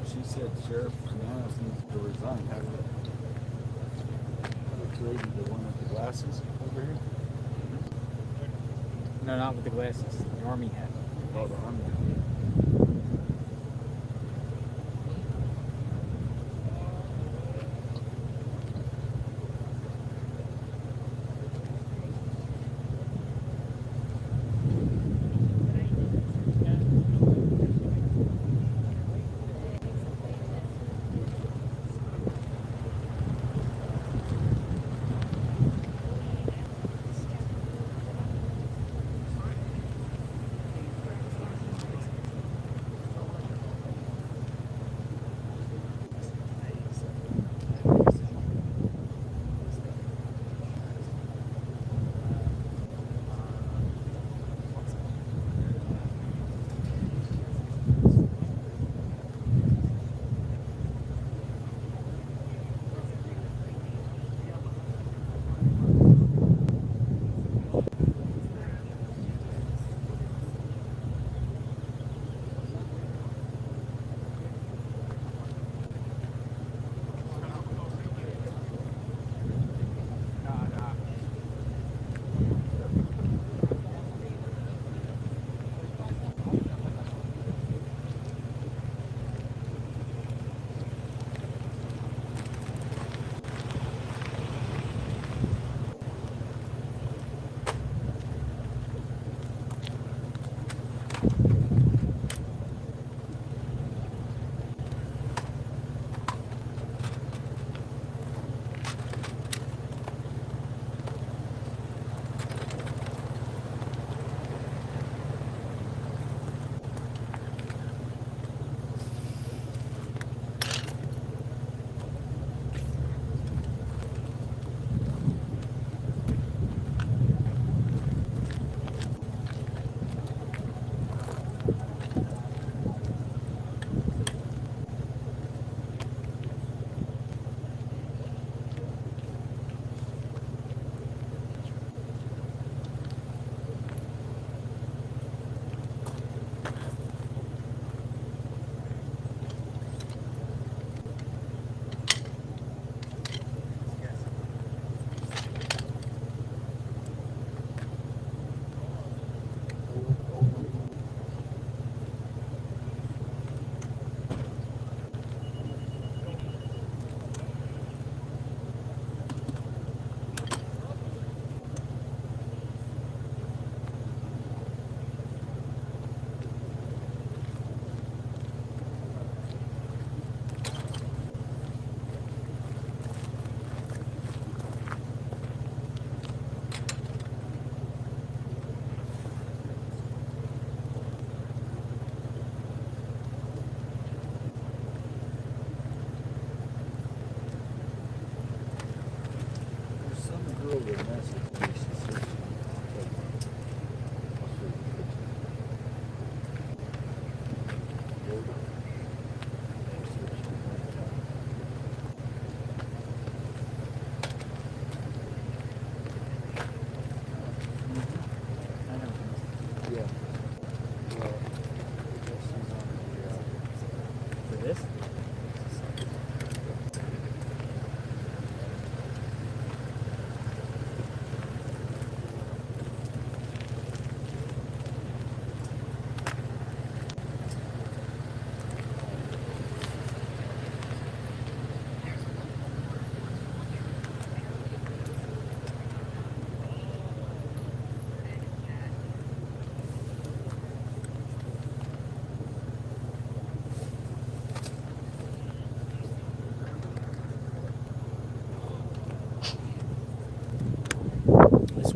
She said Sheriff Hernandez needs to resign. Have the lady, the one with the glasses over here? No, not with the glasses. The army hat. Oh, the army.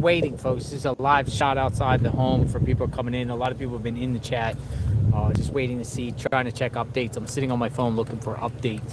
waiting, folks. This is a live shot outside the home for people coming in. A lot of people have been in the chat, just waiting to see, trying to check updates. I'm sitting on my phone looking for updates.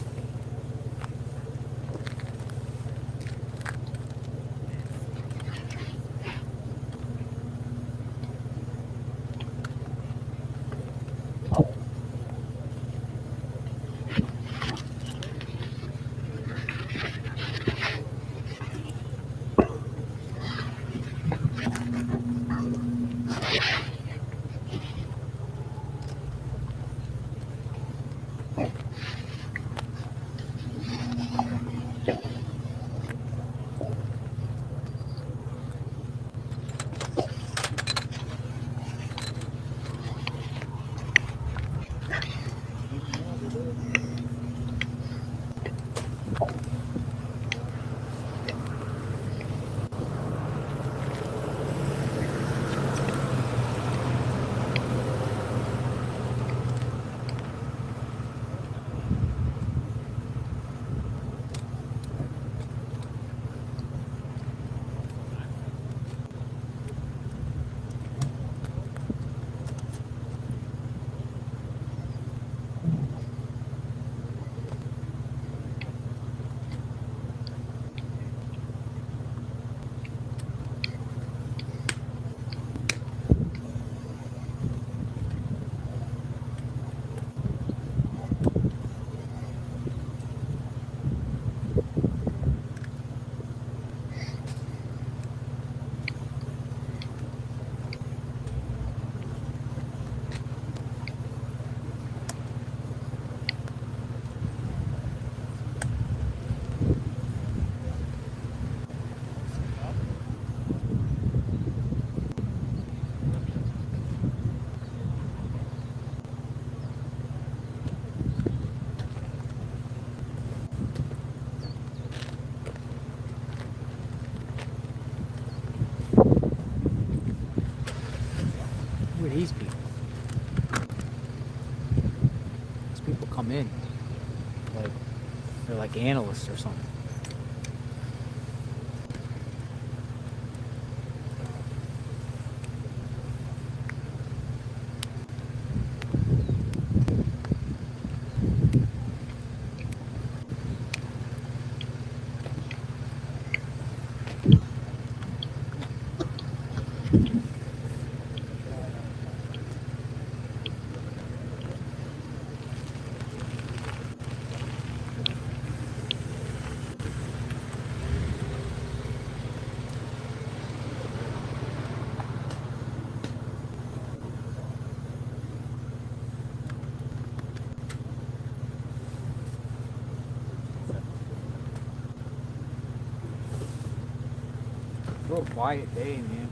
Who are these people? These people come in like they're like analysts or something. Real quiet day, man.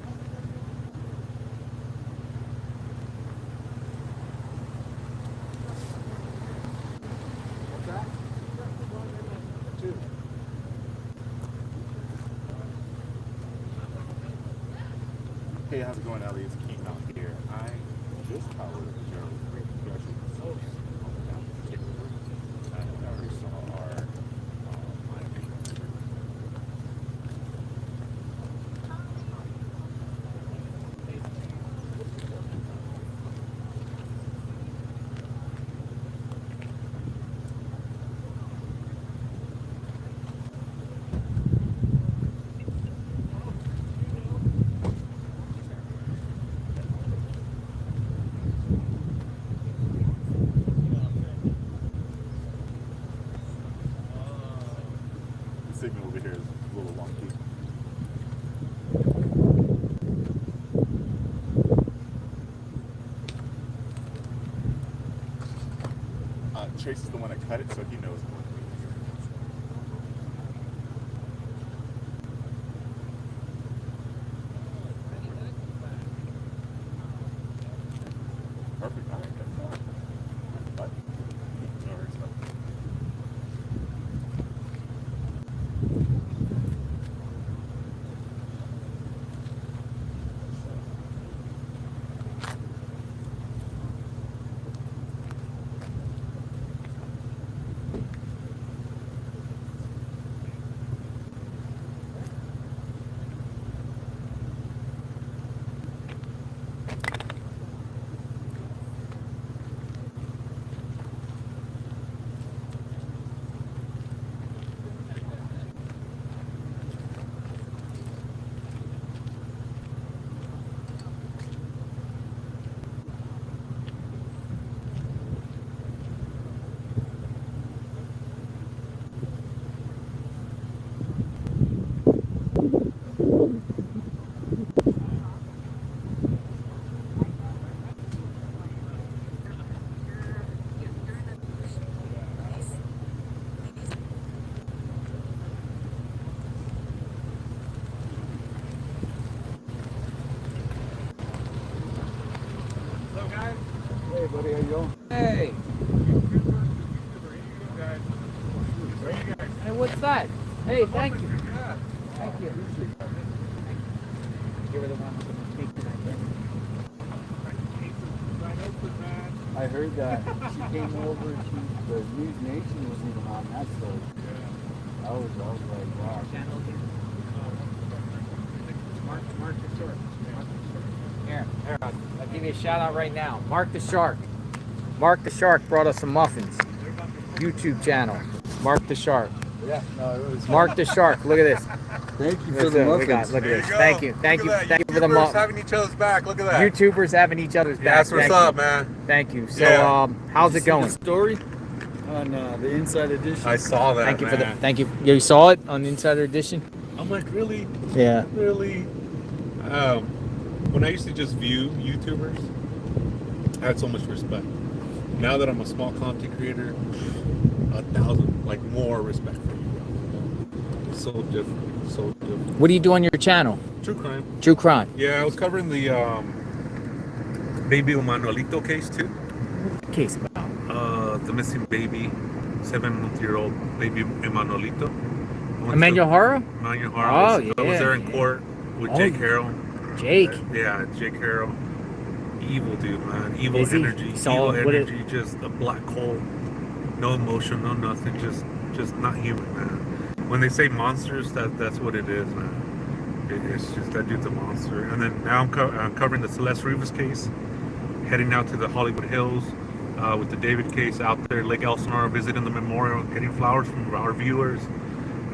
Hey, how's it going, Ellie? It's Keaton out here. I just powered your production facility down the ticket. I already saw our line. Signal over here is a little wonky. Chase is the one that cut it, so he knows. Perfect. All right. Bye. No worries. Hey, buddy, how you doing? Hey. Hey, what's that? Hey, thank you. Thank you. You were the one who was speaking, I think. I heard that. She came over, the News Nation wasn't even on that story. I was like, wow. Mark the Shark. Here, I'll give you a shout out right now. Mark the Shark. Mark the Shark brought us some muffins. YouTube channel. Mark the Shark. Yeah, no, it was Mark the Shark. Look at this. Thank you for the muffins. Look at There this. you go. Thank you. Thank Look you. at that. Thank you for the YouTubers muffins. having each other's back. Look at that. YouTubers having each other's back. Yeah, that's what's Thank up, you. man. Thank you. So, Yeah. how's it going? The story on the Inside Edition. I saw that. Thank you man. for the. Thank you. You saw it on Insider Edition. I'm like, really? Yeah. Really? When I used to just view YouTubers, I had so much respect. Now that I'm a small content creator, 1,000, like, more respect for you. It's so different. So different. What do you do on your channel? True crime. True crime. Yeah, I was covering the baby Manuelito case too. Case about. The missing baby, 7-month-old baby Emanuelito. Emmanuel Horror? Emmanuel Horror. Oh, I was there in yeah. court with Oh, Jake yeah. Harrell. Jake. Yeah, Jake Harrell. Evil dude, man. Evil Is he? energy. So, Evil what energy. Just a black hole. No emotion, no nothing. Just not human, man. When they say monsters, that's what it is, man. It's just that dude's a monster. And then now I'm covering the Celeste Rivas case, heading out to the Hollywood Hills with the David case out there, Lake Elsinore, visiting the memorial, getting flowers from our viewers.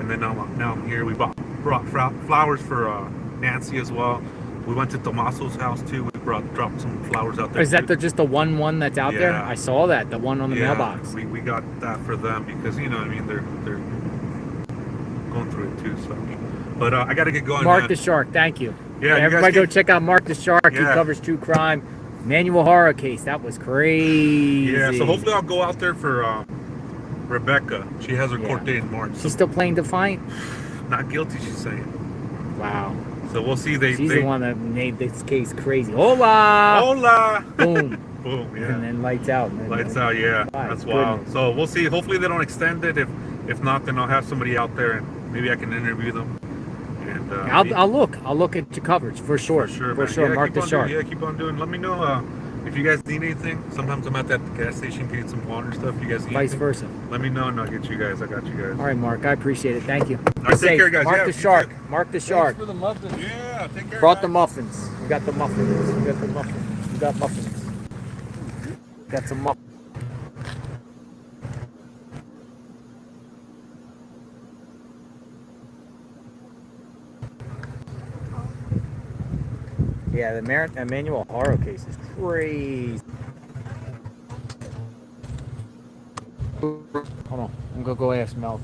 And then now I'm here. We brought flowers for Nancy as well. We went to Tomaso's house too. We dropped some flowers out there. Is that just the one that's out there? Yeah. I saw that, the one on the mailbox. We got that for them because, you know what I mean, they're going through it too. So, but I got to get going. Mark man. the Shark, thank you. Yeah, you everybody guys go check out Mark the Shark. He Yeah. covers true crime. Manual Horror case, that was crazy. Yeah, so hopefully I'll go out there for Rebecca. She has her Yeah. court date in March. She's still playing Defiant? Not guilty, she's saying. Wow. So we'll see. She's the one that made this case crazy. Hola! Hola! Boom. Boom, yeah. And then lights out. And then, Lights out, yeah. My That's wild. goodness. So we'll see. Hopefully they don't extend it. If not, then I'll have somebody out there and maybe I can interview them. And I'll look at your coverage for sure. For man. sure. Yeah, Mark keep the on Shark. Doing, keep on doing. Let me know if you guys need anything. Sometimes I'm at that gas station getting some water and stuff. If you guys need Vice anything, versa. let me know and I'll get you guys. I got you guys. All right, Mark. I appreciate it. Thank you. All right, take care, guys. Mark Yeah, the you Shark. too. Mark the Shark. Thanks for the muffins. Yeah, take care. Brought guys. the muffins. We got the muffins. We got the muffins. We got muffins. Got some muffins. Yeah, the Emmanuel Horror case is crazy. Hold on. I'm gonna go ask Mel.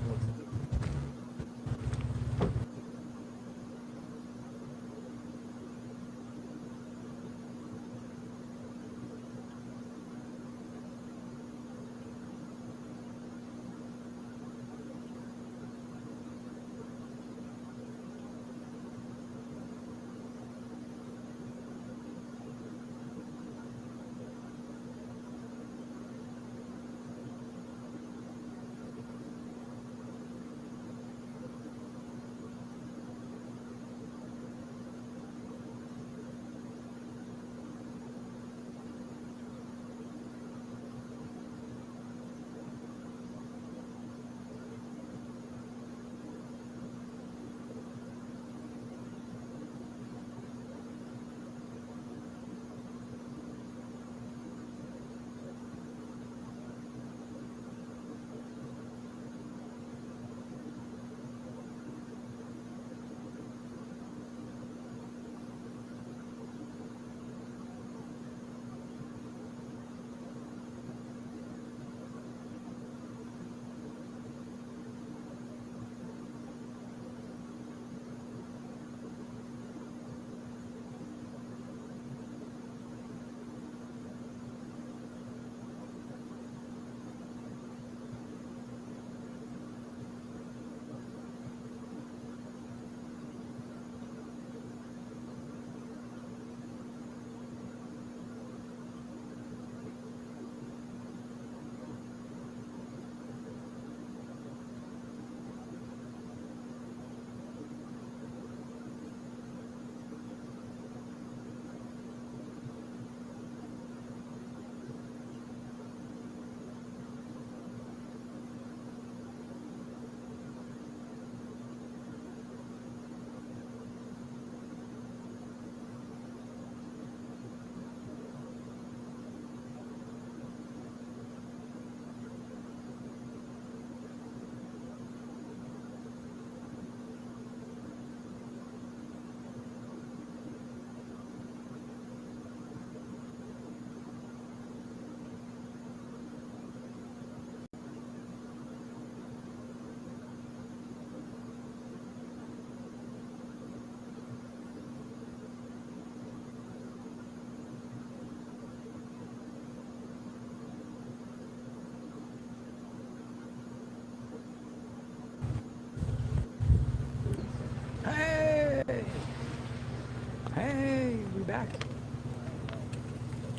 back?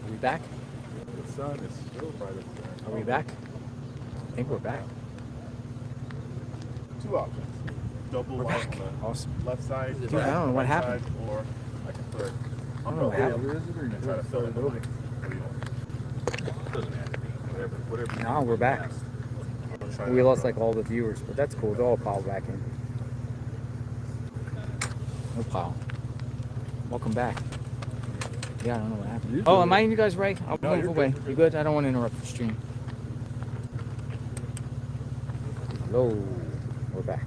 Are we back? The sun is still bright up there. Are we back? I think we're back. Two options. Double We're light back. on the Awesome. left side. Dude, I don't know what right happened. side, or I can put I don't know what happened. try to fill in the light. What do you want? Doesn't matter to me. Whatever. No, we're back. We lost like all the viewers, but that's cool. They'll all pile back in. No pile. Welcome back. Yeah, I don't know what happened. Oh, am I in you guys right? I'll move away. You good? I don't want to interrupt the stream. Hello. We're back.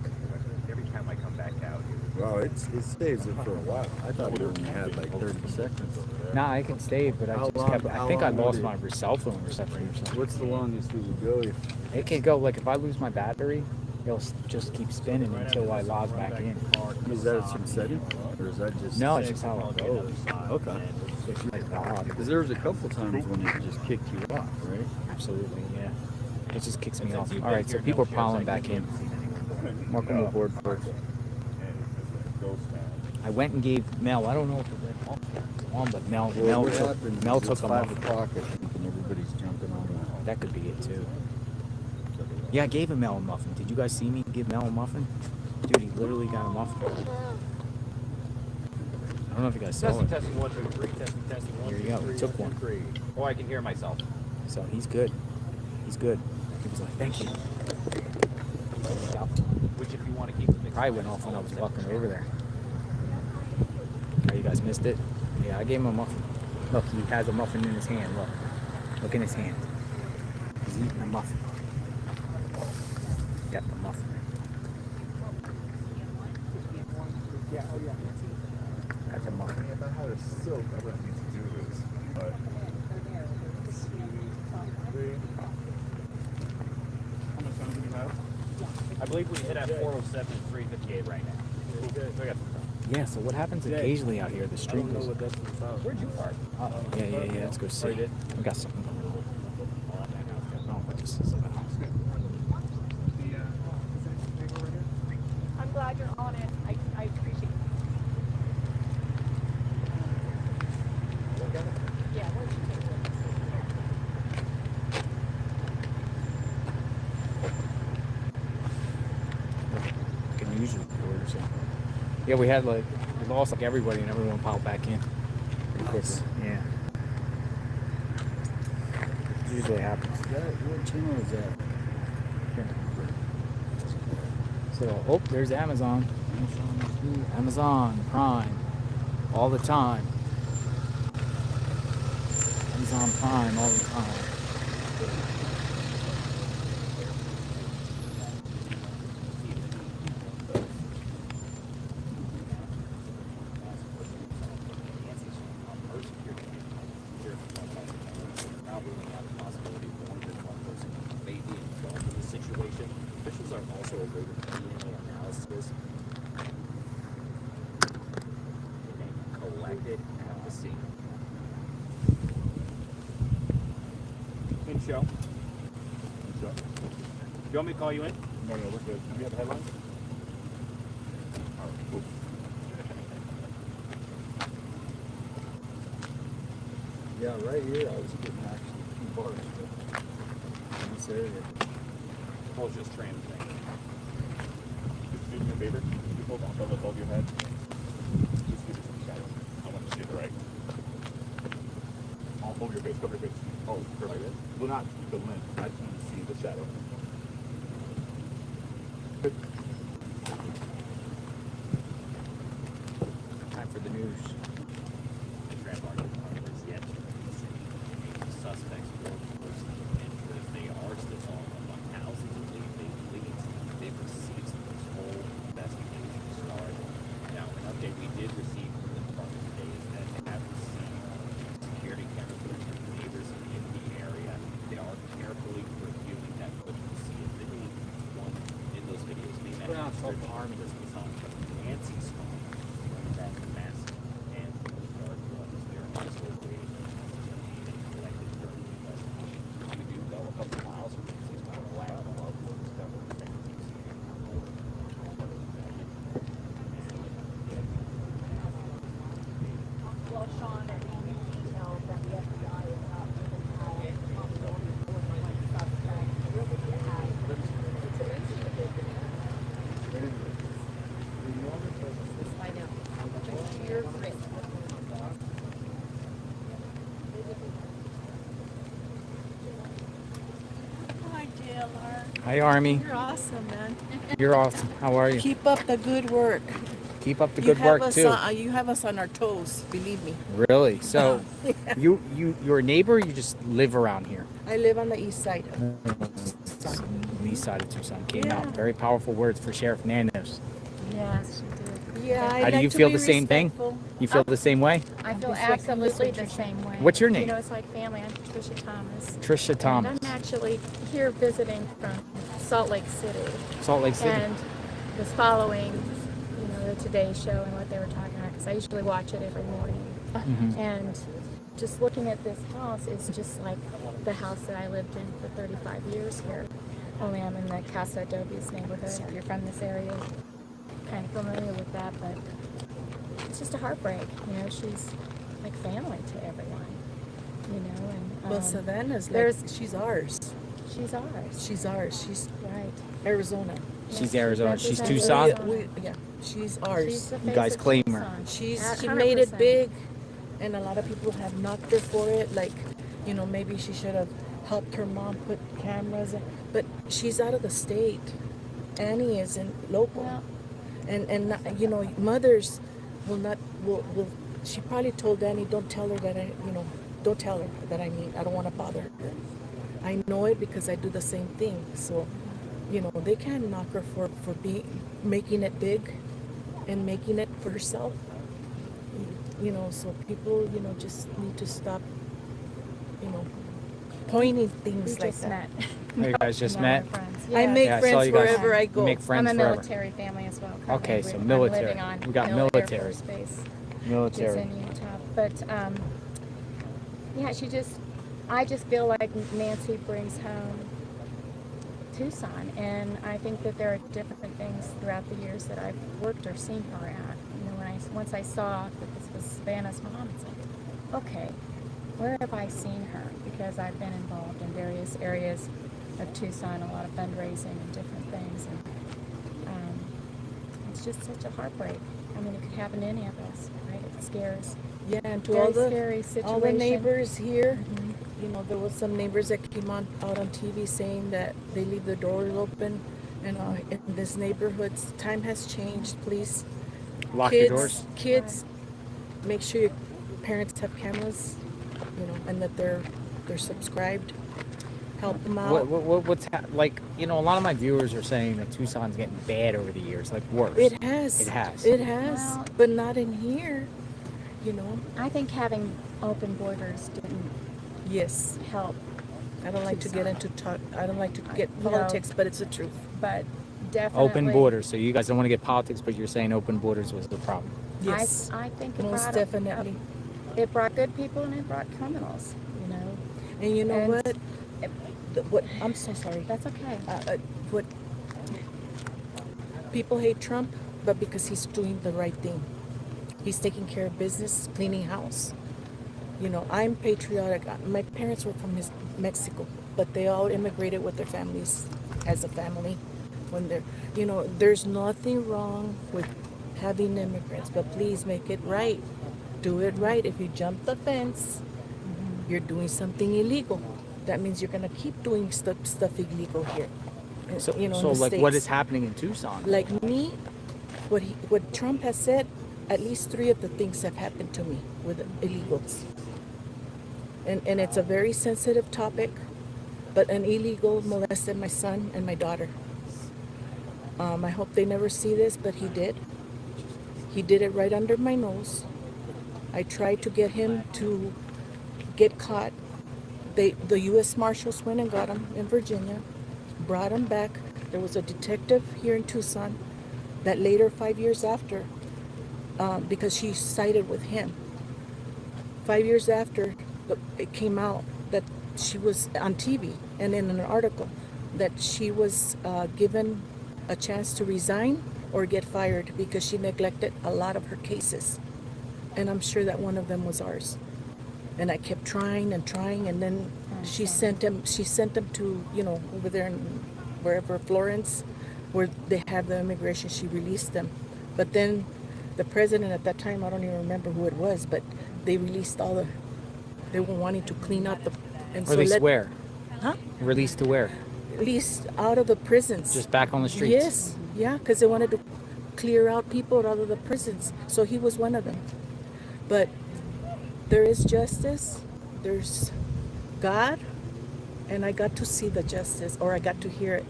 Every time I come back out, Wow, it stays it for a while. I thought it only had like 30 seconds. Nah, I can save, but I How just long- kept. I how think I long lost would my cell phone reception or something. What's the longest it would go? It can go like if I lose my battery, it'll just keep spinning until I log back in. Is that some setting? Or is that just... No, it's just how it goes. Okay. Like God. Because there was a couple times when it just kicked you off, right? Absolutely, yeah. It just kicks me off. All right, so people are piling back in. Welcome aboard, folks. I went and gave Mel. I don't know if it went on, but Mel What happened Mel is took it's them 5 off. o'clock, I think, and everybody's jumping on that. That could be it too. Yeah, I gave him Mel a muffin. Did you guys see me give Mel a muffin? Dude, he literally got a muffin. I don't know if you guys saw it. Testing 1, 2, 3. Testing 1, Here 2, you go. 3. He took 1, one. 2, 3. Oh, I can hear myself. So he's good. He's good. He was like, thank you. Which, if you want to keep the mix, Probably went off when I was walking over there. Oh, you guys missed it? Yeah, I gave him a muffin. Look, he has a muffin in his hand. Look. Look in his hand. He's eating a muffin. Got the muffin. Got the muffin. If I had a silk, I wouldn't need to do this. But let's see. How much time do we have? I believe we hit at 407 and 358 right now. Yeah, so what happens occasionally out here? The stream goes. Where'd you park? Yeah. Let's go see. We got something going on. I don't know what this is about. I'm glad you're on it. I appreciate it. Yeah, where'd you take it? Like a news report or something. Yeah, we lost like everybody and everyone piled back in pretty quickly. Yeah. It usually happens. What channel is that? So, oh, there's Amazon. Amazon Prime. All the time. Amazon Prime all the time. Officials are also awaiting DNA analysis collected at the scene. In show. Do you want me to call you in? No, we're good. Do we have a headline? Cool. Yeah, right here, I was getting actually 2 bars in this area. I was just translating. Just do me a favor. You hold on above your head. Just give it some shadow. I want to see it right. Over your face. Cover your face. Oh, perfect. Well, not the lens. I just want to see the shadow. Good. Time for the news. Suspects were person of interest. They are still on among thousands of leads. They've received some this whole investigation started. Now, an update we did receive from the department today is that they have received security camera footage from neighbors in the area. They are carefully reviewing that footage to see if any one in those videos being that arm was on Nancy's phone when that mask and the dark was there. Also waiting. We do go a couple miles from these black loved ones that were Well, Sean, Hi, Army. You're awesome, man. You're awesome. How are you? Keep up the good work. Keep up the You good have work us too. you have us on our toes, believe me. Really? So, Yeah. you're a neighbor. Or you just live around here. I live on the east side. The east side of Tucson came Yeah. out. Very powerful words for Sheriff Nanos. Yes, she did. Yeah, I How do like you to feel be the same thing? respectful. You feel the same way? I feel It's like absolutely Mr. the same way. What's your name? You know, it's like family. I'm Trisha Thomas. Trisha Thomas. And I'm actually here visiting from Salt Lake City. Salt Lake City. And was following, you know, the Today Show and what they were talking about because I usually watch it every morning. Mhm. And just looking at this house is just like the house that I lived in for 35 years here. Only I'm in the Casa Adobes neighborhood. If you're from this area, kind of familiar with that, but it's just a heartbreak. You know, she's like family to everyone. You know, and Well, Savannah's she's ours. She's ours. She's ours. She's right. Arizona. She's Arizona. She's represents Tucson. Arizona. Yeah, she's ours. She's the You face guys of claim her. Tucson. She 100%. made it big, and a lot of people have knocked her for it. Like, you know, maybe she should have helped her mom put cameras in. But she's out of the state. Annie isn't local, Well, and not, you know, mothers will not will. She probably told Annie, don't tell her that don't tell her that I don't want to bother her. I know it because I do the same thing. So, you know, they can't knock her for making it big and making it for herself. You know, so people, you know, just need to stop, you know, pointing things we like just that. met. Oh, you guys just Now met? we're friends. I Yeah. make Yeah, I saw friends you guys. wherever I You go. make friends I'm a forever. military family as well. Okay, Currently, so I'm military. living on We got Mill military. Air Force Base. Military. It's in Utah. But yeah, I just feel like Nancy brings home Tucson, and I think that there are different things throughout the years that I've worked or seen her at. You know, once I saw that this was Savannah's mom, it's like, okay, where have I seen her? Because I've been involved in various areas of Tucson, a lot of fundraising and different things, and it's just such a heartbreak. I mean, it could happen to any of us, right? It scares. Yeah, and to Very all the scary situation. all the neighbors here, Mhm. you know, there was some neighbors that came out on TV saying that they leave their doors open, and in this neighborhood, time has changed. Please, Lock kids, your doors. kids, make sure your parents have cameras, you know, and that they're subscribed. Help them out. Like, you know, a lot of my viewers are saying that Tucson's getting bad over the years, like worse. It has. It has. It has, Well- but not in here. You know. I think having open borders didn't Yes. help, I don't like to get into talk. I don't like to get No. politics, but it's the truth. but definitely Open borders. So you guys don't want to get politics, but you're saying open borders was the problem. Yes. I think it Most brought definitely. It brought good people and it brought criminals. You know. And you know And- what? What? I'm so sorry. That's okay. What? People hate Trump, but because he's doing the right thing. He's taking care of business, cleaning house. You know, I'm patriotic. My parents were from Mexico, but they all immigrated with their families as a family. When they're, you know, there's nothing wrong with having immigrants, but please make it right. Do it right. If you jump the fence, you're doing something illegal. That means you're gonna keep doing stuff illegal here. So, You know, in so the like, what States. is happening in Tucson? Like me, what Trump has said, at least 3 of the things have happened to me with illegals. And it's a very sensitive topic, but an illegal molested my son and my daughter. I hope they never see this, but he did. He did it right under my nose. I tried to get him to get caught. The U.S. Marshals went and got him in Virginia, brought him back. There was a detective here in Tucson that later, 5 years after, because she sided with him, 5 years after, it came out that she was on TV and in an article that she was given a chance to resign or get fired because she neglected a lot of her cases. And I'm sure that one of them was ours. And I kept trying, and then she sent him to, you know, over there in wherever, Florence, where they have the immigration. She released them. But then the president at that time, I don't even remember who it was, but they released they were wanting to clean up and Released where? Huh? Released to where? released out of the prisons. Just back on the streets. Yes, yeah, because they wanted to clear out people out of the prisons. So he was one of them. But there is justice, there's God, and I got to see the justice, or I got to hear it.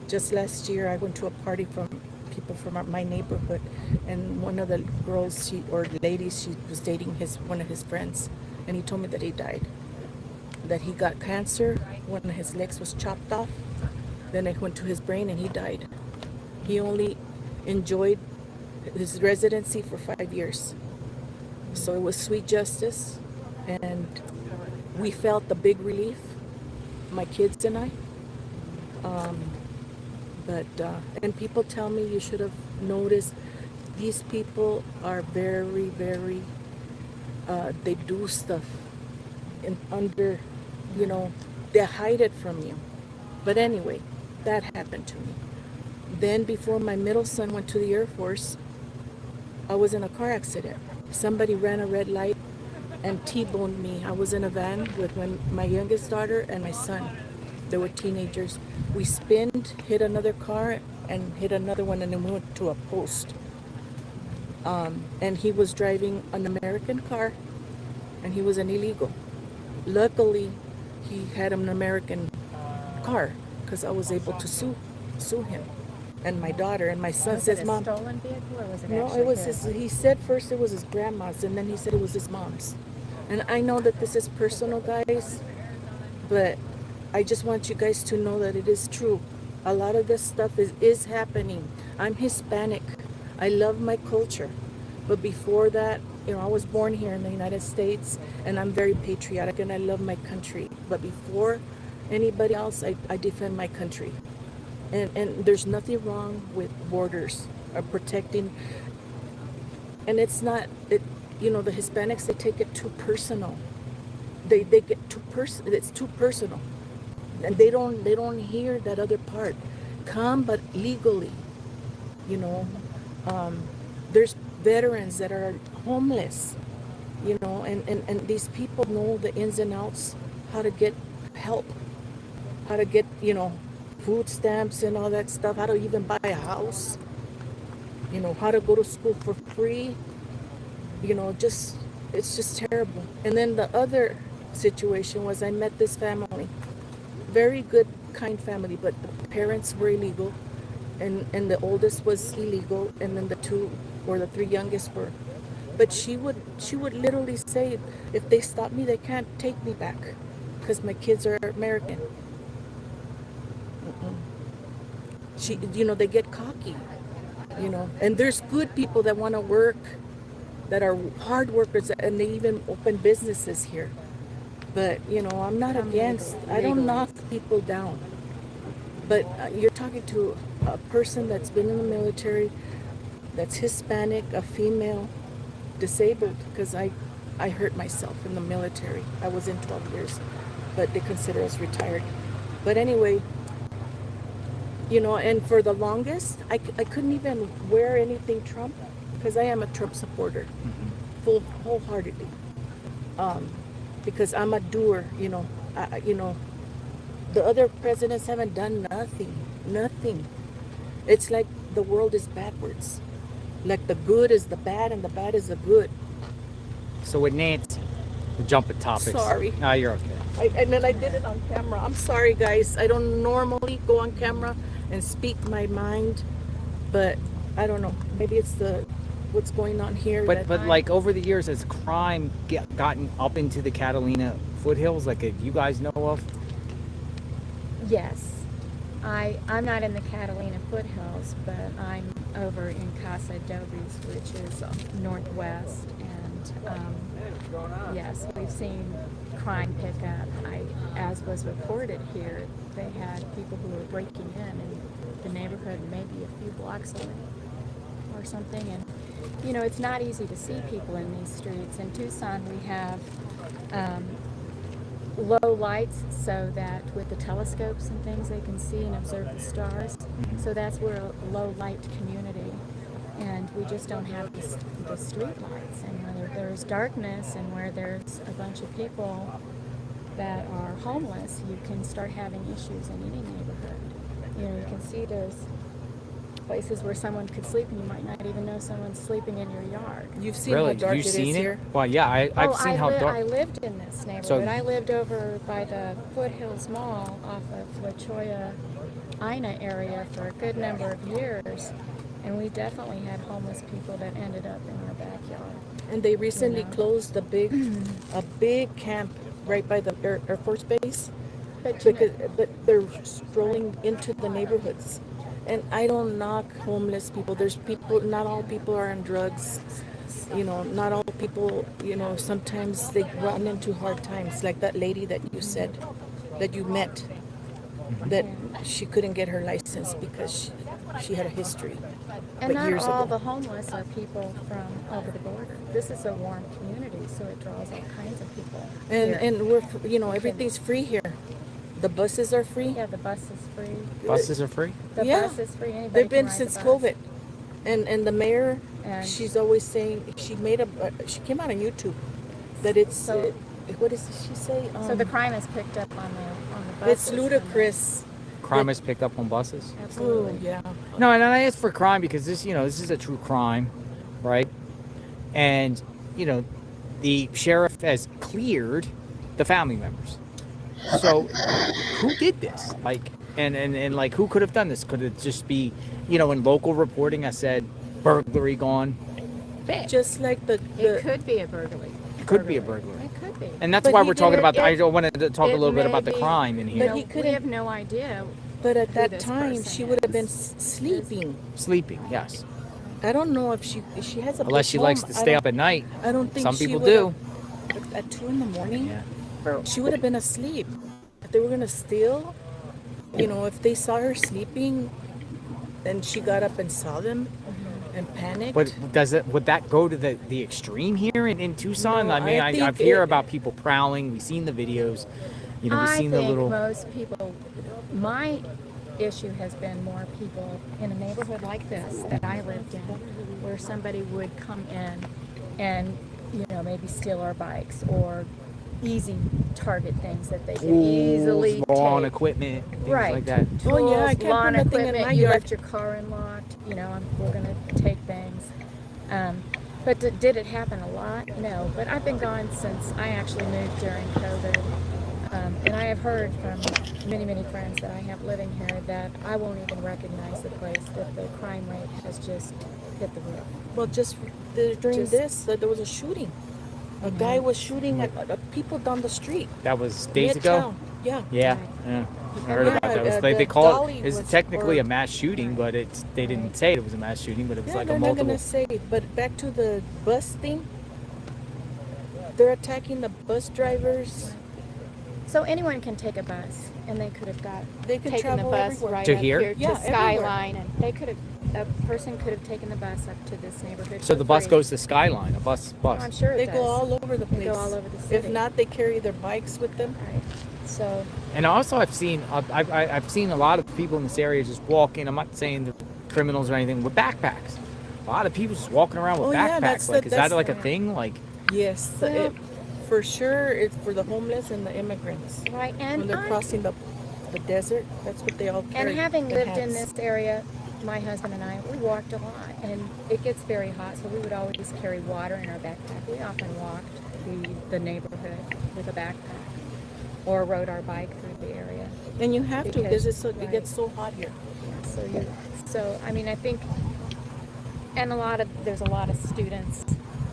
Just last year, I went to a party from people from my neighborhood, and one of the girls, or ladies, she was dating one of his friends, and he told me that he died, that he got cancer, one of his legs was chopped off, then it went to his brain, and he died. He only enjoyed his residency for 5 years. So it was sweet justice, and we felt the big relief, my kids and I. And people tell me you should have noticed these people are very, very, they do stuff under, they hide it from you. But anyway, that happened to me. Then before my middle son went to the Air Force, I was in a car accident. Somebody ran a red light and T-boned me. I was in a van with my youngest daughter and my son. They were teenagers. We spinned, hit another car, and hit another one, and then we went to a post. And he was driving an American car, and he was an illegal. Luckily, he had an American car, because I was able to sue him. And my daughter and my son says, Was it a Mom. stolen vehicle, or was it No, actually it was his? he said first it was his grandma's, and then he said it was his mom's. And I know that this is personal, guys, but I just want you guys to know that it is true. A lot of this stuff is happening. I'm Hispanic. I love my culture. But before that, I was born here in the United States, and I'm very patriotic, and I love my country. But before anybody else, I defend my country. And there's nothing wrong with borders or protecting. And it's not, the Hispanics, they take it too personal. They get too it's too personal. And they don't hear that other part. Come, but legally. There's veterans that are homeless, and these people know the ins and outs, how to get help, how to get, food stamps and all that stuff, how to even buy a house, how to go to school for free, it's just terrible. And then the other situation was I met this family, very good, kind family, but the parents were illegal, and the oldest was illegal, and then the three youngest were. But she would literally say, if they stop me, they can't take me back, because my kids are American. They get cocky, and there's good people that want to work, that are hard workers, and they even open businesses here. But, I'm not against, I don't knock people down. But you're talking to a person that's been in the military, that's Hispanic, a female, disabled, because I hurt myself in the military. I was in 12 years, but they consider us retired. But anyway, and for the longest, I couldn't even wear anything Trump, because I am a Trump supporter, wholeheartedly. Because I'm a doer, the other presidents haven't done nothing. It's like the world is backwards. Like the good is the bad and the bad is the good. So with Nancy, we'll jump at topics. Sorry. No, you're okay. And then I did it on camera. I'm sorry, guys. I don't normally go on camera and speak my mind, but I don't know. Maybe it's what's going on here. But like over the years, has crime gotten up into the Catalina foothills, like you guys know of? Yes. I'm not in the Catalina foothills, but I'm over in Casa Dobres, which is northwest, and yes, we've seen crime pick up. As was reported here, they had people who were breaking in the neighborhood, maybe a few blocks away or something, and it's not easy to see people in these streets. In Tucson, we have low lights, so that with the telescopes and things they can see and observe the stars. So that's we're a low light community, and we just don't have the street lights. And where there's darkness and where there's a bunch of people that are homeless, you can start having issues in any neighborhood. You know, you can see there's places where someone could sleep and you might not even know someone's sleeping in your yard. You've seen Really? how dark You've it seen is it? here. Well, yeah, I've seen how dark. I lived in this neighborhood. So- I lived over by the Foothills Mall off of La Cholla, Ina area for a good number of years, and we definitely had homeless people that ended up in our backyard. And they recently You know? closed a big camp right by the Air Force Base. But, you know, But they're strolling into the neighborhoods. And I don't knock homeless people. There's people, not all people are on drugs. You know, not all people, you know, sometimes they run into hard times. Like that lady that you said, that you met, that she couldn't get her license because she had a history. and but not years all ago. the homeless are people from over the border. This is a warm community, so it draws all kinds of people. here. And we're, you know, everything's free here. The buses are free. Yeah, the bus is free. Buses are free? The Yeah. bus is free. Anybody They've been can ride since the bus. COVID, and the mayor, And- she's always saying she came out on YouTube that it's what does she say? So the crime is picked up on the buses. It's ludicrous. Crime is picked up on buses? Absolutely. Oh, yeah. No, and I asked for crime because this is a true crime, right? And, the sheriff has cleared the family members. So, who did this? And like, who could have done this? Could it just be, in local reporting, I said, burglary gone? Just like It could be a burglary. It could be a burglary. It could be. And that's But why he we're talking did about, it- I wanted to talk a It little bit may about the be- crime in here. But he We couldn't. have no idea. But at who that this time, person she would have been is. sleeping. Sleeping, yes. I don't know if she has a. Unless big she likes home. to stay up at night. I don't think Some she people would've- do. At 2 a.m, Yeah. she would have been asleep. If they were gonna steal, if they saw her sleeping, and she got up and saw them, and panicked. But would that go to the extreme here in Tucson? No, I mean, I I think hear it- about people prowling. We've seen the videos. We've I seen think the little. most people. My issue has been more people in a neighborhood like this that I lived in, where somebody would come in and maybe steal our bikes or easy target things that they could easily tools, lawn take. equipment, things Right. like that. Tools, Oh, yeah, I can't lawn put nothing in equipment. my You yard. left your car unlocked. We're gonna take things. But did it happen a lot? No. But I've been gone since I actually moved during COVID, and I have heard from many, many friends that I have living here that I won't even recognize the place. That the crime rate has just hit the roof. Well, during this, there was a shooting. A guy was shooting at people down the street. That was days ago. Midtown. Yeah. Yeah. I heard about that. Yeah, They the call dolly it. It's was- technically or- a mass shooting, but they didn't say it was a mass shooting, but it was Yeah, like they're a not multiple. gonna say. But back to the bus thing. They're attacking the bus drivers. So anyone can take a bus, and they could have They could taken the travel bus everywhere. right To up here? here Yeah, to everywhere. Skyline, and they could have. A person could have taken the bus up to this neighborhood. So for the bus free. goes to Skyline. A bus. I'm sure it They does. go all over the They place. go all over the city. If not, they carry their bikes with them. Right. So And also, I've seen a lot of people in this area just walking. I'm not saying they're criminals or anything, with backpacks. A lot of people just walking around with Oh, backpacks. yeah, that's Like, the- is that that's- like a thing? Like, Yes, Well- for sure. It's for the homeless and the immigrants. right, When and they're I, crossing the desert, that's what they all carry. and having in lived in hats. this area, my husband and I, we walked a lot, and it gets very hot, so we would always carry water in our backpack. We often walked the neighborhood with a backpack, or rode our bike through the area. And you have to because it right. gets so hot here. So I mean, I think, and there's a lot of students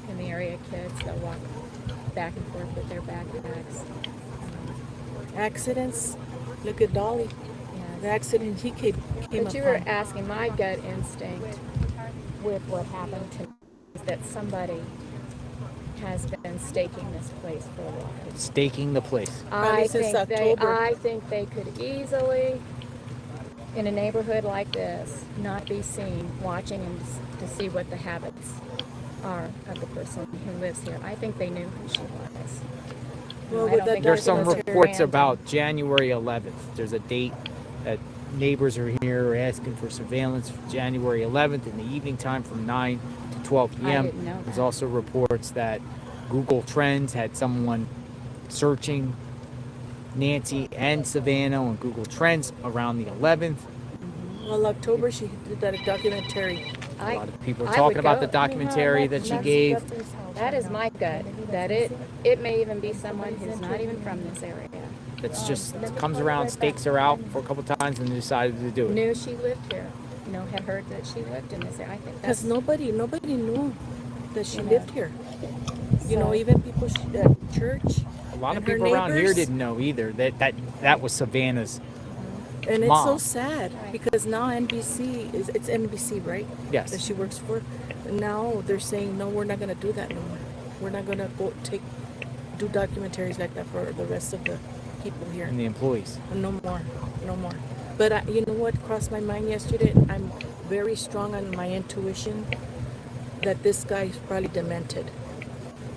in the area, kids that walk back and forth with their backpacks. Accidents. Look at Dolly. The accident he came But you were upon. asking, my gut instinct with what happened to me is that somebody has been staking this place for a while. staking the place. Probably since October. I think they could easily, in a neighborhood like this, not be seen watching and to see what the habits are of the person who lives here. I think they knew who she was. Well, I with don't that think There's it some was reports random. about January 11th. There's a date that neighbors are here asking for surveillance for January 11th in the evening time from 9 to 12 I p.m. didn't know There's that. also reports that Google Trends had someone searching Nancy and Savannah on Google Trends around the 11th. Well, October she did that documentary. A lot of people are talking about the documentary that she gave. That is my gut. That it may even be someone who's not even from this area. That's just comes around, stakes her out for a couple times, and decided to do it. Knew she lived here. You know, had heard that she lived in this area. I think Because that's nobody knew that she You know. lived here. You know, So- even people at church. A lot of and her people around here neighbors. didn't know either that was Savannah's And it's mom. so sad because now it's NBC, right? Yes. That she works for. Now they're saying, no, we're not going to do that no more. We're not going to do documentaries like that for the rest of the people here. And the employees. No more. But you know what crossed my mind yesterday? I'm very strong on my intuition that this guy is probably demented.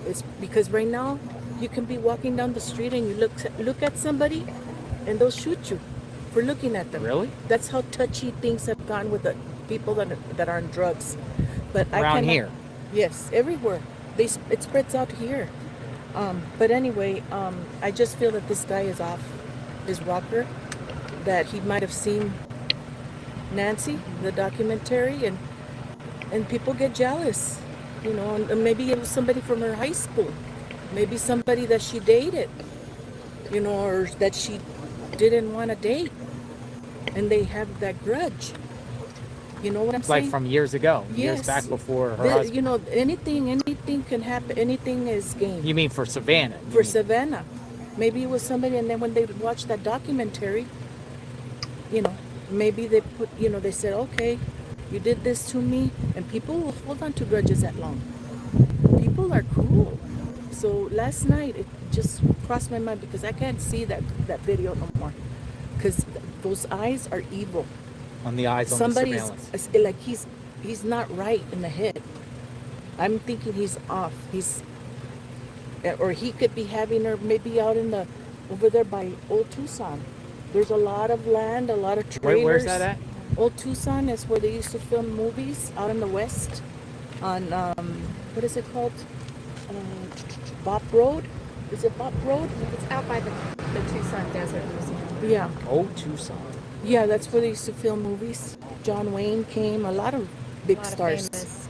It's because right now you can be walking down the street and you look at somebody and they'll shoot you for looking at them. Really? That's how touchy things have gone with the people that are on drugs. But Around here? Yes, everywhere. It spreads out here. But anyway, I just feel that this guy is off his rocker, that he might have seen Nancy, the documentary, and people get jealous, you know, and maybe it was somebody from her high school, maybe somebody that she dated, you know, or that she didn't want to date, and they have that grudge. You know what I'm saying? Like from years ago, years Yes. back before her husband. You know, anything can happen. Anything is game. You mean for Savannah? For Savannah. Maybe it was somebody, and then when they watched that documentary, you know, maybe they put, you know, they said, okay, you did this to me, and people will hold on to grudges that long. People are cruel. So last night, it just crossed my mind because I can't see that video no more. Because those eyes are evil. On the eyes on the surveillance. Like he's not right in the head. I'm thinking he's off. Or he could be having her maybe out over there by Old Tucson. There's a lot of land, a lot of trailers. Where's that at? Old Tucson is where they used to film movies out in the west. On what is it called? Bop Road. Is it Bop Road? It's out by the Tucson Desert Museum. Yeah. Old Tucson. Yeah, that's where they used to film movies. John Wayne came. A lot of big A lot stars. of famous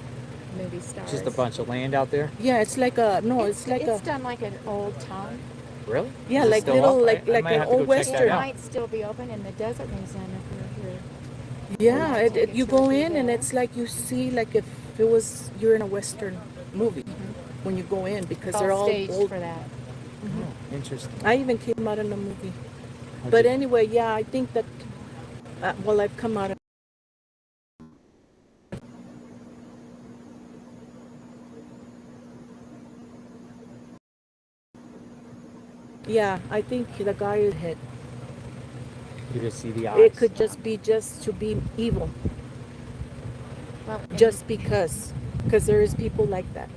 movie stars. Just a bunch of land out there. Yeah, it's like It's done like an old town. Really? Yeah, Is it like still little, up? like I like might an have to old go check that western. It out. might still be open in the Desert Museum if you're here. Yeah, you go in and it's like you see like if it was you're in a western movie when you go in because It's they're all staged old. for that. Interesting. I even came out in a movie. How'd But you- anyway, yeah, I think that I've come out of. Yeah, I think the guy is hit. You just see the eyes. It could just to be evil. Well, Just because there is people like that.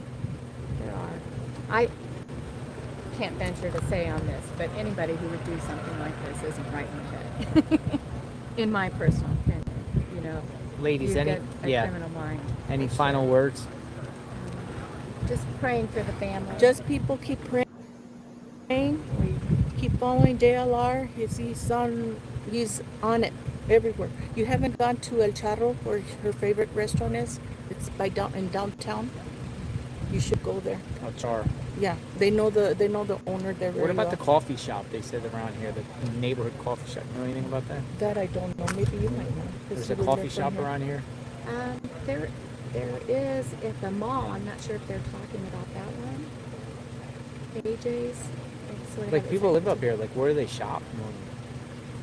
there are. I can't venture to say on this, but anybody who would do something like this isn't right in the head. In my personal opinion, you know. Ladies, you've any got a criminal mind. any final words? Just praying for the family. Just people keep praying. Keep following JLR. He's on it everywhere. You haven't gone to El Charro, where her favorite restaurant is? It's in downtown. You should go there. Oh, Char. Yeah, they know the owner there very What about well. the coffee shop they said around here, the neighborhood coffee shop? You know anything about that? That I don't know. Maybe you might know. 'cause There's a you live coffee there shop from here. around here. There is at the mall. I'm not sure if they're talking about that one. AJ's. It's what Like is people it? live up here. Like where do they shop?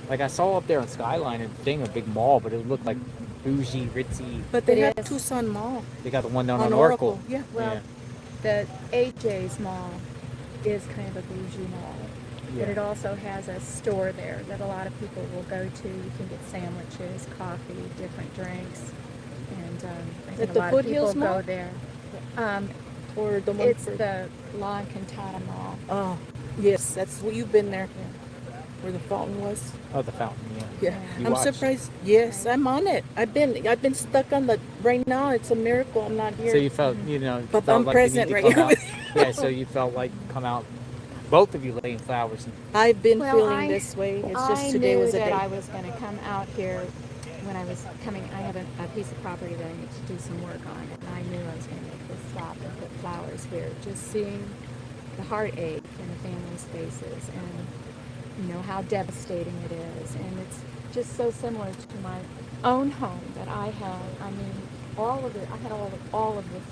Like I saw up there on Skyline and thing a big mall, but it looked like bougie, ritzy. But they It have is. Tucson Mall. They got the one down On on Oracle. Yeah. Well, the AJ's mall is kind of a bougie mall. But Yeah. it also has a store there that a lot of people will go to. You can get sandwiches, coffee, different drinks. And I think At a the lot of people Foothills Mall? go there. Or the one It's for the La Encantada Mall. Oh, yes, that's where you've been there. Where the fountain was. Oh, the fountain. Yeah. Yeah, You I'm watched? surprised. Yes, I'm on it. I've been stuck on the. Right now, it's a miracle I'm not here. So you felt, you know, But felt I'm like present you need right to come now. out. Yeah. So you felt like come out both of you laying flowers. I've been Well, feeling this way. It's just today was a I knew day. that I was going to come out here when I was coming. I have a piece of property that I need to do some work on, and I knew I was going to make this stop and put flowers here. Just seeing the heartache in the families' faces, and you know how devastating it is, and it's just so similar to my own home that I had. I mean, all of it. I had all of this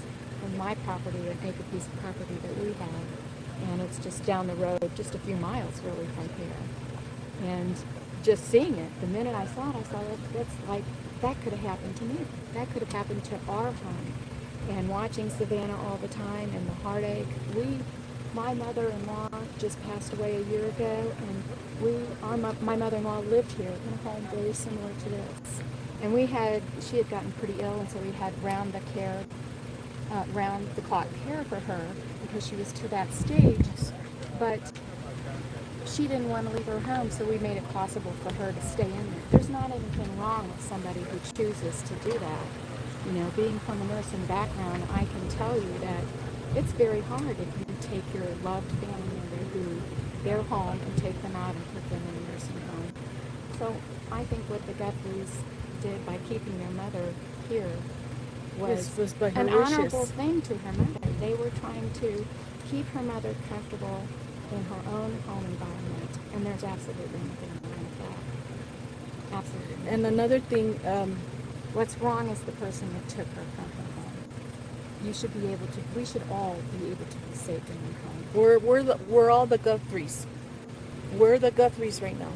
in my property, an acre piece of property that we had, and it's just down the road, just a few miles really from here. And just seeing it, the minute I saw it, I thought that's like that could have happened to me. That could have happened to our home. And watching Savannah all the time and the heartache, my mother-in-law just passed away a year ago, and my mother-in-law lived here in a home very similar to this. And she had gotten pretty ill, and so we had round the clock care for her because she was to that stage. But she didn't want to leave her home, so we made it possible for her to stay in there. There's not anything wrong with somebody who chooses to do that. You know, being from a nursing background, I can tell you that it's very hard if you take your loved family member who they're home and take them out and put them in a nursing home. So I think what the Guthries did by keeping their mother here was by her an wishes. honorable thing to her mother. They were trying to keep her mother comfortable in her own home environment, and there's absolutely nothing wrong with that. Absolutely nothing. And another thing, what's wrong is the person that took her from her home. We should all be able to be safe in our home. we're all the Guthries. We're the Guthries right now.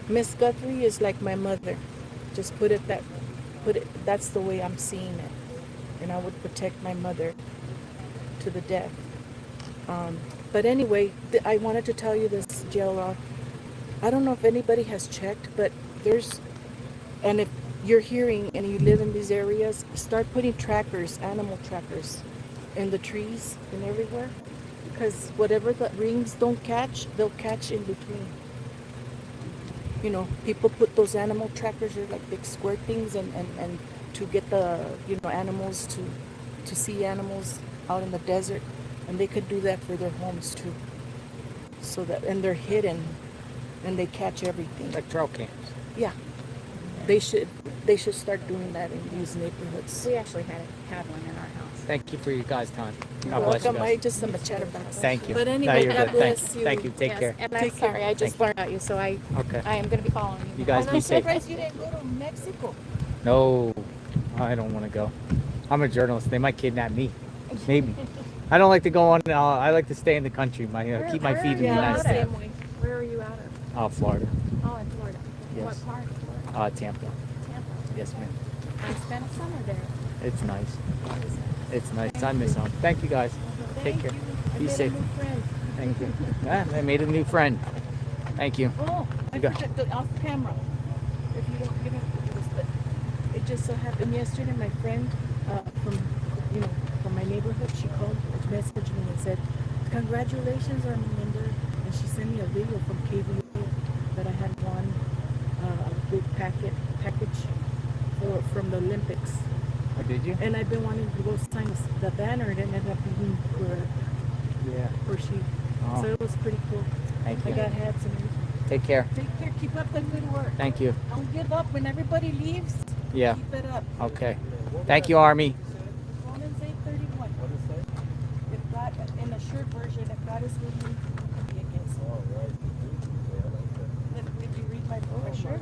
Miss Guthrie is like my mother. Just that's the way I'm seeing it. And I would protect my mother to the death. But anyway, I wanted to tell you this, JLR. I don't know if anybody has checked, but and if you're hearing and you live in these areas, start putting animal trackers in the trees and everywhere. Because whatever the rings don't catch, they'll catch in between. You know, people put those animal trackers, they're like big square things, and to get the, animals to see animals out in the desert. And they could do that for their homes too. And they're hidden and they catch everything. Like trail cams. Yeah. They should start doing that in these neighborhoods. We actually had one in our house. Thank you for your guys' time. You're God bless you welcome. guys. I just am a chatterbox. Thank you. But No, anyway, you're God good. bless you. Thank you. Take care. And I'm sorry, I just learned about you, so I am going to be following you. You guys And be I'm safe. surprised you didn't go to Mexico. No, I don't want to go. I'm a journalist. They might kidnap me. Maybe. I don't like to go on. I like to stay in the country. Keep my feet in the United States. Where are you out of? Florida. Oh, in Florida. Yes. What part of Florida? Tampa. Tampa. Yes, ma'am. I spent a summer there. It's nice. It's nice. I miss home. Thank you guys. Take care. Be safe. Thank you. I made a new friend. Thank you. Oh, I You got- forgot to off camera. If you don't give it this, but it just so happened yesterday. My friend from my neighborhood, she called, messaged me and said, "Congratulations, Armenian," and she sent me a video from KVO that I had won a big package from the Olympics. Oh, did you? And I've been wanting to go sign the banner, and it ended up being where she. Oh. So it was pretty cool. Thank I you. got hats and everything. Take care. Take care. Keep up the good work. Thank you. Don't give up when everybody leaves. Yeah. Keep it up. Okay. Thank you, Army. Romans 8:31. What does it say? If God, in the short version, if God is with me, who can be against me? All right. Did you read my shirt?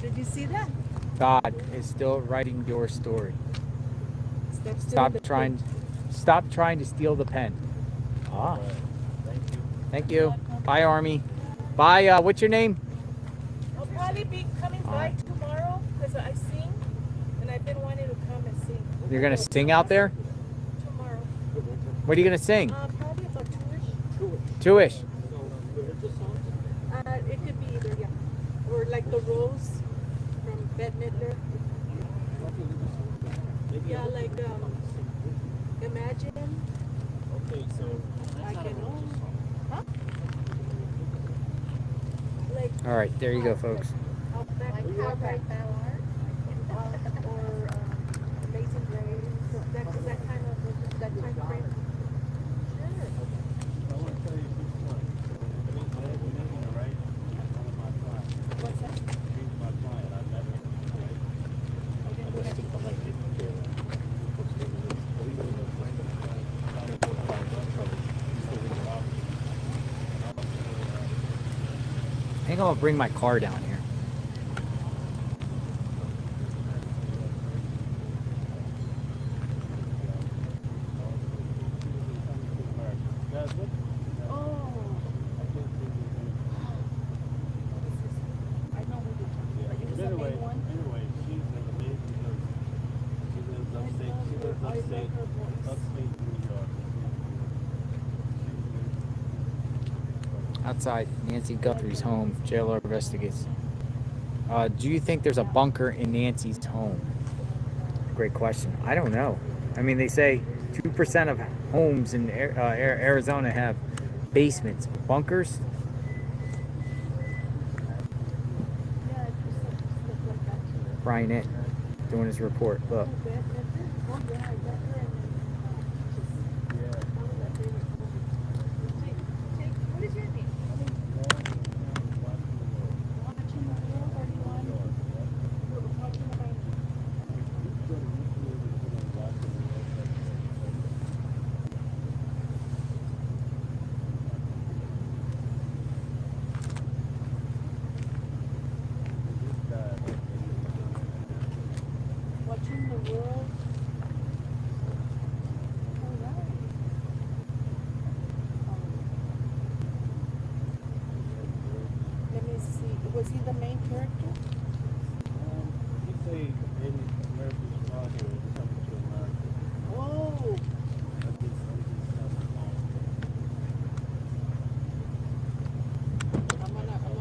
Did you see that? God is still writing your story. Stop Stop trying to steal the pen. Ah. Thank you. Bye, Army. Bye. What's your name? I'll probably be coming by tomorrow because I sing, and I've been wanting to come and sing. You're gonna sing out there? Tomorrow. What are you gonna sing? Probably about two-ish. Jewish. It could be either, yeah. Or like the Rose from Bette Midler. Yeah, like Imagine. Okay, so I can. Huh? Like. All right, there you go, folks. Like How Bright Thou Art. Or Amazing Grace. Is that kind of that time frame? I want to tell you this one. Right? One of my clients. What's that? She's my client. I met her. I think I'm gonna bring my car down here. Anyway, she's an amazing person. She lives upstate New York. Outside Nancy Guthrie's home, jailer investigates. Do you think there's a bunker in Nancy's home? Great question. I don't know. I mean, they say 2% of homes in Arizona have basements. Bunkers? Brian it doing his report. Look. What is your name? Watching the world. Let me see. Was he the main character? He say America's law here is coming to America. Oh.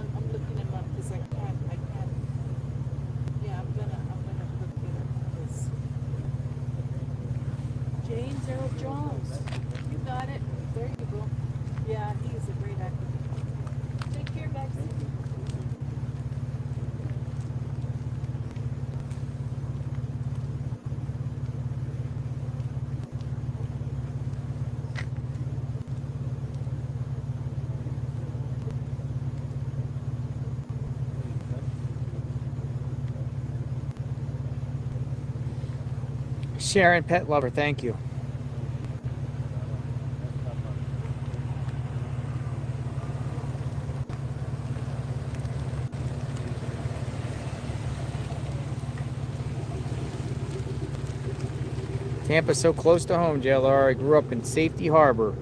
I'm looking him up because I can't. Yeah, I'm gonna look it up. This. James Earl Jones. You got it. There you go. Yeah, he is a great actor. Take care, guys. Sharon, pet lover, thank you. Tampa's so close to home, JLR. I grew up in Safety Harbor.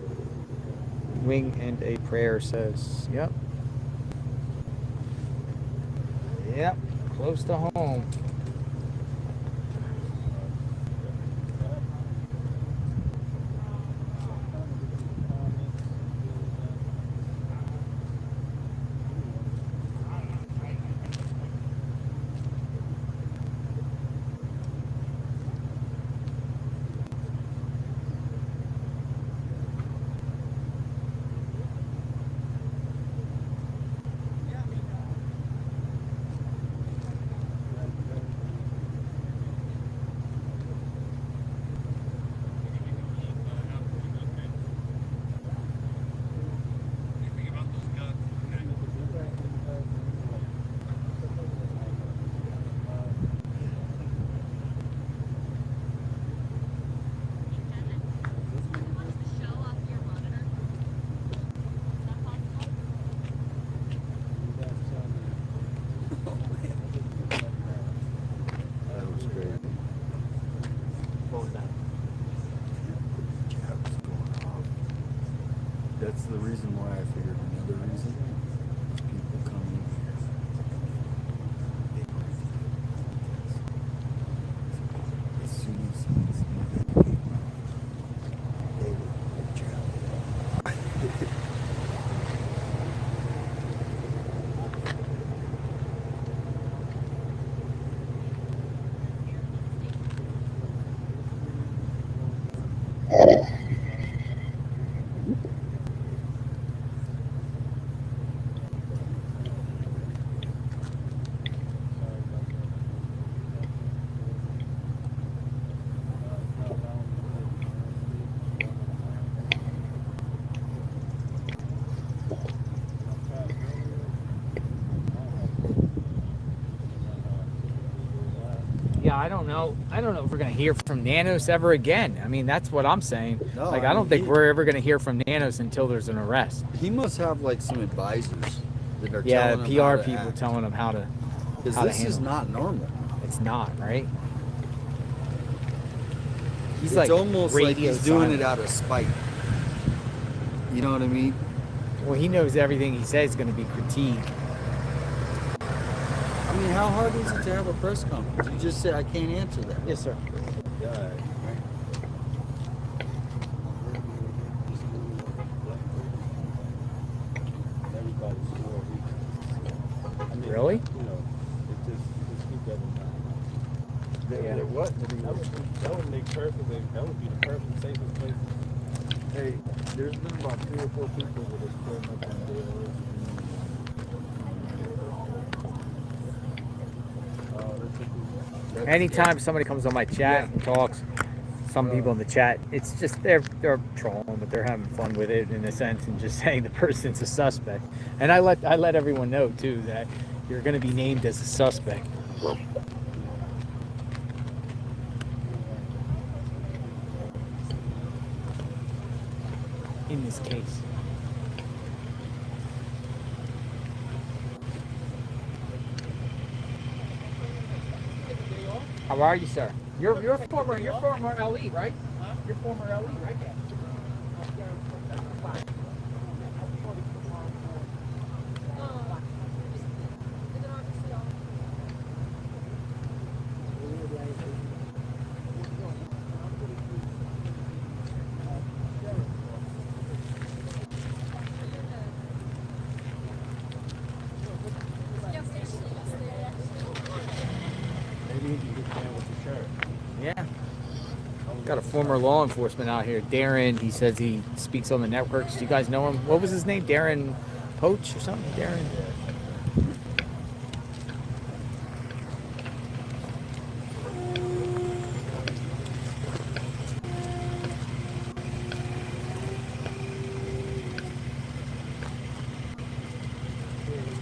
Wing and a prayer says, yep. Yep, close to home. That's the reason why I figured another reason is people coming as soon as they would travel. Yeah, I don't know. I don't know if we're gonna hear from Nanos ever again. I mean, that's what I'm saying. No, like, I I don't mean, think we're ever gonna hear from Nanos until there's an arrest. He must have like some advisors that are Yeah, telling him how PR to people act. telling him how to. Because how to this is handle it. not normal. It's not, right? He's It's like almost like radio he's doing silent. it out of spite. You know what I mean? Well, he knows everything he says is going to be critiqued. I mean, how hard is it to have a press conference? You just say, I can't answer that. Yes, sir. Yeah. Really? Yeah. What? That would make perfect. That would be the perfect safest place. Hey, there's been about 3 or 4 people that have squared up on the Anytime somebody comes on my chat and talks, some people in the chat, it's just they're trolling, but they're having fun with it in a sense and just saying the person's a suspect. And I let everyone know too that you're going to be named as a suspect. In this case. How are you, sir? You're former LE, right? You're former LE, right? Maybe he can get down with the shirt. Yeah. Got a former law enforcement out here, Darren. He says he speaks on the networks. Do you guys know him? What was his name? Darren Poach or something? Darren.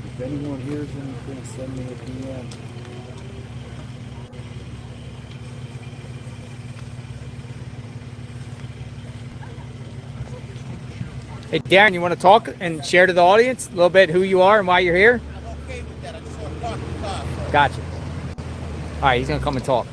If anyone hears anything, send me a DM. Hey, Darren, you want to talk and share to the audience a little bit who you are and why you're here? Gotcha. All right, he's going to come and talk.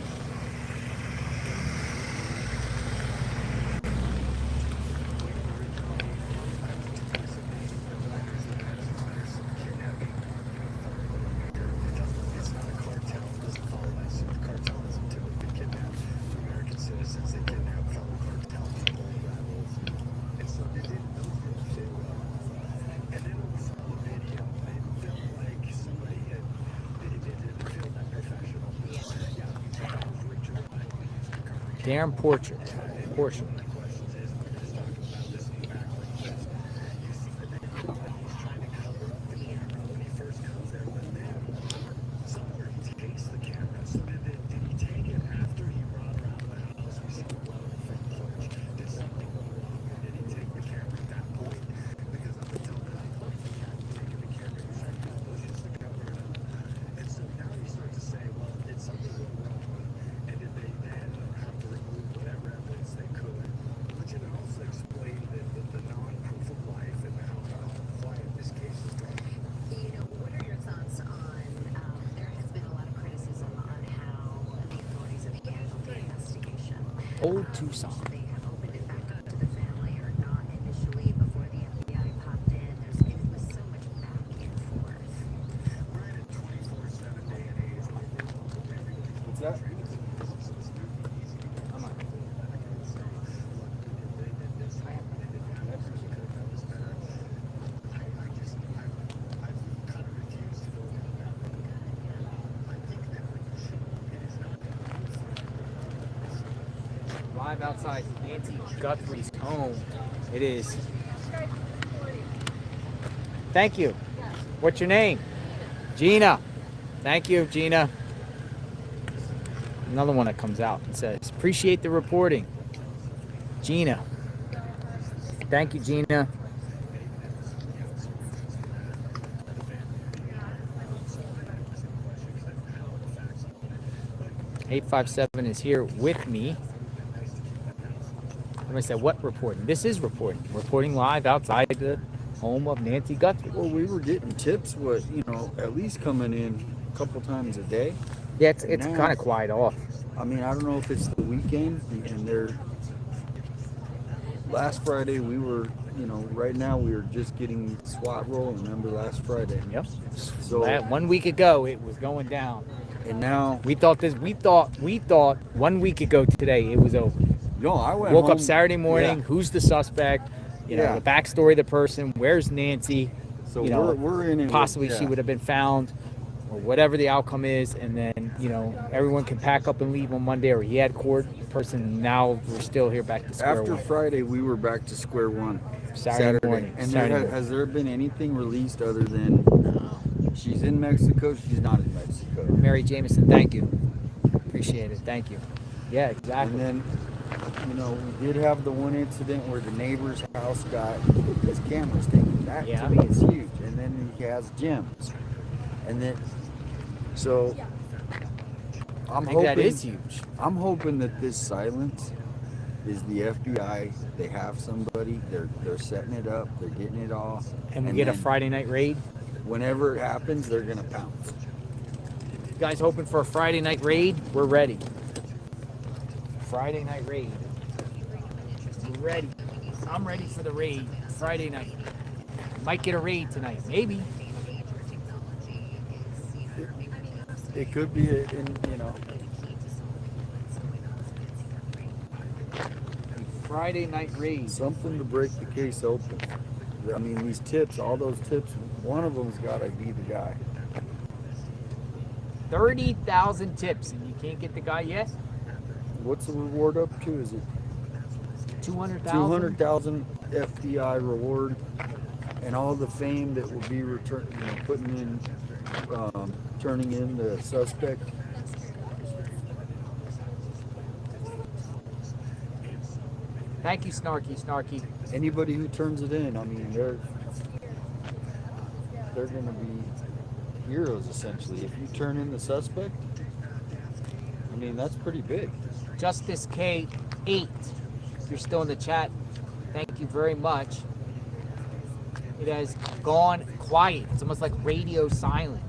Darren Porcher. Old Tucson. What's that? Live outside Nancy Guthrie's home. It is. Thank you. What's your name? Gina. Thank you, Gina. Another one that comes out and says, appreciate the reporting. Gina. Thank you, Gina. 857 is here with me. I said, what reporting? This is reporting. Reporting live outside the home of Nancy Guthrie. Well, we were getting tips, at least coming in a couple times a day. Yeah, it's kind of quiet off. I mean, I don't know if it's the weekend, and last Friday we were, right now we were just getting SWAT roll. Remember last Friday? Yep. So 1 week ago it was going down, and now we thought 1 week ago today it was over. No, I woke home, up Saturday morning. Yeah. Who's the suspect? The backstory of the person. Where's Nancy? So we're in it. Possibly she would have been found, or whatever the outcome is, and then everyone can pack up and leave on Monday, or he had court. Person now we're still here back to square After one. Friday, we were back to square one. Saturday morning. And Saturday has there been anything released other than she's in Mexico? She's not in Mexico. Mary Jameson, thank you. Appreciate it. Thank you. Yeah, exactly. And then, we did have the one incident where the neighbor's house got his cameras taken. That to me is huge. And then he has gyms. And then, so I'm hoping that is huge. I'm hoping that this silence is the FBI. They have somebody. They're setting it up. They're getting it all. And we get a Friday night raid. Whenever it happens, they're gonna pounce. You guys hoping for a Friday night raid? We're ready. Friday night raid. We're ready. I'm ready for the raid. Friday night. Might get a raid tonight. Maybe. It could be Friday night raid. Something to break the case open. I mean, these tips, all those tips, one of them's got to be the guy. 30,000 tips, and you can't get the guy yet? What's the reward up to? Is it 200,000? 200,000 FBI reward, and all the fame that will be turning in the suspect. Thank you, Snarky. Anybody who turns it in, I mean, they're going to be heroes essentially. If you turn in the suspect, I mean, that's pretty big. Justice K8, if you're still in the chat, thank you very much. It has gone quiet. It's almost like radio silent.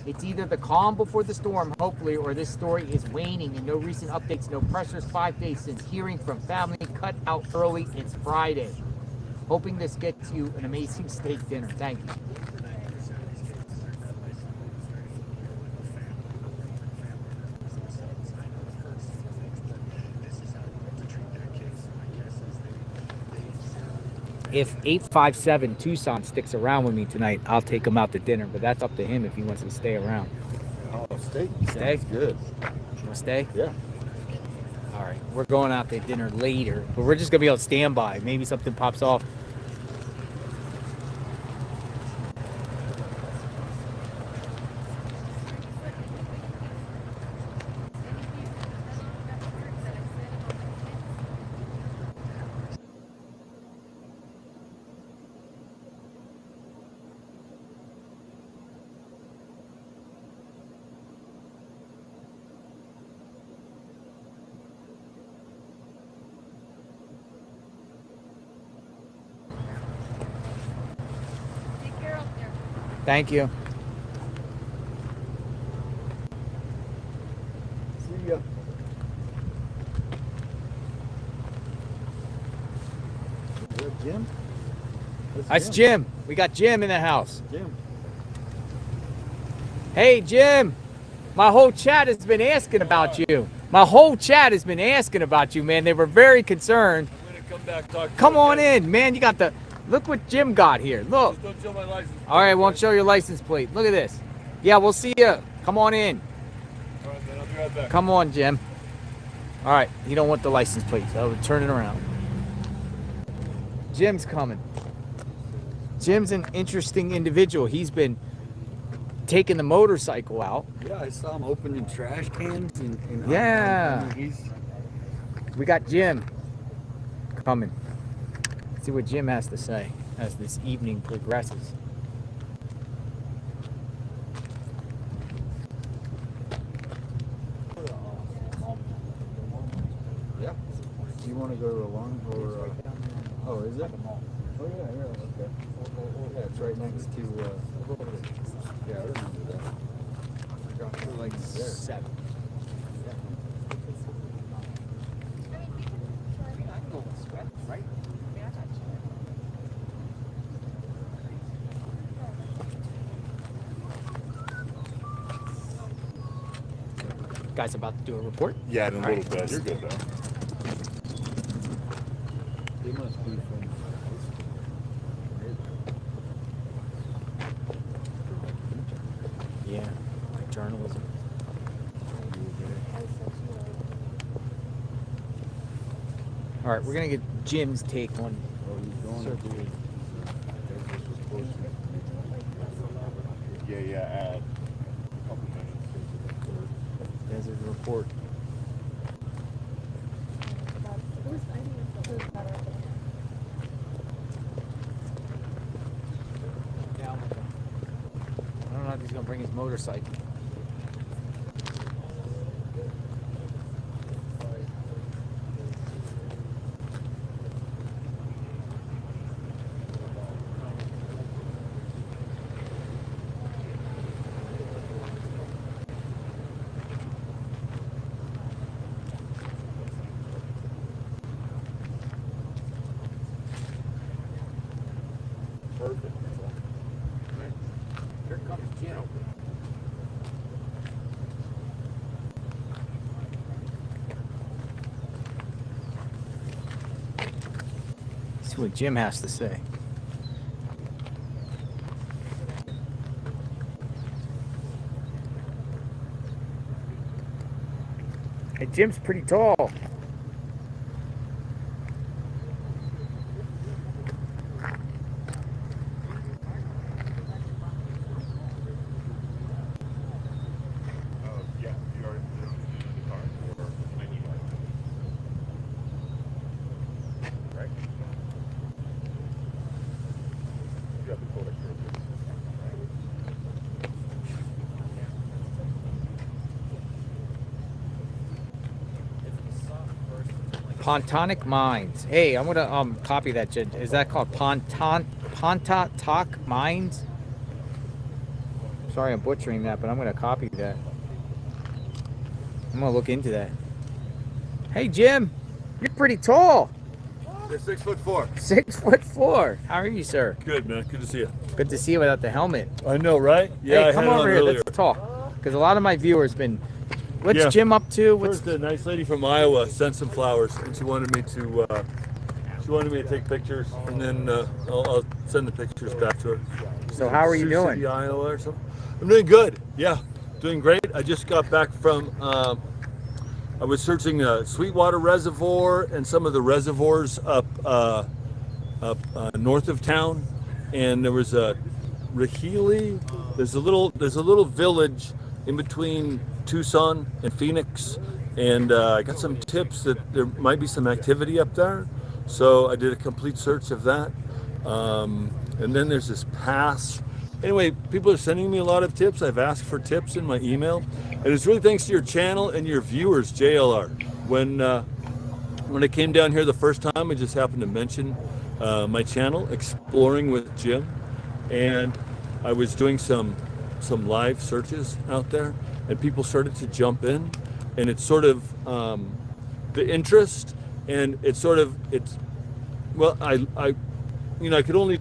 It's either the calm before the storm, hopefully, or this story is waning and no recent updates, no pressures. 5 days since hearing from family, cut out early. It's Friday. Hoping this gets you an amazing steak dinner. Thank you. If 857 Tucson sticks around with me tonight, I'll take him out to dinner, but that's up to him if he wants to stay around. Oh, steak. Stay? Sounds good. You want to stay? Yeah. All right. We're going out to dinner later, but we're just going to be on standby. Maybe something pops off. Thank you. See ya. Is that Jim? That's Jim. We got Jim in the house. Jim. Hey, Jim. My whole chat has been asking about you. My whole chat has been asking about you, man. They were very concerned. I'm gonna come back talk. Come on in, man. You got the... Look what Jim got here. Look. Just don't show my license. All right, won't show your license plate. Look at this. Yeah, we'll see you. Come on in. All right, then I'll be right back. Come on, Jim. All right, you don't want the license plate, so I would turn it around. Jim's coming. Jim's an interesting individual. He's been taking the motorcycle out. Yeah, I saw him opening trash cans. Yeah. We got Jim coming. See what Jim has to say as this evening progresses. you want to go to a long or? Oh, is it? Oh yeah, okay. Yeah, it's right next to. Yeah, I remember that. Like 7. Right? Guys, about to do a report? Yeah, in a All little right. bit. You're good though. They must be from. Yeah, like journalism. All right, we're gonna get Jim's take on surgery. Yeah, add a couple minutes. Desert report. I don't know if he's gonna bring his motorcycle. Perfect. Here comes Jim. See what Jim has to say. Hey, Jim's pretty tall. Yeah, you already put it in the car for I need right? You have the codex for Pontonic Mines. Hey, I'm gonna copy that. Jim. Is that called Pontonic Mines? Sorry, I'm butchering that, but I'm gonna copy that. I'm gonna look into that. Hey, Jim, you're pretty tall. They're 6'4". 6'4". How are you, sir? Good, man. Good to see you. Good to see you without the helmet. I know, right? Yeah, Hey, come over here. Let's talk. Because a lot of my viewers been. What's Jim up to? What's First, a nice lady from Iowa sent some flowers, and she wanted me to take pictures, and then I'll send the pictures back to her. So how are you Sioux doing? City, Iowa, or something. I'm doing good. Yeah, doing great. I just got back from. I was searching the Sweetwater Reservoir and some of the reservoirs up north of town, and there was a Rahili. There's a little village in between Tucson and Phoenix, and I got some tips that there might be some activity up there. So I did a complete search of that, and then there's this pass. Anyway, people are sending me a lot of tips. I've asked for tips in my email, and it's really thanks to your channel and your viewers, JLR. When I came down here the first time, I just happened to mention my channel, Exploring with Jim, and I was doing some live searches out there, and people started to jump in, and it's sort of the interest, and it's well, I could only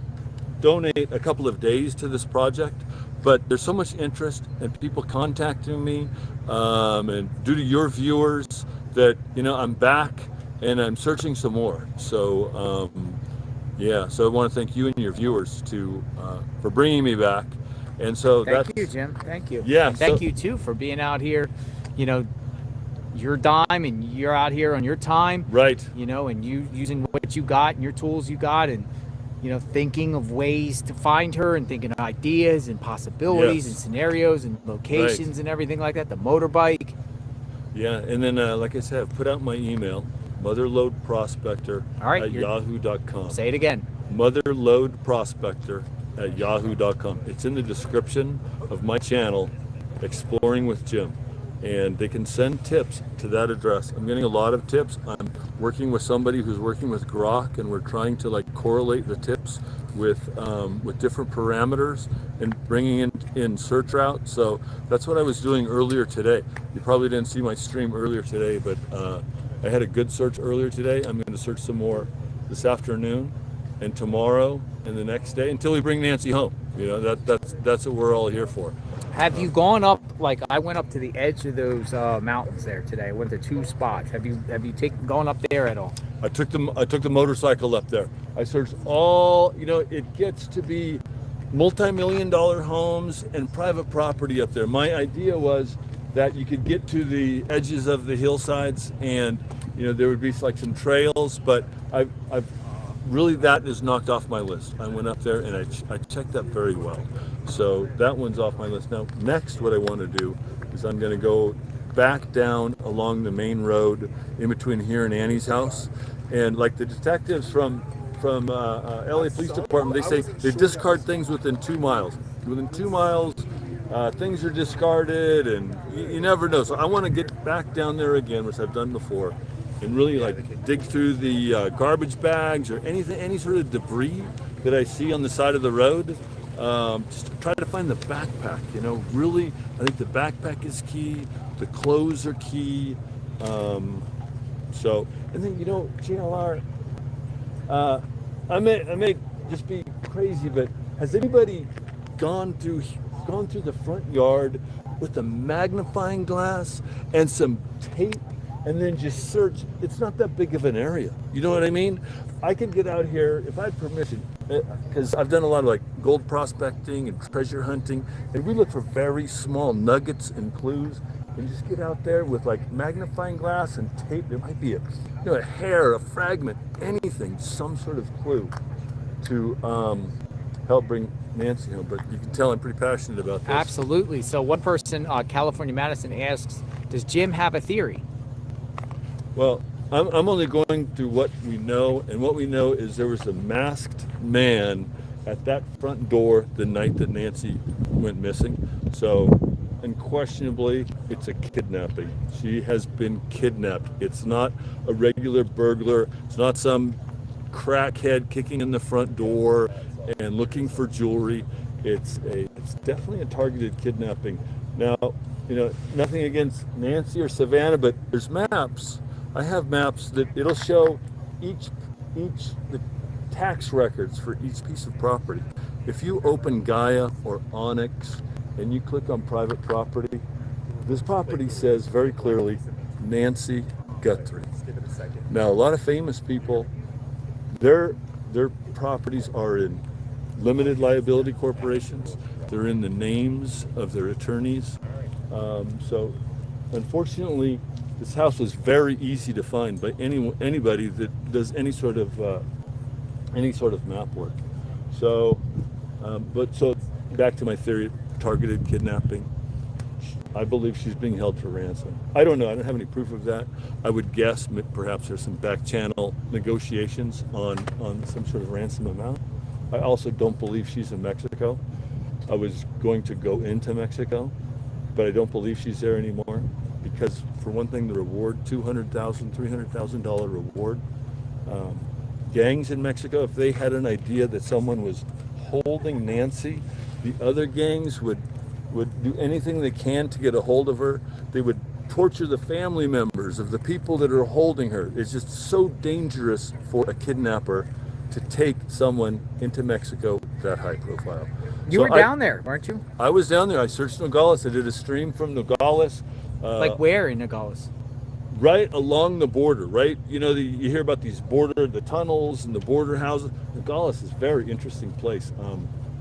donate a couple of days to this project, but there's so much interest and people contacting me, and due to your viewers that I'm back and I'm searching some more. So so I want to thank you and your viewers for bringing me back. And so Thank you, Jim. Thank you. Yeah, And thank you too for being out here. Your dime, and you're out here on your time. Right. And you using what you got and your tools you got, and thinking of ways to find her, and thinking of ideas and possibilities and scenarios and locations and everything like that. The motorbike. Yeah, and then like I said, I've put out my email, motherloadprospector at yahoo.com. Say it again. Motherloadprospector@yahoo.com. It's in the description of my channel, Exploring with Jim. and they can send tips to that address. I'm getting a lot of tips. I'm working with somebody who's working with Grok, and we're trying to like correlate the tips with different parameters and bringing in search routes. So that's what I was doing earlier today. You probably didn't see my stream earlier today, but I had a good search earlier today. I'm going to search some more this afternoon and tomorrow and the next day until we bring Nancy home. You know, that's what we're all here for. Have you gone up, like I went up to the edge of those mountains there today? I went to 2 spots. Have you gone up there at all? I took the motorcycle up there. I searched all, you know, it gets to be multi-million-dollar homes and private property up there. My idea was that you could get to the edges of the hillsides and, you know, there would be like some trails, but I've really, that is knocked off my list. I went up there and I checked that very well. So that one's off my list. Now, next what I want to do is I'm going to go back down along the main road in between here and Annie's house. And like the detectives from LA Police Department, they say they discard things within 2 miles. Within 2 miles, things are discarded and you never know. So I want to get back down there again, which I've done before, and really like dig through the garbage bags or anything, any sort of debris that I see on the side of the road. Just to try to find the backpack, you know, really, I think the backpack is key, the clothes are key. So, and then, you know, GLR, I may just be crazy, but has anybody gone through the front yard with a magnifying glass and some tape and then just search? It's not that big of an area. You know what I mean? I could get out here if I had permission, because I've done a lot of like gold prospecting and treasure hunting, and we look for very small nuggets and clues, and just get out there with like magnifying glass and tape. There might be a hair, a fragment, anything, some sort of clue to help bring Nancy home. But you can tell I'm pretty passionate about this. Absolutely. So one person, California Madison, asks, does Jim have a theory? Well, I'm only going through what we know, and what we know is there was a masked man at that front door the night that Nancy went missing. So, unquestionably, it's a kidnapping. She has been kidnapped. It's not a regular burglar. It's not some crackhead kicking in the front door and looking for jewelry. It's definitely a targeted kidnapping. Now, you know, nothing against Nancy or Savannah, but there's maps. I have maps that it'll show the tax records for each piece of property. If you open Gaia or Onyx and you click on private property, this property says very clearly Nancy Guthrie. Now, a lot of famous people, their properties are in limited liability corporations. They're in the names of their attorneys. So, unfortunately, this house was very easy to find by anybody that does any sort of map work. So, so back to my theory, targeted kidnapping. I believe she's being held for ransom. I don't know. I don't have any proof of that. I would guess perhaps there's some back channel negotiations on some sort of ransom amount. I also don't believe she's in Mexico. I was going to go into Mexico, but I don't believe she's there anymore. Because for one thing, the reward, $200,000, $300,000 reward. Gangs in Mexico, if they had an idea that someone was holding Nancy, the other gangs would do anything they can to get a hold of her. They would torture the family members of the people that are holding her. It's just so dangerous for a kidnapper to take someone into Mexico that high profile. You were down there, weren't you? I was down there. I searched Nogales. I did a stream from Nogales. Like where in Nogales? Right along the border, right? You know, you hear about these the tunnels and the border houses. Nogales is a very interesting place.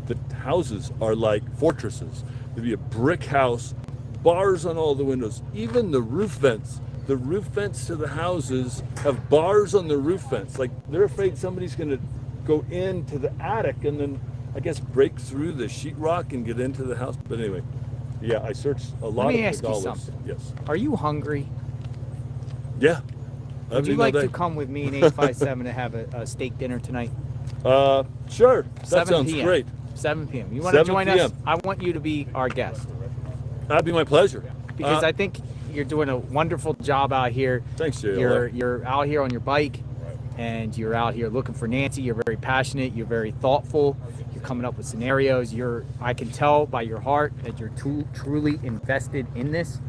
The houses are like fortresses. There'd be a brick house, bars on all the windows, even the roof vents. The roof vents to the houses have bars on the roof vents. Like they're afraid somebody's going to go into the attic and then, I guess, break through the sheetrock and get into the house. But anyway, yeah, I searched a lot of Nogales. Let me ask you something. Yes. Are you hungry? Yeah. Would you like to come with me in 857 to have a steak dinner tonight? Sure. That sounds PM. great. 7 p.m. You want to join us? I want you to be our guest. That'd be my pleasure. because I think you're doing a wonderful job out here. Thanks, JLR. You're out here on your bike, and you're out here looking for Nancy. You're very passionate. You're very thoughtful. You're coming up with scenarios. I can tell by your heart that you're truly invested in this.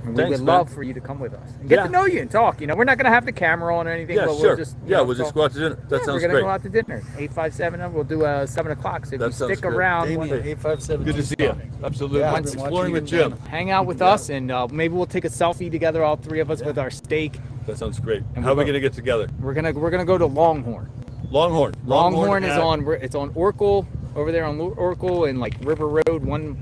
And we Thanks, would man. love for you to come with us and get to know you and talk. You know, we're not going to have the camera on or anything. Yeah, but sure. We'll just, we'll just go out to dinner. That sounds we're going to great. go out to dinner. 857. We'll do 7 o'clock. So if That you sounds stick great. around, Damien, 857. Good to see you. Absolutely. Yeah, I've Once been exploring with watching you Jim. hang out with us, and maybe we'll take a selfie together, all three of us, with our steak. That sounds great. And How are we we'll going to get together? We're gonna go to Longhorn. Longhorn is at- on. It's on Oracle, over there on Oracle and like River Road, one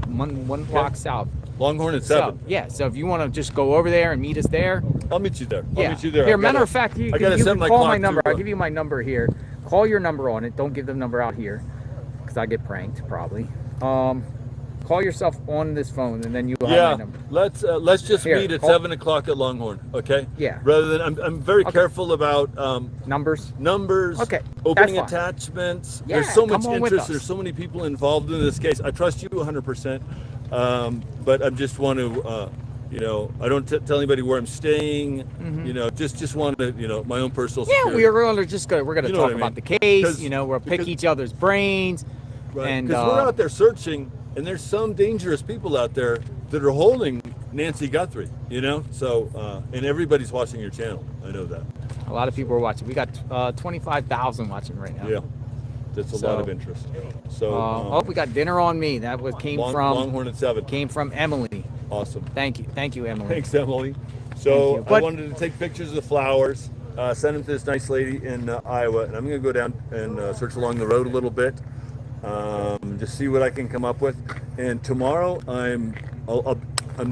block south. Longhorn at 7. So, yeah. So if you want to just go over there and meet us there, I'll meet you there. yeah. I'll meet you there. Here, I matter gotta- of fact, you I gotta can set my call clock my number. to, I'll give you my number here. Call your number on it. Don't give the number out here, because I get pranked probably. Call yourself on this phone, and then you have my Yeah, number. let's just Here, meet at call- 7 o'clock at Longhorn, okay? Yeah. Rather than I'm very careful about numbers. Okay. that's Opening fine. attachments. Yeah, There's so much come on with interest. us. There's so many people involved in this case. I trust you 100%, but I just want to. I don't tell anybody where I'm staying. Mhm. Just want to, my own personal. Yeah, security. we're gonna You know talk what I about mean? the case. 'Cause- We'll pick because- each other's brains. Right. And Because we're out there searching, and there's some dangerous people out there that are holding Nancy Guthrie. So and everybody's watching your channel. I know that. a lot of people are watching. We got 25,000 watching right now. Yeah, that's a lot of interest. So we got dinner on me. That came from Longhorn at 7. Came from Emily. Awesome. Thank you, Emily. Thanks, Emily. Thank So you. I wanted to take pictures of the flowers, send them to this nice lady in Iowa, and I'm going to go down and search along the road a little bit, just see what I can come up with. And tomorrow I'm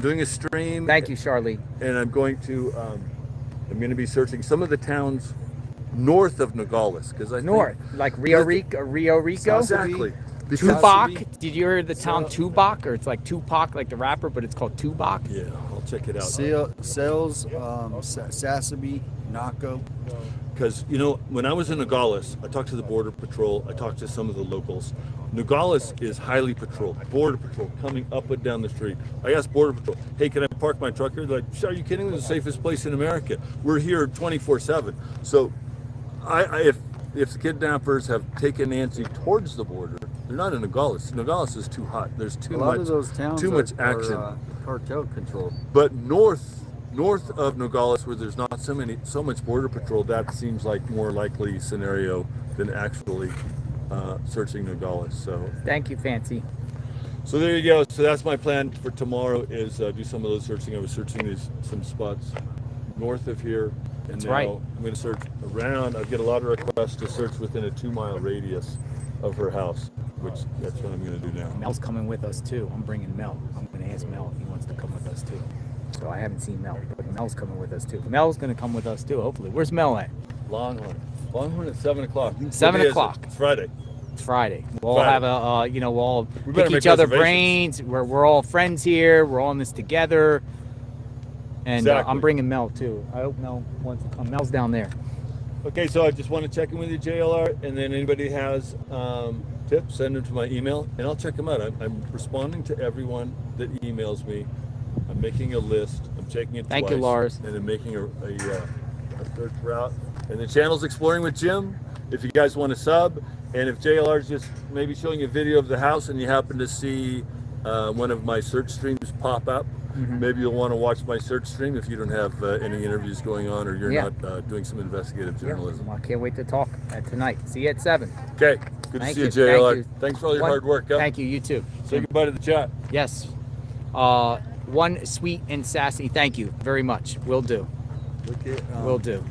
doing a stream. Thank you, Charlie. And I'm going to be searching some of the towns north of Nogales, because I North, think, like Rio Rico. Exactly. Tupac. Did you hear the town Tupac, or it's like Tupac, like the rapper, but it's called Tupac? Yeah, I'll check it out. Sales, Sassabee, Naco. Because, when I was in Nogales, I talked to the Border Patrol, I talked to some of the locals. Nogales is highly patrolled. Border Patrol coming up and down the street. I asked Border Patrol, hey, can I park my truck here? They're like, are you kidding? This is the safest place in America. We're here 24/7. So if the kidnappers have taken Nancy towards the border, they're not in Nogales. Nogales is too hot. There's too A much lot of those towns too much are action. cartel controlled. But north of Nogales, where there's not so much border patrol, that seems like more likely scenario than actually searching Nogales. So Thank you, Fancy. so there you go. So that's my plan for tomorrow, is do some of those searching. I was searching some spots north of here, and That's now right. I'm going to search around. I get a lot of requests to search within a 2-mile radius of her house, which that's what I'm going to do now. Mel's coming with us too. I'm bringing Mel. I'm going to ask Mel if he wants to come with us too. So I haven't seen Mel, but Mel's coming with us too. Mel's going to come with us too, hopefully. Where's Mel at? Longhorn at 7 o'clock. 7 What day is it? o'clock. It's Friday. It's Friday. We'll all Friday. have we'll all We better pick make each other reservations. brains. We're all friends here. We're all in this together. And Exactly. I'm bringing Mel too. I hope Mel wants to come. Mel's down there. Okay, so I just want to check in with you, JLR, and then anybody has tips, send them to my email, and I'll check them out. I'm responding to everyone that emails me. I'm making a list. I'm checking it Thank twice. you, Lars. And I'm making a search route. And the channel's Exploring with Jim. If you guys want to sub, and if JLR's just maybe showing a video of the house and you happen to see one of my search streams pop up, maybe you'll want to watch my search stream if you don't have any interviews going on, or you're Yeah. not doing some investigative journalism. I can't wait to talk tonight. See you at 7. Okay, good Thank to see you, you. JLR. Thank you. Thanks for all your One- hard work. Huh? Thank you. You too. Say goodbye to the chat. Yes. One sweet and sassy. Thank you very much. Will do. Look at, Will do.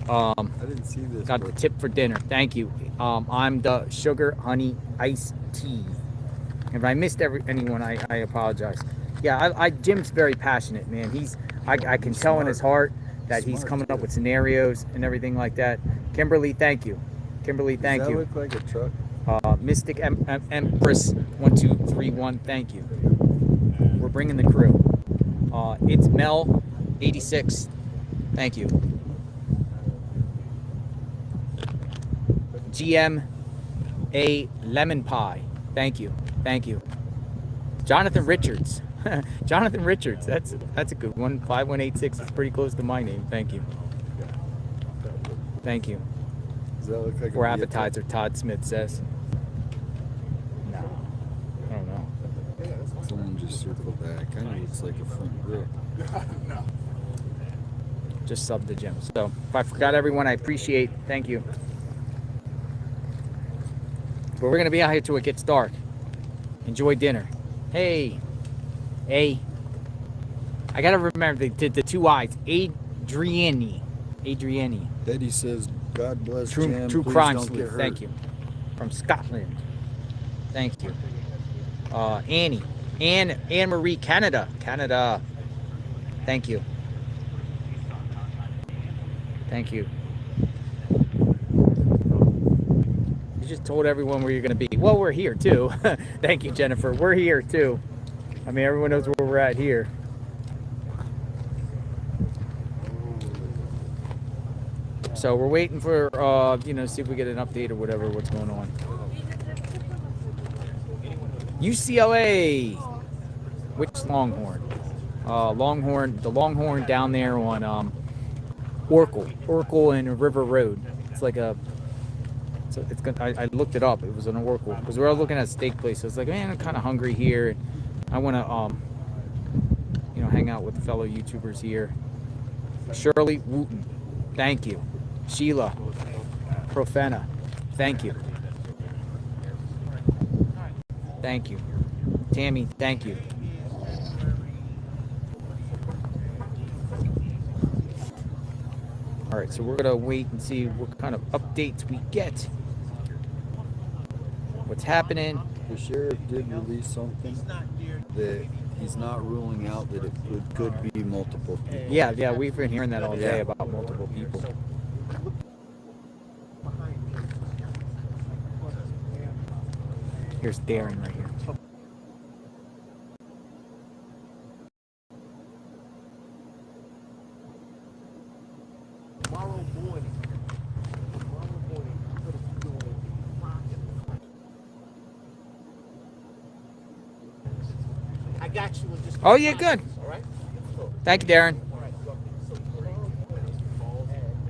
I didn't see this. Got the tip for dinner. Thank you. I'm the sugar honey iced tea. If I missed anyone, I apologize. Yeah, Jim's very passionate, man. I can tell in his heart that he's coming up with scenarios and everything like that. Kimberly, thank you. Kimberly, thank Does that you. look like a truck? Mystic Empress 1231, thank you. We're bringing the crew. It's Mel 86. Thank you. GM A Lemon Pie. Thank you. Thank you. Jonathan Richards. Jonathan Richards. That's a good one. 5186 is pretty close to my name. Thank you. Thank you. Does that look like For a appetizer, Todd Smith says. No, I don't know. Someone just circled that. Kind of looks like a front grip. Just sub the gym. So if I forgot everyone, I appreciate. Thank you. But we're gonna be out here till it gets dark. Enjoy dinner. Hey. I gotta remember the two eyes. Adriani. Eddie says, God bless True Jam. Please crime don't get sleuth. hurt. Thank you. From Scotland. Thank you. Annie. Anne Marie, Canada. Thank you. Thank you. You just told everyone where you're going to be. Well, we're here too. Thank you, Jennifer. We're here too. I mean, everyone knows where we're at here. So we're waiting for, see if we get an update or whatever, what's going on. UCLA. Which Longhorn? The Longhorn down there on Oracle and River Road. It's like a. So it's good. I looked it up. It was an Oracle because we were looking at a steak place. I was like, man, I'm kind of hungry here. And I want to, hang out with fellow YouTubers here. Shirley Wooten, thank you. Sheila Profena, thank you. Thank you. Tammy, thank you. All right, so we're gonna wait and see what kind of updates we get. What's happening? The sheriff did release something that he's not ruling out that it could be multiple people. Yeah, we've been hearing that all day about multiple people. Here's Darren right here. Tomorrow morning, I'm going to be doing I got you in just Oh, yeah, good. All right? Thank you, Darren.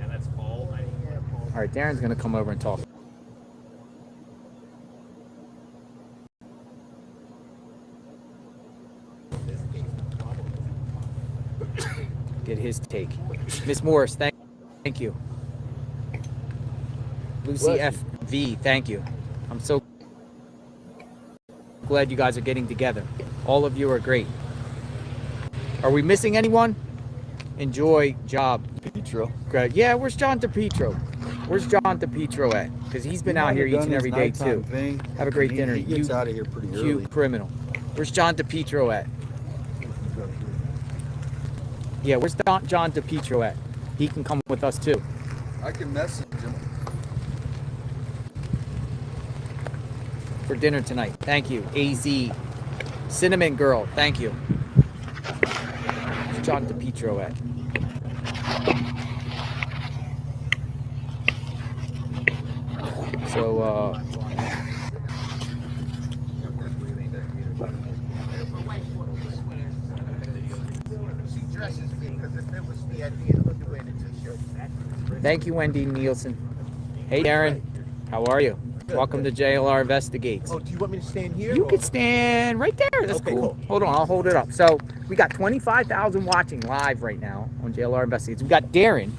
And that's all. All right, Darren's gonna come over and talk. Get his take. Miss Morris, thank you. Lucy FV, thank you. I'm so glad you guys are getting together. All of you are great. Are we missing anyone? Enjoy job. Petro. Great. Yeah, where's John DePietro? Where's John DePietro at? Because he's been out here each and every day too. Have a great dinner. He gets out of here pretty early. You criminal. Where's John DePietro at? Yeah, where's John DePietro at? He can come with us too. I can message him. For dinner tonight. Thank you. AZ. Cinnamon Girl. Thank you. Where's John DePietro at? So, thank you, Wendy Nielsen. Hey, Darren. How are you? Welcome to JLR Investigates. Oh, do you want me to stand here? You can stand right there. That's cool. Hold on, I'll hold it up. So we got 25,000 watching live right now on JLR Investigates. We got Darren.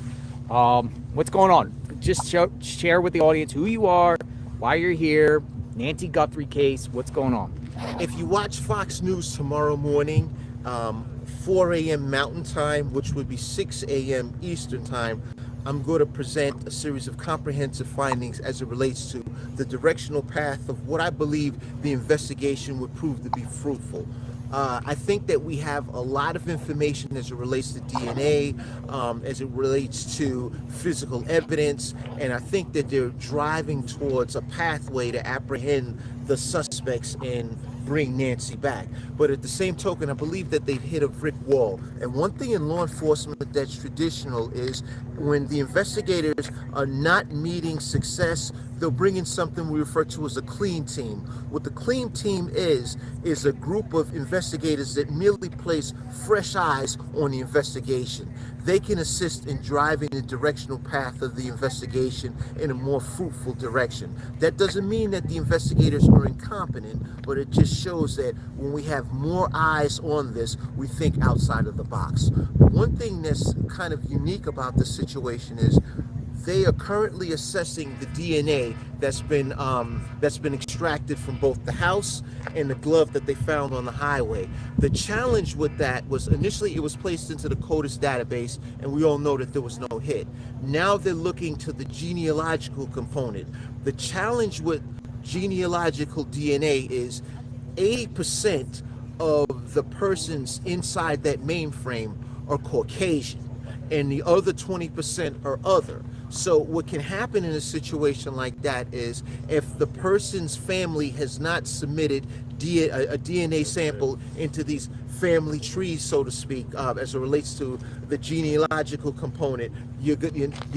What's going on? Just share with the audience who you are, why you're here, Nancy Guthrie case. What's going on? If you watch Fox News tomorrow morning, 4 a.m. Mountain Time, which would be 6 a.m. Eastern Time, I'm going to present a series of comprehensive findings as it relates to the directional path of what I believe the investigation would prove to be fruitful. I think that we have a lot of information as it relates to DNA, as it relates to physical evidence, and I think that they're driving towards a pathway to apprehend the suspects in bring Nancy back. But at the same token, I believe that they've hit a brick wall. And one thing in law enforcement that's traditional is when the investigators are not meeting success, they'll bring in something we refer to as a clean team. What the clean team is a group of investigators that merely place fresh eyes on the investigation. They can assist in driving the directional path of the investigation in a more fruitful direction. That doesn't mean that the investigators are incompetent, but it just shows that when we have more eyes on this, we think outside of the box. One thing that's kind of unique about this situation is they are currently assessing the DNA that's been extracted from both the house and the glove that they found on the highway. The challenge with that was initially it was placed into the CODIS database, and we all know that there was no hit. Now they're looking to the genealogical component. The challenge with genealogical DNA is 80% of the persons inside that mainframe are Caucasian, and the other 20% are other. So what can happen in a situation like that is if the person's family has not submitted a DNA sample into these family trees, so to speak, as it relates to the genealogical component, you're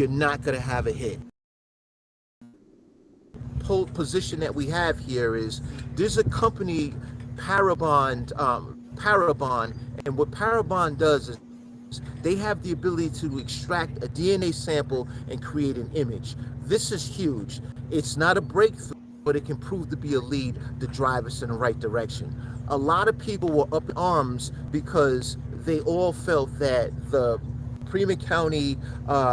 not going to have a hit. Position that we have here is there's a company, Parabon, and what Parabon does is they have the ability to extract a DNA sample and create an image. This is huge. It's not a breakthrough, but it can prove to be a lead to drive us in the right direction. A lot of people were up in arms because they all felt that the Prima County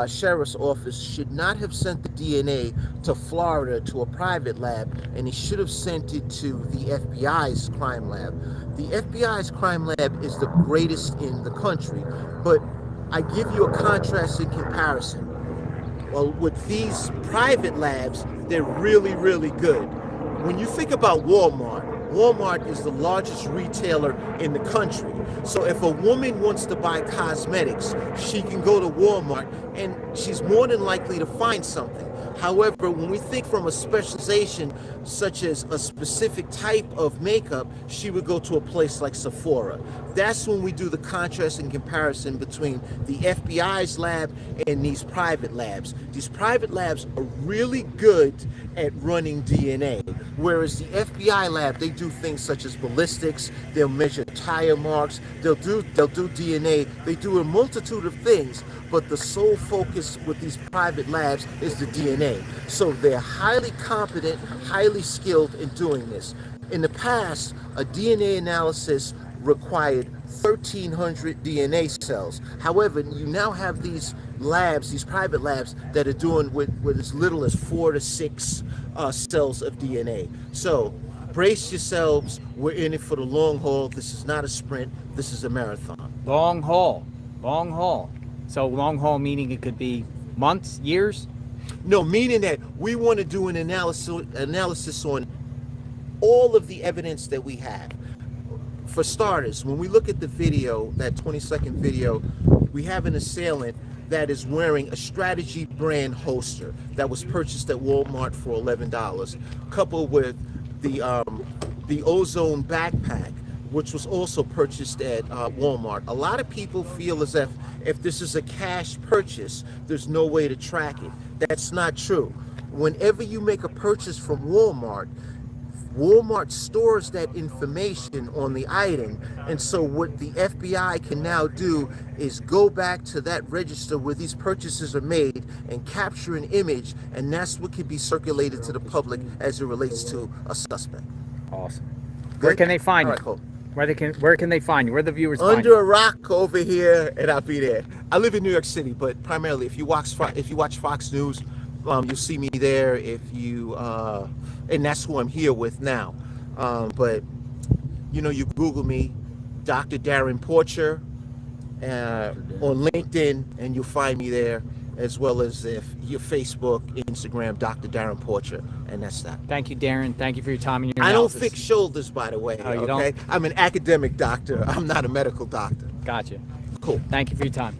Sheriff's Office should not have sent the DNA to Florida to a private lab, and he should have sent it to the FBI's crime lab. The FBI's crime lab is the greatest in the country, but I give you a contrast in comparison. Well, with these private labs, they're really, really good. When you think about Walmart is the largest retailer in the country. So if a woman wants to buy cosmetics, she can go to Walmart and she's more than likely to find something. However, when we think from a specialization such as a specific type of makeup, she would go to a place like Sephora. That's when we do the contrast and comparison between the FBI's lab and these private labs. These private labs are really good at running DNA, whereas the FBI lab, they do things such as ballistics, they'll measure tire marks, they'll do DNA, they do a multitude of things, but the sole focus with these private labs is the DNA. So they're highly competent, highly skilled in doing this. In the past, a DNA analysis required 1,300 DNA cells. However, you now have these labs, these private labs, that are doing with as little as 4 to 6 cells of DNA. So brace yourselves. We're in it for the long haul. This is not a sprint. This is a marathon. Long haul. Long haul. So long haul meaning it could be months, years? No, meaning that we want to do an analysis on all of the evidence that we have. For starters, when we look at the video, that 20-second video, we have an assailant that is wearing a Strategy brand holster that was purchased at Walmart for $11, coupled with the Ozone backpack, which was also purchased at Walmart. A lot of people feel as if this is a cash purchase, there's no way to track it. That's not true. Whenever you make a purchase from Walmart stores that information on the item, and so what the FBI can now do is go back to that register where these purchases are made and capture an image, and that's what can be circulated to the public as it relates to a suspect. Awesome. Where can they find you? Cool. Where can they find you? Where the viewers find Under you? a rock over here, and I'll be there. I live in New York City, but primarily, if you watch Fox News, you'll see me there. If you and that's who I'm here with now. But you Google me, Dr. Darren Porcher, on LinkedIn, and you'll find me there, as well as if your Facebook, Instagram, Dr. Darren Porcher, and that's that. Thank you, Darren. Thank you for your time and your I analysis. don't fix shoulders, by the way. Oh, you okay? don't? I'm an academic doctor. I'm not a medical doctor. Gotcha. Cool. Thank you for your time.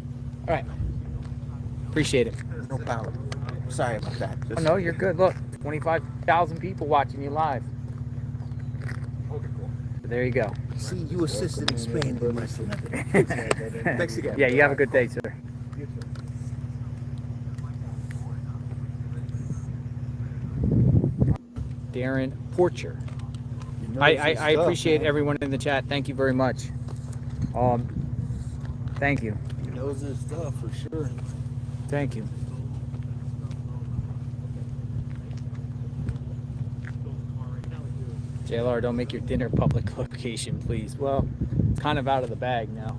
All right. Appreciate it. No problem. Sorry about that. Oh, no, you're good. Look, 25,000 people watching you live. Okay, cool. There you go. See, you assisted expanding my Thanks again. Yeah, you have a good day, sir. Darren Porcher. I appreciate everyone in the chat. Thank you very much. Thank you. He knows his stuff for sure. Thank you. JLR, don't make your dinner public location, please. Well, it's kind of out of the bag now.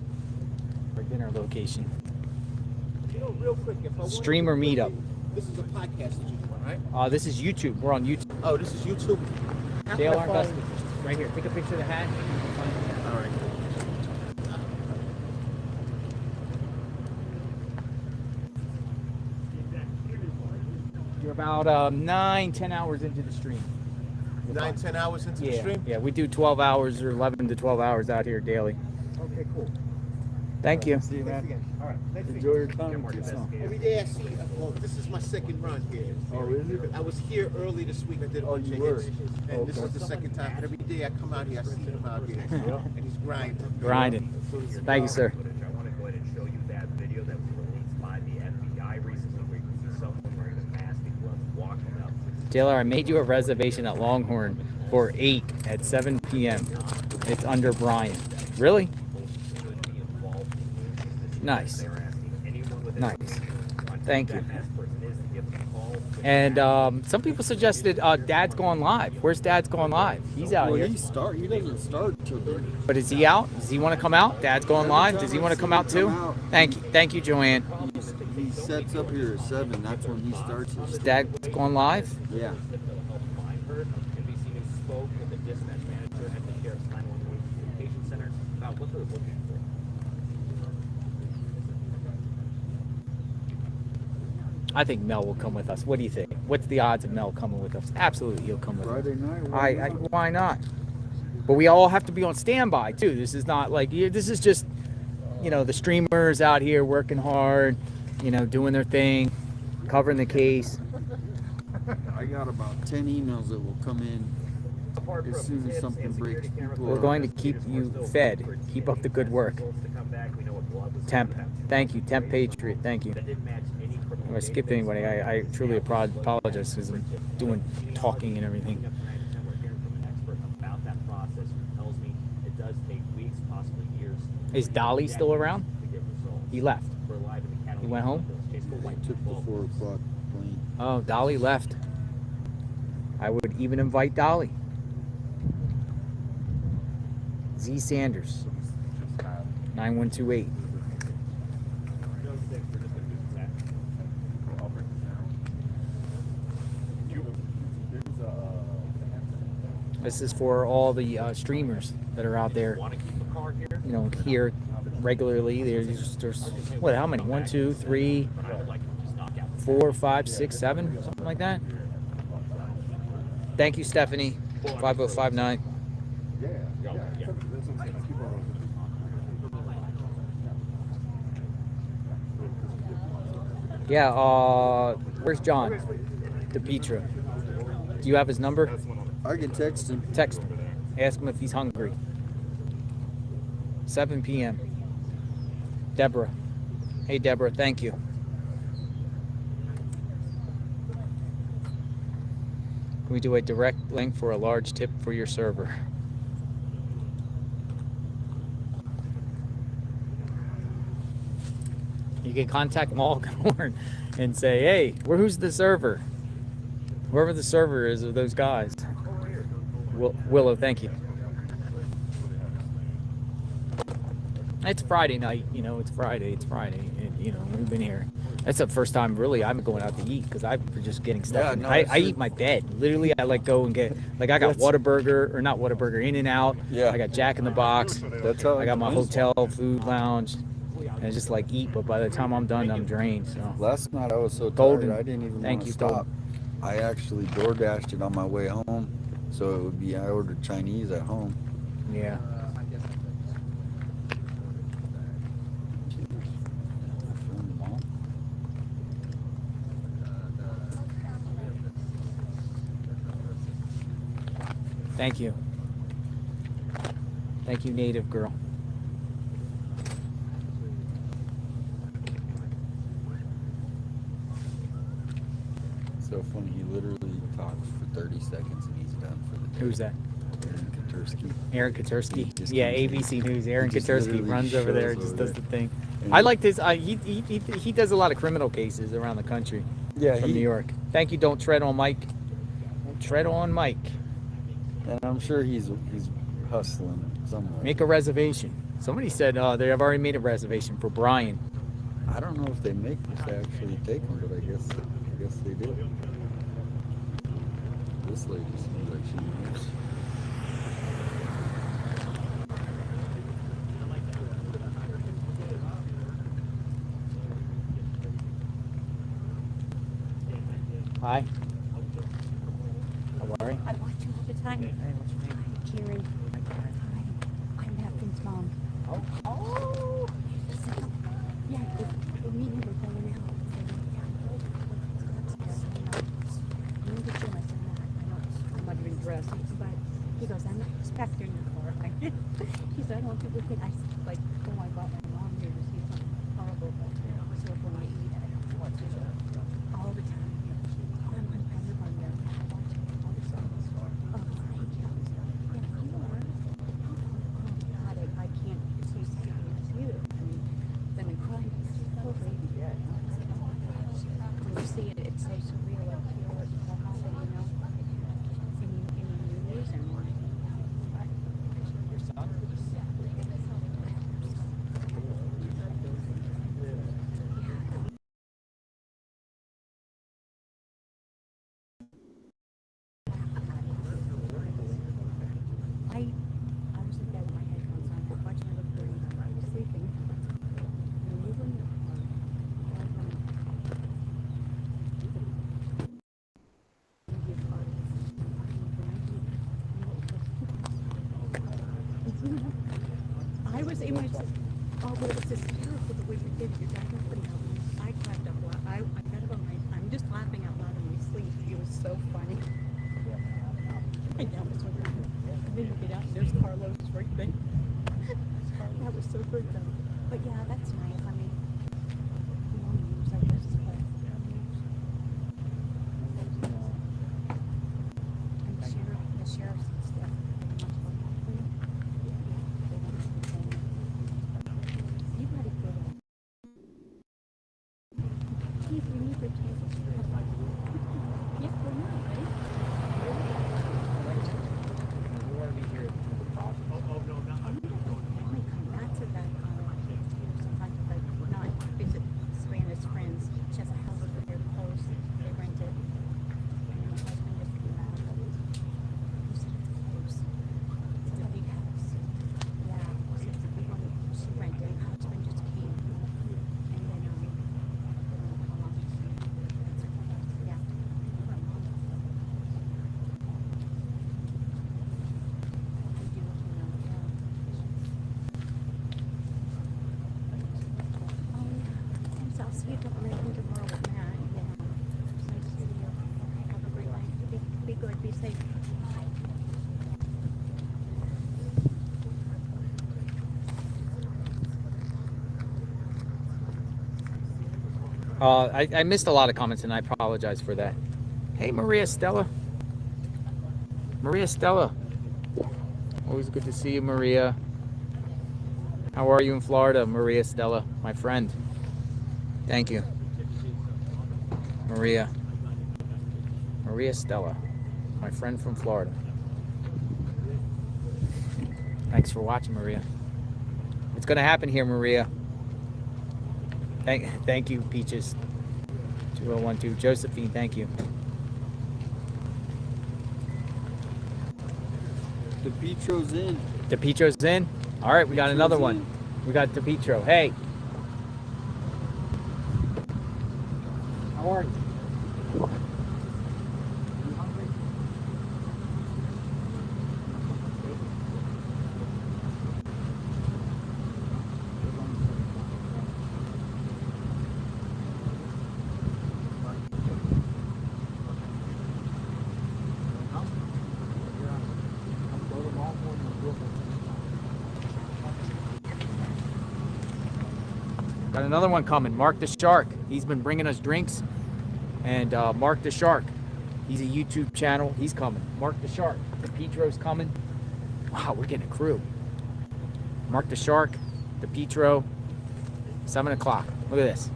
For dinner location. You know, real quick, if I want Streamer meetup. This is a podcast that you're doing, right? This is YouTube. We're on YouTube. Oh, this is YouTube. How can I JLR find- Dusty. Right here. Take a picture of the hat. All right. You're about 9-10 hours into the stream. 9-10 hours into the stream? Yeah, we do 12 hours or 11 to 12 hours out here daily. Okay, cool. Thank you. See you, man. All right. Enjoy your time with your son. Every day I see, well, this is my second run here. Oh, is it? I was here early this week. I did a bunch of you were? hits. And this is the second time. And every day I come out here, I see him out here. And he's grinding. Grinding. Thank you, sir. I want to go ahead and show you that video that was released by the FBI recently where you can see someone wearing a mask and gloves walking up. JLR, I made you a reservation at Longhorn for 8 at 7 p.m. It's under Brian. Really? Nice. Nice. Thank you. And some people suggested Dad's going live. Where's Dad's going live? He's out here. He doesn't start till then. But is he out? Does he want to come out? Dad's going live. Does he want to come out too? Thank you, Joanne. He sets up here at 7. That's when he starts his Is Dad going live? Yeah. NBC News spoke with the dispatch manager at the Sheriff's 911 Communication Center about what they're looking for. I think Mel will come with us. What do you think? What's the odds of Mel coming with us? Absolutely, he'll come with Friday us. night. Why not? But we all have to be on standby too. This is not like this is just, the streamers out here working hard, doing their thing, covering the case. I got about 10 emails that will come in as soon as something breaks. We're going to keep you fed. Keep up the good work. Temp, thank you. Temp Patriot, thank you. If I skipped anybody, I truly apologize because I'm doing talking and everything. About that process tells me it does take weeks, possibly years. Is Dolly still around? He left. He went home? Took the 4 o'clock plane. Oh, Dolly left. I would even invite Dolly. Z Sanders, 9128. This is for all the streamers that are out there, here regularly. There's what? How many? 1, 2, 3, 4, 5, 6, 7, something like that. Thank you, Stephanie. 5059. Yeah. Where's John DePietra? Do you have his number? I can text him. Text him. Ask him if he's hungry. 7 p.m. Deborah. Hey, Deborah. Thank you. Can we do a direct link for a large tip for your server? You can contact Longhorn and say, hey, who's the server? Whoever the server is of those guys. Willow, thank you. It's Friday night, it's Friday. And, we've been here. That's the first time really I'm going out to eat because I'm just getting stuff. I eat my bed. Literally, I go and get, I got In and Out. Yeah. I got Jack in the Box. That's how I got my hotel food lounge. And I just eat, but by the time I'm done, I'm drained. So Last night I was so Golden. tired I didn't even Thank want to you, stop. Golden. I actually DoorDashed it on my way home, so it would be I ordered Chinese at home. Yeah. Thank you. Thank you, native girl. So funny, he literally talks for 30 seconds and he's done for the day. Who's that? Aaron Katursky. Aaron Katursky. Just Yeah, comes in. ABC News. Aaron He just Katursky literally runs over there, shows just over does the thing. And I like this. He does a lot of criminal cases around the country. Yeah, from New York. Thank you. Don't tread on Mike. Don't tread on Mike. And I'm sure he's hustling somewhere. Make a reservation. Somebody said they have already made a reservation for Brian. I don't know if they actually take him, but I guess they do. This lady seems like she knows. Hi. How are you? I watch you all the time. Hi, Karen. Hi. I'm Nathan's mom. Oh. Yeah, we're meeting. We're going out. I'm in the gym. I said, I'm not even dressed. But he goes, I'm not expecting your car. He said, I don't want people to think I like, oh my God, my mom here to see something horrible. But so when we eat, I watch it all the time. I was in bed with my headphones on, watching the bird, sleeping. And moving. I was in my, but it was hysterical the way you did it. Your dad was putting out. I cracked up. I got up on I'm just laughing out loud in my sleep. It was so funny. I know it's so good. And then you get out and there's Carlos right there. That was so good though. But yeah, that's nice. I mean, you want to use, I guess, but and the sheriff's stuff. You gotta go. Keith, we need your table. Yes, we're not, right? I'll see you tomorrow with Matt. Nice to see you. Have a great night. Be good. Be safe. I missed a lot of comments and I apologize for that. Hey, Maria Stella. Maria Stella. Always good to see you, Maria. How are you in Florida, Maria Stella, my friend? Thank you. Maria. Maria Stella, my friend from Florida. Thanks for watching, Maria. It's going to happen here, Maria. Thank you, Peaches. 2012. Josephine, thank you. DePietro's in. DePietro's in? All right, we got another one. We got DePietro. Hey. How are you? Got another one coming. Mark the Shark. He's been bringing us drinks. And Mark the Shark. He's a YouTube channel. He's coming. Mark the Shark. The Petro's coming. Wow, we're getting a crew. Mark the Shark. The Petro. 7 o'clock. Look at this.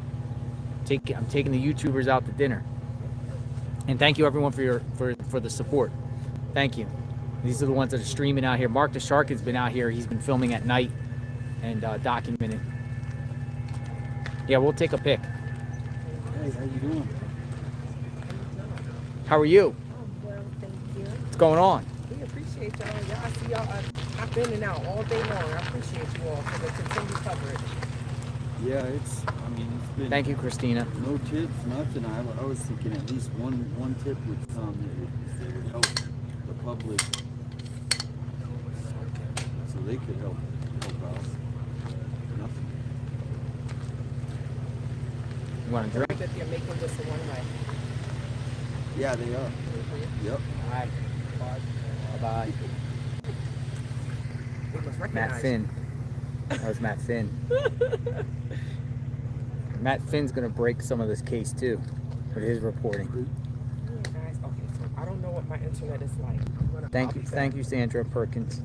I'm taking the YouTubers out to dinner. And thank you everyone for the support. Thank you. These are the ones that are streaming out here. Mark the Shark has been out here. He's been filming at night and documenting. Yeah, we'll take a pic. Hey, how you doing? How are you? Well, thank you. What's going on? We appreciate y'all. I see y'all. I've been in and out all day long. I appreciate you all for the continued coverage. Yeah, it's been... Thank you, Christina. No tips, nothing. I was thinking at least one tip would come that would help the public so they could help out. Nothing. You want a drink? That they're making this a one-way. Yeah, they are. Yep. All right. Bye-bye. They must recognize Matt Finn. That was Matt Finn. Matt Finn's gonna break some of this case too with his reporting. Guys, okay, so I don't know what my internet is like. Thank you, Sandra Perkins.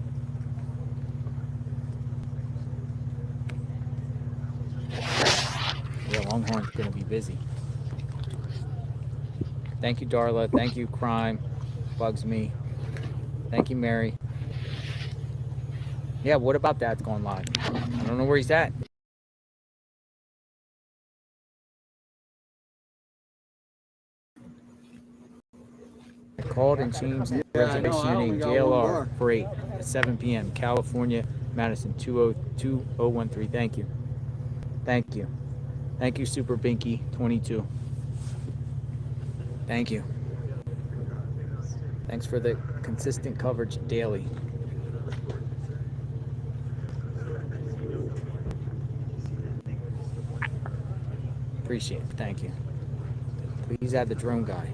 Yeah, Longhorn's gonna be busy. Thank you, Darla. Thank you, Crime. Bugs me. Thank you, Mary. Yeah, what about Dad's going live? I don't know where he's at. I called and changed the reservation name JLR for 8 at 7 p.m. California, Madison 20013. Thank you. Thank you. Thank you, Super Binky 22. Thank you. Thanks for the consistent coverage daily. Appreciate it. Thank you. Please add the drone guy.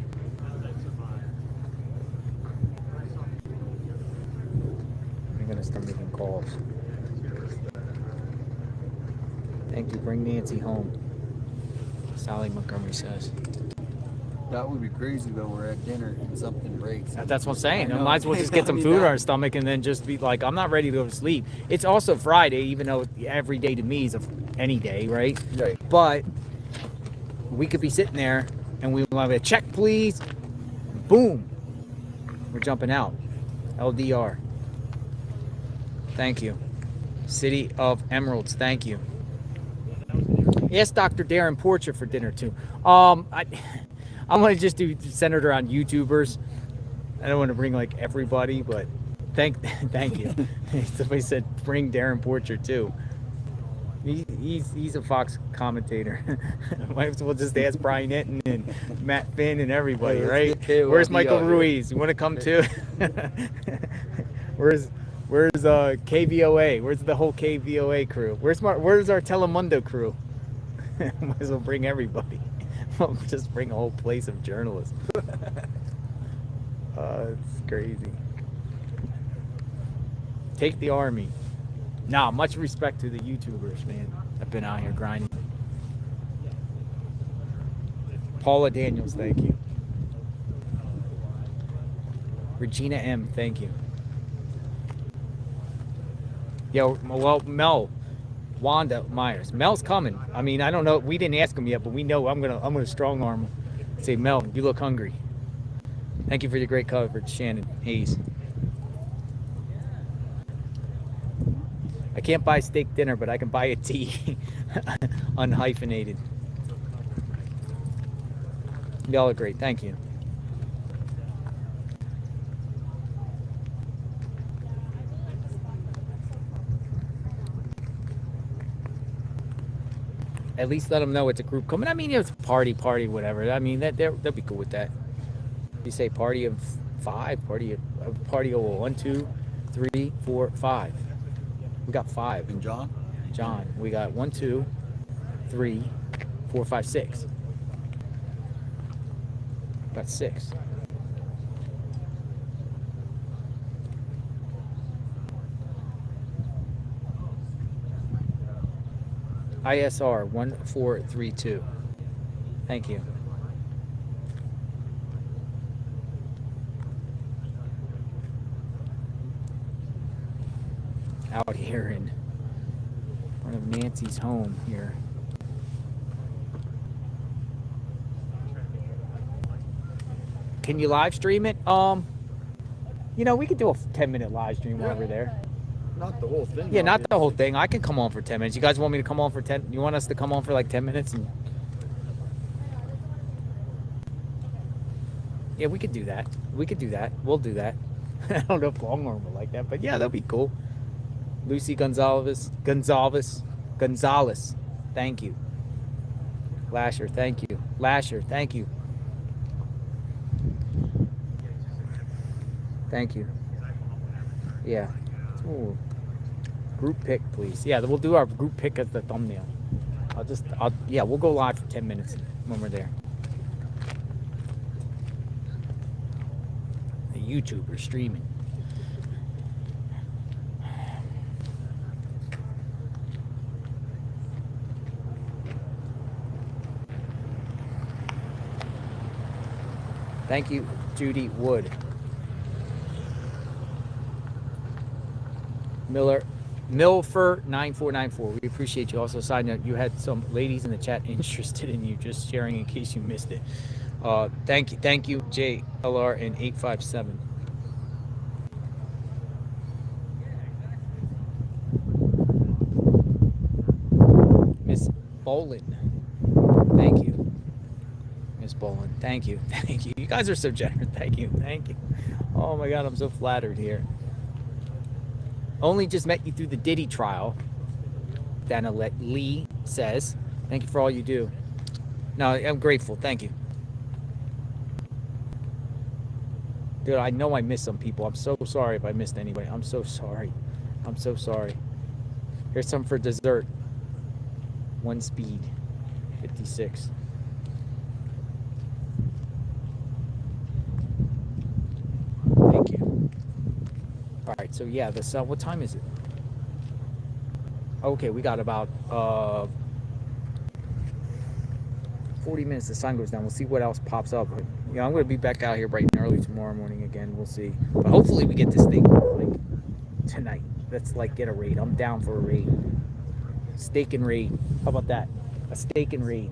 I'm gonna start making calls. Thank you. Bring Nancy home. Sally Montgomery says. That would be crazy though. We're at dinner and something breaks. That's what I'm saying. I know. Might as well just get some food in our stomach and then just be like, I'm not ready to go to sleep. It's also Friday, even though every day to me is any day, right? Right. But we could be sitting there and we want to check, please. Boom. We're jumping out. LDR. Thank you. City of Emeralds. Thank you. Ask Dr. Darren Porcher for dinner too. I'm gonna just center it around YouTubers. I don't want to bring like everybody, but thank you. Somebody said bring Darren Porcher too. He's a Fox commentator. Might as well just ask Brian Etton and Matt Finn and everybody, right? Where's Michael Ruiz? You want to come too? Where's KVOA? Where's the whole KVOA crew? Where's our Telemundo crew? Might as well bring everybody. We'll just bring a whole place of journalists. It's crazy. Take the army. Nah, much respect to the YouTubers, man. I've been out here grinding. Paula Daniels, thank you. Regina M, thank you. Yo, well, Mel, Wanda Myers. Mel's coming. I mean, I don't know. We didn't ask him yet, but we know I'm gonna strong arm him. Say, Mel, you look hungry. Thank you for your great coverage, Shannon Hayes. I can't buy steak dinner, but I can buy a tea. Unhyphenated. Y'all are great. Thank you. At least let them know it's a group coming. I mean, it's party, whatever. I mean, they'll be cool with that. You say party of 5, party of 1, 2, 3, 4, 5. We got 5. And John? John. We got 1, 2, 3, 4, 5, 6. Got 6. ISR 1432. Thank you. Out here in front of Nancy's home here. Can you live stream it? You know, we could do a 10-minute live stream while we're there. Not the whole thing. Yeah, not the whole thing. I can come on for 10 minutes. You guys want me to come on for 10? You want us to come on for like 10 minutes? And yeah, we could do that. We could do that. We'll do that. I don't know if Longhorn will like that, but yeah, that'll be cool. Lucy Gonzalez. Thank you. Lasher, thank you. Lasher, thank you. Thank you. Yeah. Ooh. Group pick, please. Yeah, we'll do our group pick as the thumbnail. Yeah, we'll go live for 10 minutes when we're there. The YouTuber streaming. Thank you, Judy Wood. Milfer 9494. We appreciate you. Also, side note, you had some ladies in the chat interested in you, just sharing in case you missed it. Thank you, JLR and 857. Miss Bolin. Thank you. Miss Bolin. Thank you. Thank you. You guys are so generous. Thank you. Thank you. Oh my God, I'm so flattered here. Only just met you through the Diddy trial. Dana Lee says, thank you for all you do. No, I'm grateful. Thank you. Dude, I know I missed some people. I'm so sorry if I missed anybody. I'm so sorry. I'm so sorry. Here's some for dessert. One speed. 56. Thank you. All right, so yeah, this what time is it? Okay, we got about 40 minutes. The sun goes down. We'll see what else pops up. But, you know, I'm going to be back out here bright and early tomorrow morning again. We'll see. But hopefully we get this thing like tonight. Let's like get a raid. I'm down for a raid. Steak and raid. How about that? A steak and raid.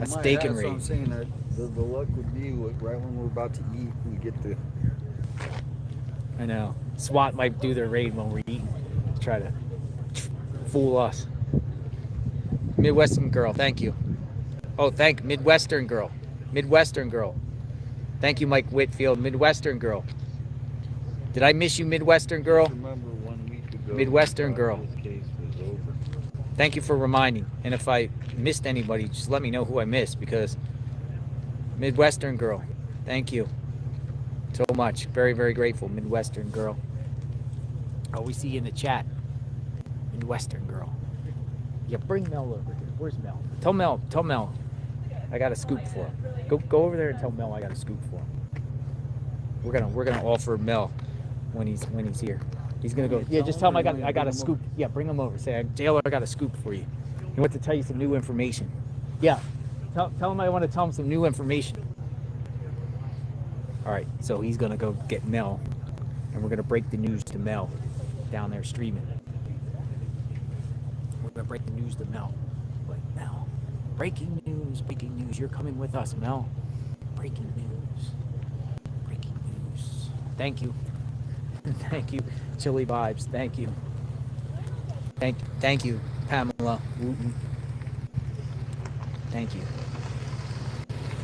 A steak and raid. So I'm saying that the luck would be right when we're about to eat, we get the. I know. SWAT might do their raid when we're eating. Try to fool us. Midwestern girl, thank you. Oh, thank Midwestern girl. Midwestern girl. Thank you, Mike Whitfield. Midwestern girl. Did I miss you, Midwestern girl? I remember 1 week ago. Midwestern girl. This case was over. Thank you for reminding. And if I missed anybody, just let me know who I missed, because Midwestern girl. Thank you so much. Very, very grateful, Midwestern girl. Oh, we see you in the chat. Midwestern girl. Yeah, bring Mel over here. Where's Mel? Tell Mel I got a scoop for him. Go over there and tell Mel I got a scoop for him. We're gonna offer Mel when he's here. He's gonna go. Yeah, just tell him I got a scoop. Yeah, bring him over. Say, Jailer, I got a scoop for you. He wants to tell you some new information. Yeah, tell him I want to tell him some new information. All right, so he's gonna go get Mel, and we're gonna break the news to Mel down there streaming. We're gonna break the news to Mel. Like, Mel, breaking news. You're coming with us, Mel. Breaking news. Thank you. Thank you, Chili Vibes. Thank you. Thank you, Pamela Wooten. Thank you.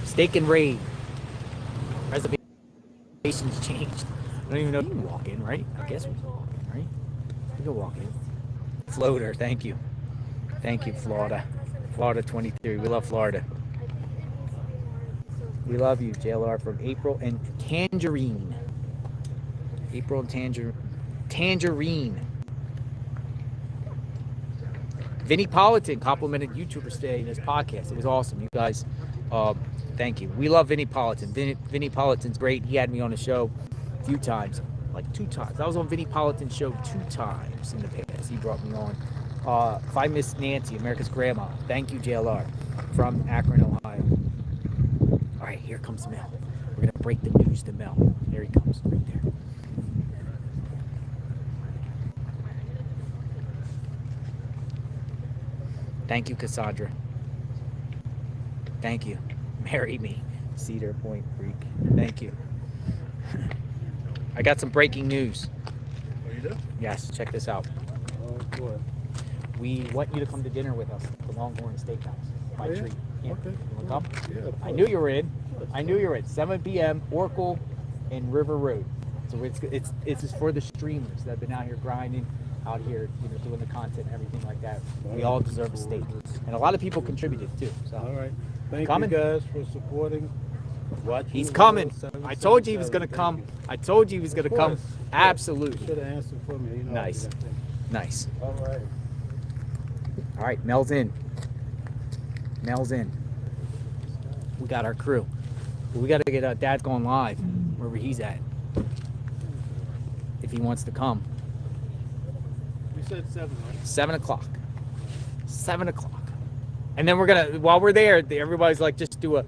Steak and raid. Reservations changed. I don't even know. You can walk in, right? I guess we can walk in, right? We can walk in. Floater, thank you. Thank you, Florida. Florida 23. We love Florida. We love you, JLR, from April and Tangerine. April and Tangerine. Vinnie Politan complimented YouTubers today in his podcast. It was awesome. You guys, thank you. We love Vinnie Politan. Vinnie Politan's great. He had me on the show a few times, like 2 times. I was on Vinnie Politan's show 2 times in the past. He brought me on. If I miss Nancy, America's grandma, thank you, JLR, from Akron, Ohio. All right, here comes Mel. We're gonna break the news to Mel. There he comes, right there. Thank you, Cassandra. Thank you. Marry me, Cedar Point Freak. Thank you. I got some breaking news. Oh, you do? Yes, check this out. Oh, boy. We want you to come to dinner with us at the Longhorn Steakhouse by Yeah? Tree. Yeah. Okay. You wanna come? Yeah, of I course. knew you were in. I knew you were in. 7 p.m. Oracle and River Road. So it's just for the streamers that have been out here grinding, out here, doing the content and everything like that. We all deserve a steak, and a lot of people contributed too. So All right. Thank coming. you guys for supporting. Watching He's the coming. video, I told you he was 777. gonna Thank come. you. I told you he was gonna Of come. course. Absolutely. You should have answered for me. You know, Nice. Nice. All right. All right, Mel's in. Mel's in. We got our crew. We got to get Dad's going live wherever he's at. If he wants to come. You said 7, right? 7 o'clock. 7 o'clock. And then we're gonna, while we're there, everybody's like, just do a.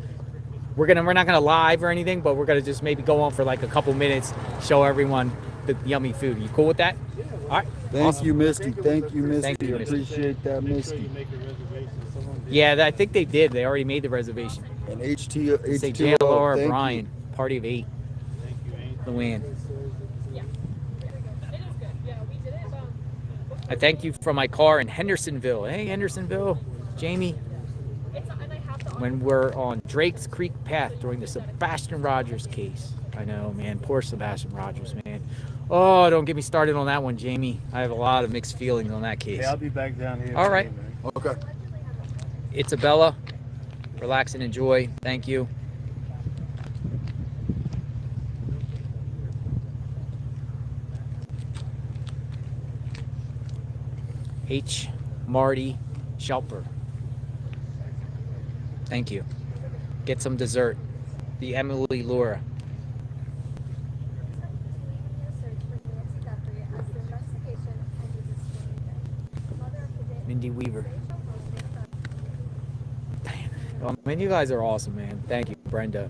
We're not gonna live or anything, but we're gonna just maybe go on for like a couple minutes, show everyone the yummy food. You cool with that? All right. Thank Awesome. you, Misty. Thank you, Misty. Thank you, Misty. Appreciate that, Make sure Misty. you make a reservation. Someone did. Yeah, I think they did. They already made the reservation. And Say H2O, JLR, thank Brian, you. party of 8, Thank you, Angel. Luann. Yeah. It is good. Yeah, we did it. I thank you from my car in Hendersonville. Hey, Hendersonville, Jamie. And I have to When we're on Drake's Creek Path during the Sebastian Rogers case. I know, man. Poor Sebastian Rogers, man. Oh, don't get me started on that one, Jamie. I have a lot of mixed feelings on that case. Hey, I'll be back down here. All right. today, man. Okay. Isabella, relax and enjoy. Thank you. H. Marty Schelper. Thank you. Get some dessert. The Emily Laura. Mindy Weaver. Well, man, you guys are awesome, man. Thank you, Brenda,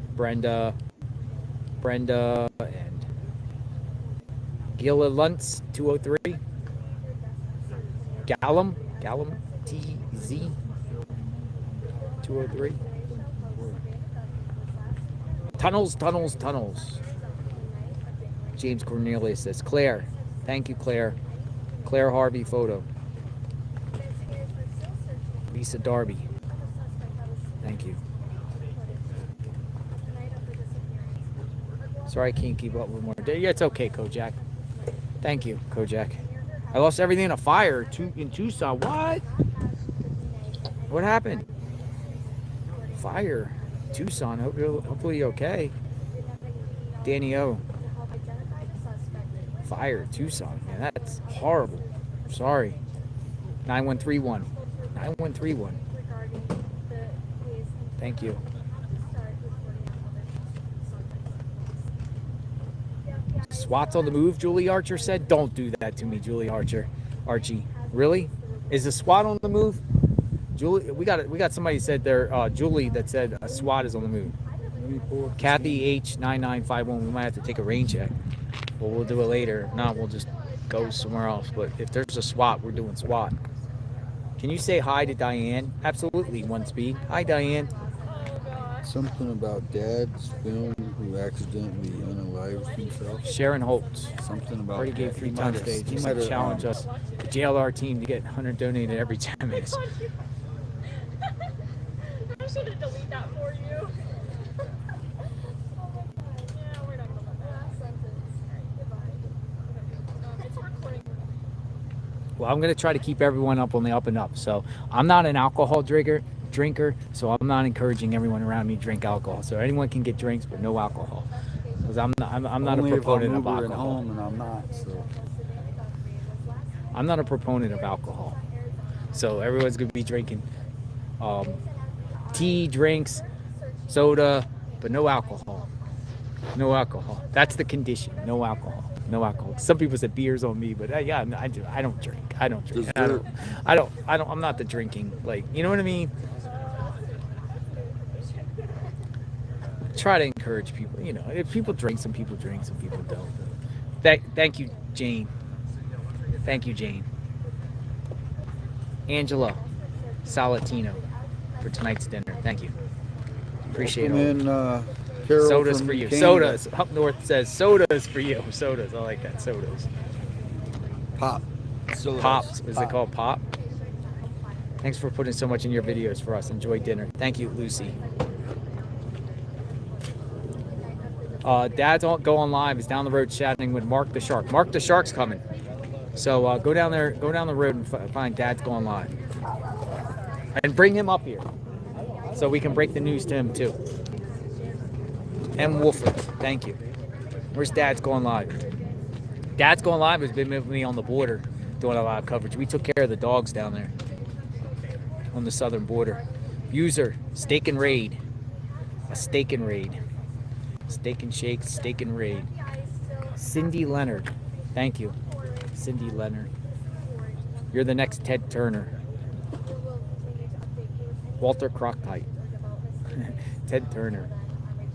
and Gila Luntz 203. Gallum TZ 203. Tunnels. James Cornelius says, Claire. Thank you, Claire. Claire Harvey photo. Lisa Darby. Thank you. Sorry I can't keep up with more. Yeah, it's okay, Kojak. Thank you, Kojak. I lost everything in a fire in Tucson. What? What happened? Fire. Tucson. Hopefully you're okay. Danny O. Fire. Tucson. Man, that's horrible. Sorry. 9131. 9131. Thank you. SWAT's on the move, Julie Archer said. Don't do that to me, Julie Archer. Archie. Really? Is the SWAT on the move? Julie, we got somebody said there, Julie, that said a SWAT is on the move. Kathy H9951. We might have to take a rain check. But we'll do it later. If not, we'll just go somewhere else. But if there's a SWAT, we're doing SWAT. Can you say hi to Diane? Absolutely, One Speed. Hi, Diane. Something about Dad's film who accidentally unalived himself. Sharon Holtz. Something about Already gave that. 3 He times might today. have- She he might might have, challenge us, the JLR team, to get 100 donated every 10 minutes. I should have deleted that for you. Oh my god. Yeah, we're not gonna let that. Last sentence. Goodbye. It's recording. Well, I'm going to try to keep everyone up on the up and up. So I'm not an alcohol drinker, so I'm not encouraging everyone around me to drink alcohol. So anyone can get drinks, but no alcohol. Because I'm not a Only proponent if of I'm Ubering alcohol. home and I'm not, so. I'm not a proponent of alcohol. So everyone's going to be drinking tea, drinks, soda, but no alcohol. No alcohol. That's the condition. No alcohol. No alcohol. Some people said beers on me, but yeah, I do. I don't drink. I don't drink. I'm not the drinking. Like, you know what I mean? Try to encourage people. You know, if people drink, some people drink, some people don't. Thank you, Jane. Thank you, Jane. Angela Salatino for tonight's dinner. Thank you. Appreciate it. Carol Sodas from for you. Canada. Sodas. Up north says sodas for you. Sodas. I like that. Sodas. Pop. Sodas. Pops. Is it called pop? Thanks for putting so much in your videos for us. Enjoy dinner. Thank you, Lucy. Dad's going live. Is down the road chatting with Mark the Shark. Mark the Shark's coming. So go down there, go down the road and find Dad's going live. And bring him up here so we can break the news to him too. M. Wolford, thank you. Where's Dad's going live? Dad's going live has been with me on the border doing a lot of coverage. We took care of the dogs down there on the southern border. User, steak and raid. A steak and raid. Steak and shake, steak and raid. Cindy Leonard, thank you. Cindy Leonard. You're the next Ted Turner. Walter Cronkite. Ted Turner.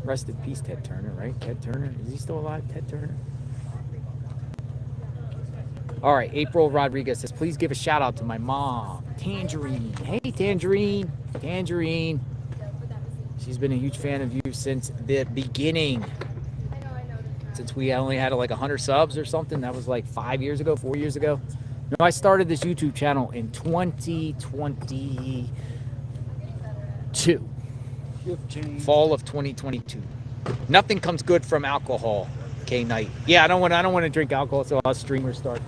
Rest in peace, Ted Turner, right? Ted Turner. Is he still alive, Ted Turner? All right, April Rodriguez says, please give a shout out to my mom, Tangerine. Hey, Tangerine. Tangerine. She's been a huge fan of you since the beginning. Since we only had like 100 subs or something. That was like 5 years ago, 4 years ago. No, I started this YouTube channel in 2022. Fall of 2022. Nothing comes good from alcohol, K Knight. Yeah, I don't want to drink alcohol, so us streamers start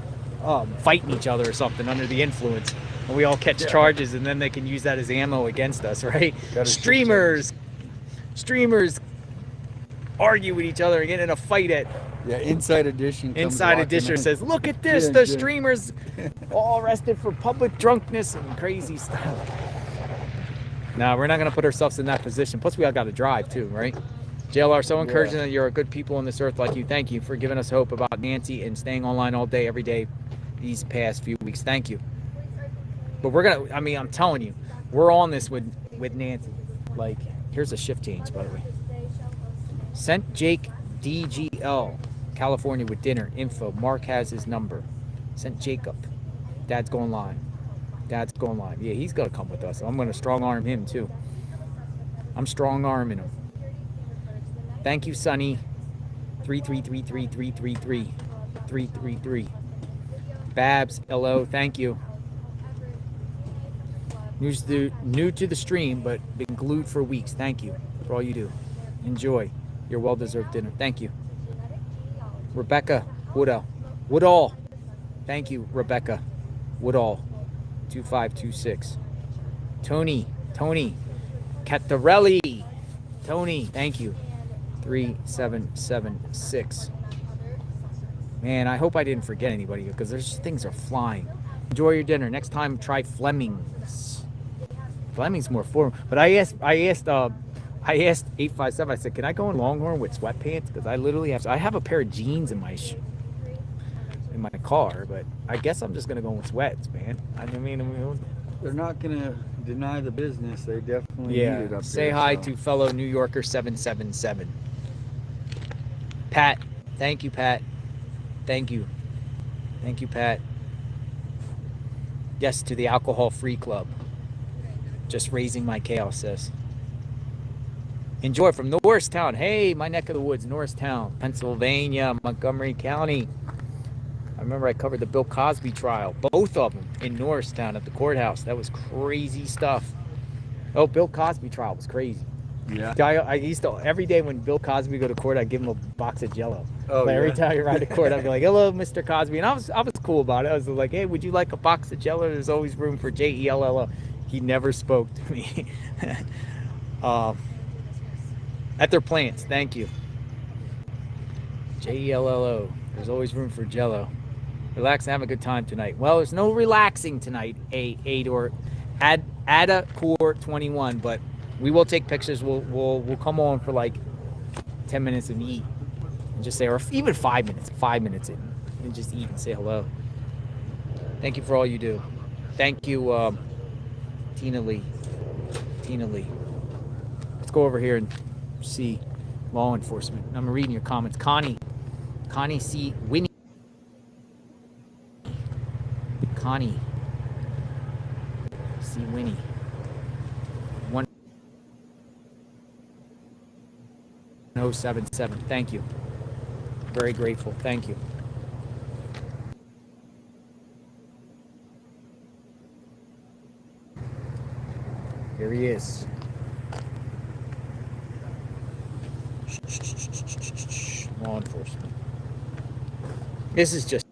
fighting each other or something under the influence, and we all catch charges, and then they can use that as ammo against us, right? Streamers argue with each other and get in a fight at Inside Edition. Inside Edition says, look at this, the streamers all arrested for public drunkenness and crazy stuff. No, we're not going to put ourselves in that position. Plus, we all got to drive, too, right? JLR, so encouraging that you're a good people on this earth like you. Thank you for giving us hope about Nancy and staying online all day, every day, these past few weeks. Thank you. But we're going to, I'm telling you, we're on this with Nancy. Like, here's a shift change, by the way. Sent Jake DGL, California with dinner. Info. Mark has his number. Sent Jacob. Dad's going live. Dad's going live. Yeah, he's going to come with us. I'm going to strong arm him too. I'm strong arming him. Thank you, Sonny. 3333333. Babs, hello. Thank you. New to the stream, but been glued for weeks. Thank you for all you do. Enjoy your well-deserved dinner. Thank you. Rebecca Woodall. Thank you, Rebecca Woodall. 2526. Tony Cattarelli. Tony, thank you. 3776. Man, I hope I didn't forget anybody because there's things are flying. Enjoy your dinner. Next time, try Fleming's. Fleming's more formal. But I asked 857. I said, can I go in Longhorn with sweatpants? Because I literally I have a pair of jeans in my car, but I guess I'm just gonna go with sweats, man. I mean, they're not gonna deny the business. They definitely need it up Say there, hi so. to fellow New Yorker 777. Pat, thank you, Pat. Thank you, Pat. Yes to the alcohol-free club. Just raising my chaos, sis. Enjoy from Norristown. Hey, my neck of the woods, Norristown, Pennsylvania, Montgomery County. I remember I covered the Bill Cosby trial, both of them in Norristown at the courthouse. That was crazy stuff. Oh, Bill Cosby trial was crazy. Yeah. I used to, every day when Bill Cosby go to court, I'd give him a box of Jell-O. Oh, Every yeah. time you ride to court, I'd be like, hello, Mr. Cosby. And I was cool about it. I was like, hey, would you like a box of Jell-O? There's always room for Jello. He never spoke to me. At their plants, thank you. Jello. There's always room for Jell-O. Relax and have a good time tonight. Well, there's no relaxing tonight, Ada Core 21, but we will take pictures. We'll come on for like 10 minutes and eat and just say, or even 5 minutes, 5 minutes in, and just eat and say hello. Thank you for all you do. Thank you, Tina Lee. Tina Lee. Let's go over here and see law enforcement. I'm reading your comments. Connie C. Winnie. Connie C. Winnie. 1077. Thank you. Very grateful. Thank you. Here he is. Law enforcement. This is just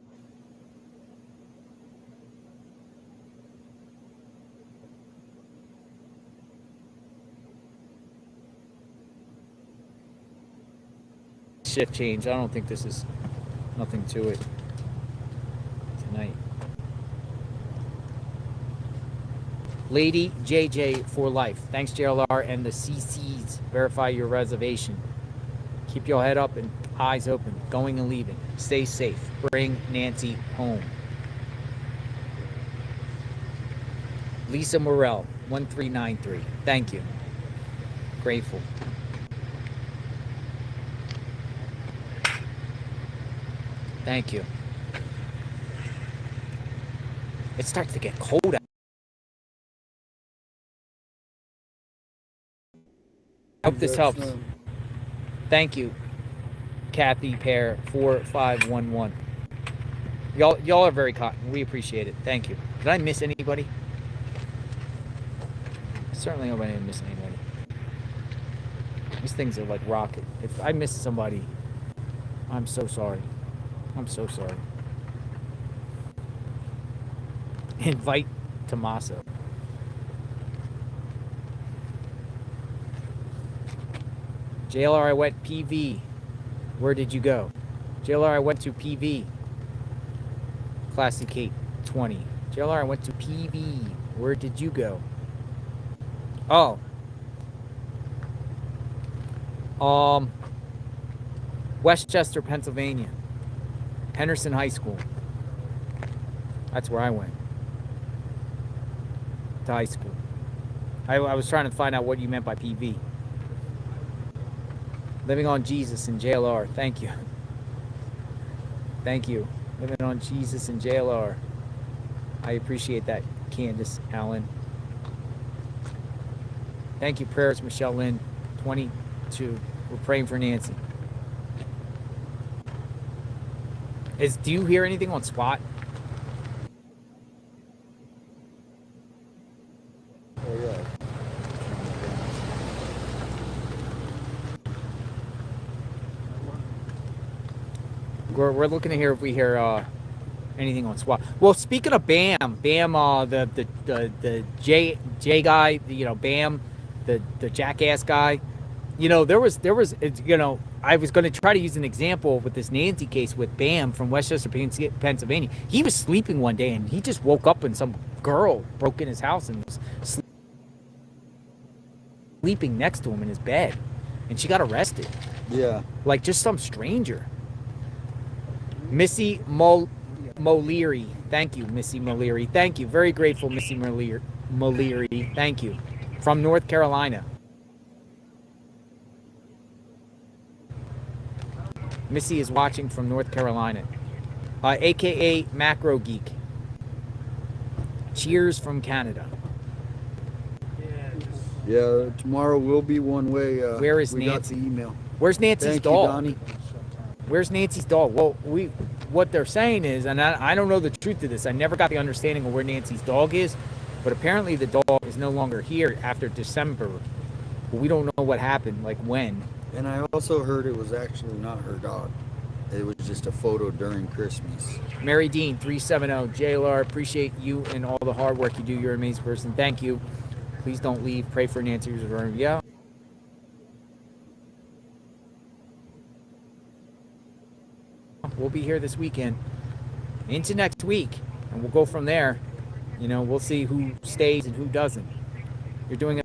shift change. I don't think this is nothing to it tonight. Lady JJ for life. Thanks, JLR and the CCs. Verify your reservation. Keep your head up and eyes open. Going and leaving. Stay safe. Bring Nancy home. Lisa Morell, 1393. Thank you. Grateful. Thank you. It starts to get cold out. I hope this helps. Thank you, Kathy Pear 4511. Y'all are very kind. We appreciate it. Thank you. Did I miss anybody? I certainly hope I didn't miss anybody. These things are like rocket. If I missed somebody, I'm so sorry. I'm so sorry. Invite Tommaso. JLR, I went PV. Where did you go? JLR, I went to PV. Classy Kate, 20. JLR, I went to PV. Where did you go? Oh. Westchester, Pennsylvania. Henderson High School. That's where I went. To high school. I was trying to find out what you meant by PV. Living on Jesus in JLR. Thank you. Thank you. Living on Jesus in JLR. I appreciate that, Candace Allen. Thank you, prayers, Michelle Lynn, 22. We're praying for Nancy. Do you hear anything on SWAT? Oh, yeah. We're looking to hear if we hear anything on SWAT. Well, speaking of Bam, the J guy, Bam, the jackass guy. There was I was going to try to use an example with this Nancy case with Bam from Westchester, Pennsylvania. He was sleeping one day and he just woke up and some girl broke in his house and was sleeping next to him in his bed, and she got arrested. Yeah. Like just some stranger. Missy Moleary. Thank you, Missy Moleary. Thank you. Very grateful, Missy Moleary. Thank you. From North Carolina. Missy is watching from North Carolina. AKA Macro Geek. Cheers from Canada. Yeah, tomorrow will be one way. Where is we Nancy? Got the email. Where's Nancy's Thank dog? You, Donnie. Where's Nancy's dog? Well, what they're saying is, and I don't know the truth to this. I never got the understanding of where Nancy's dog is, but apparently the dog is no longer here after December. But we don't know what happened, like when. And I also heard it was actually not her dog. It was just a photo during Christmas. Mary Dean, 370. JLR, appreciate you and all the hard work you do. You're an amazing person. Thank you. Please don't leave. Pray for Nancy's return. Yeah. We'll be here this weekend into next week, and we'll go from there. We'll see who stays and who doesn't. You're doing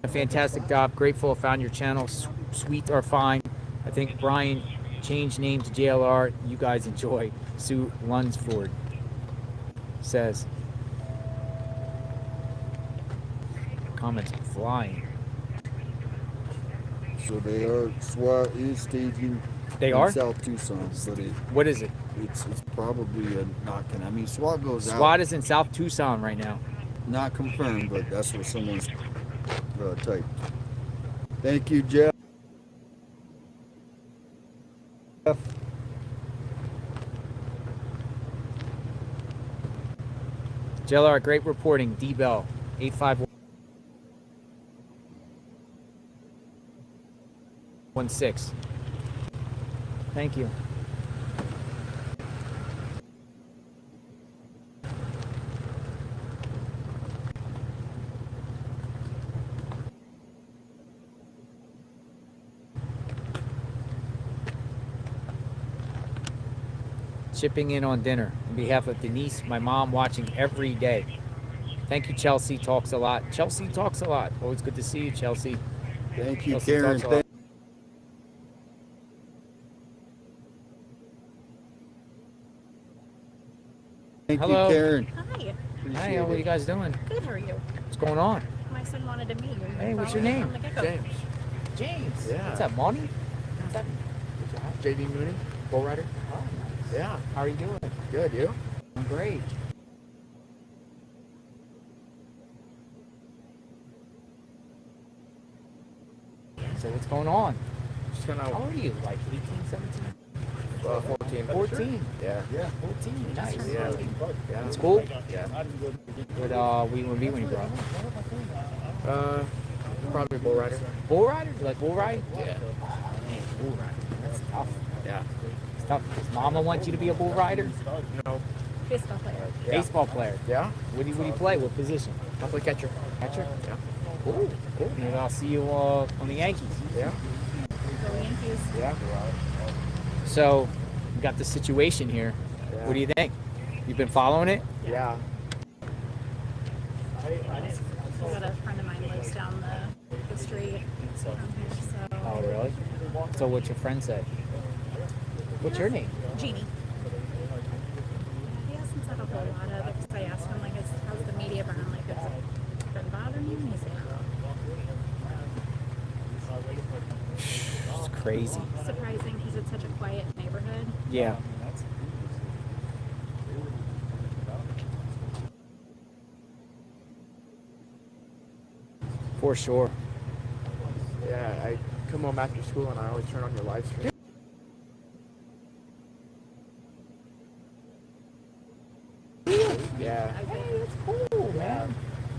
a fantastic job. Grateful I found your channel. Sweet or fine. I think Brian changed name to JLR. You guys enjoy. Sue Lunsford says. Comments flying. So they are, SWAT is staging They in are? South Tucson, but What is it? it's probably a not gonna. I mean, SWAT goes out. SWAT is in South Tucson right now. Not confirmed, but that's what someone's typed. Thank you, Jeff. JLR, great reporting. D Bell 8516. Thank you. Chipping in on dinner on behalf of Denise, my mom, watching every day. Thank you, Chelsea. Talks a lot. Chelsea talks a lot. Always good to see you, Chelsea. Thank you, Chelsea Karen. talks a lot. Thank Hello. you, Karen. Hi. Hi, how are you guys doing? Good, how are you? What's going on? My son wanted to meet you. Hey, what's your Following name? from the get-go. James. James. Yeah. What's that, Monty? What's that? JD Mooney, bull rider. Oh, nice. Yeah. How are you doing? Good, you? I'm great. So what's going on? Just gonna. How old are you? Like 18, 17? 14. 14? Yeah. Yeah, 14. Nice. Yeah. That's cool. Yeah. What will you want to be when you grow up? Probably bull rider. Bull rider? You like bull riding? Yeah. Oh, man, bull rider. That's tough. Yeah. It's tough. Does mama want you to be a bull rider? No. Baseball player. Yeah. Baseball player. Yeah. What do you play? What position? I play catcher. Catcher? Yeah. Cool. Cool. Maybe I'll see you on the Yankees. Yeah. Go Yankees. Yeah. So, we got this situation here. Yeah. What do you think? You've been following it? Yeah. I've got a friend of mine lives down the street from here, so. Oh, really? So, what's your friend say? What's your name? Jeannie. He hasn't said a whole lot of it because I asked him, like, how's the media been? Like, has it been bothering you? And he said, no. It's crazy. Surprising because it's such a quiet neighborhood. Yeah. For sure. Yeah. I come home after school and I always turn on your live stream. Yeah. Hey, that's cool, man.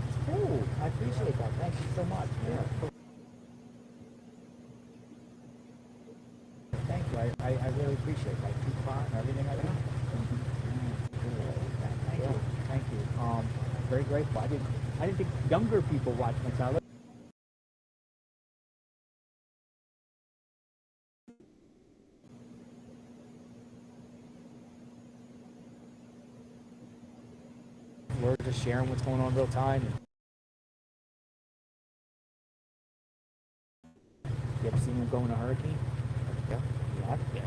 It's cool. I appreciate that. Thank you so much. Yeah. Thank you. I really appreciate it. Like Tupac and everything like that. Thank you. Thank you. Very grateful. I didn't think younger people watch my channel. We're just sharing what's going on real time. You ever seen him go in a hurricane? Yeah. Yeah. Yeah.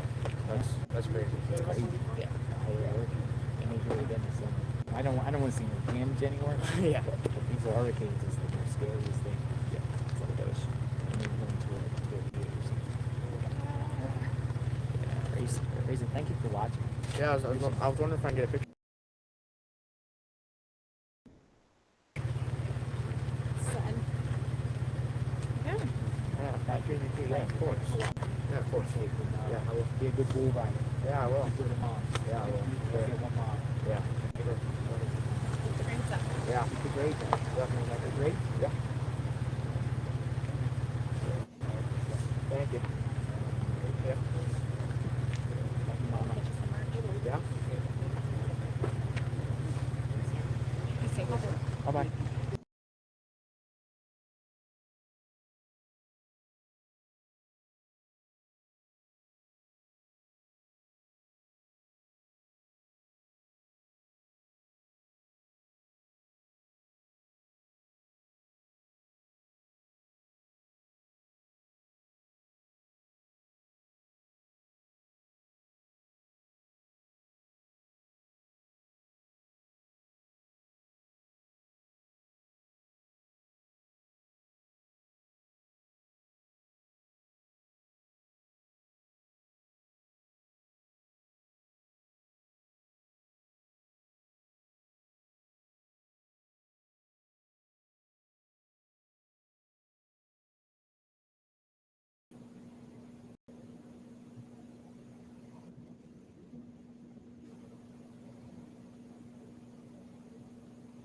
That's crazy. It's crazy. Yeah. Hurricane. And he's really getting some. I don't want to see him damage anywhere. Yeah. But these hurricanes is the most scariest thing. Yeah. It's like those. And they're going to a years. Yeah. Crazy. Crazy. Thank you for watching. Yeah. I was wondering if I can get a picture. Son. Yeah. Yeah. Patrick. Yeah. Of course. Yeah. Of course. Yeah. I will. Be a good bull rider. Yeah. I will. Be good to mom. Yeah. I will. Be a good mom. Yeah. Yeah. Be great. Definitely. Be great. Yeah. Thank you. Yeah. Yeah. Bye bye.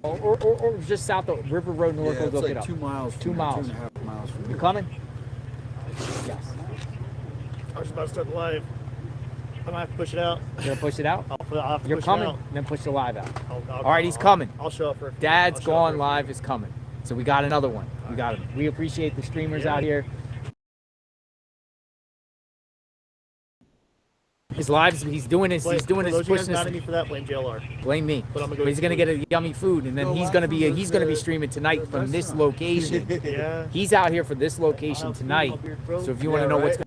or just south of River Road and Yeah, look it's it like up. 2 miles. 2 miles. 2.5 miles from You here. coming? Yes. I was about to start the live. I might have to push it out. You gonna push it out? I'll have to You're push coming, it out. then push the live out. I'll- All right, he's coming. I'll show up for. Dad's I'll show up gone for- live is coming. So we got another one. We got him. We appreciate the streamers out here. His lives, he's doing his Blame- he's doing for his those of you guys pushing mad at his. me for that, blame JLR. Blame me. But I'm gonna But he's gonna get a yummy food, and then Go he's live gonna from be streaming tonight from this location. Yeah. He's out here for this location tonight. So if you want to know what's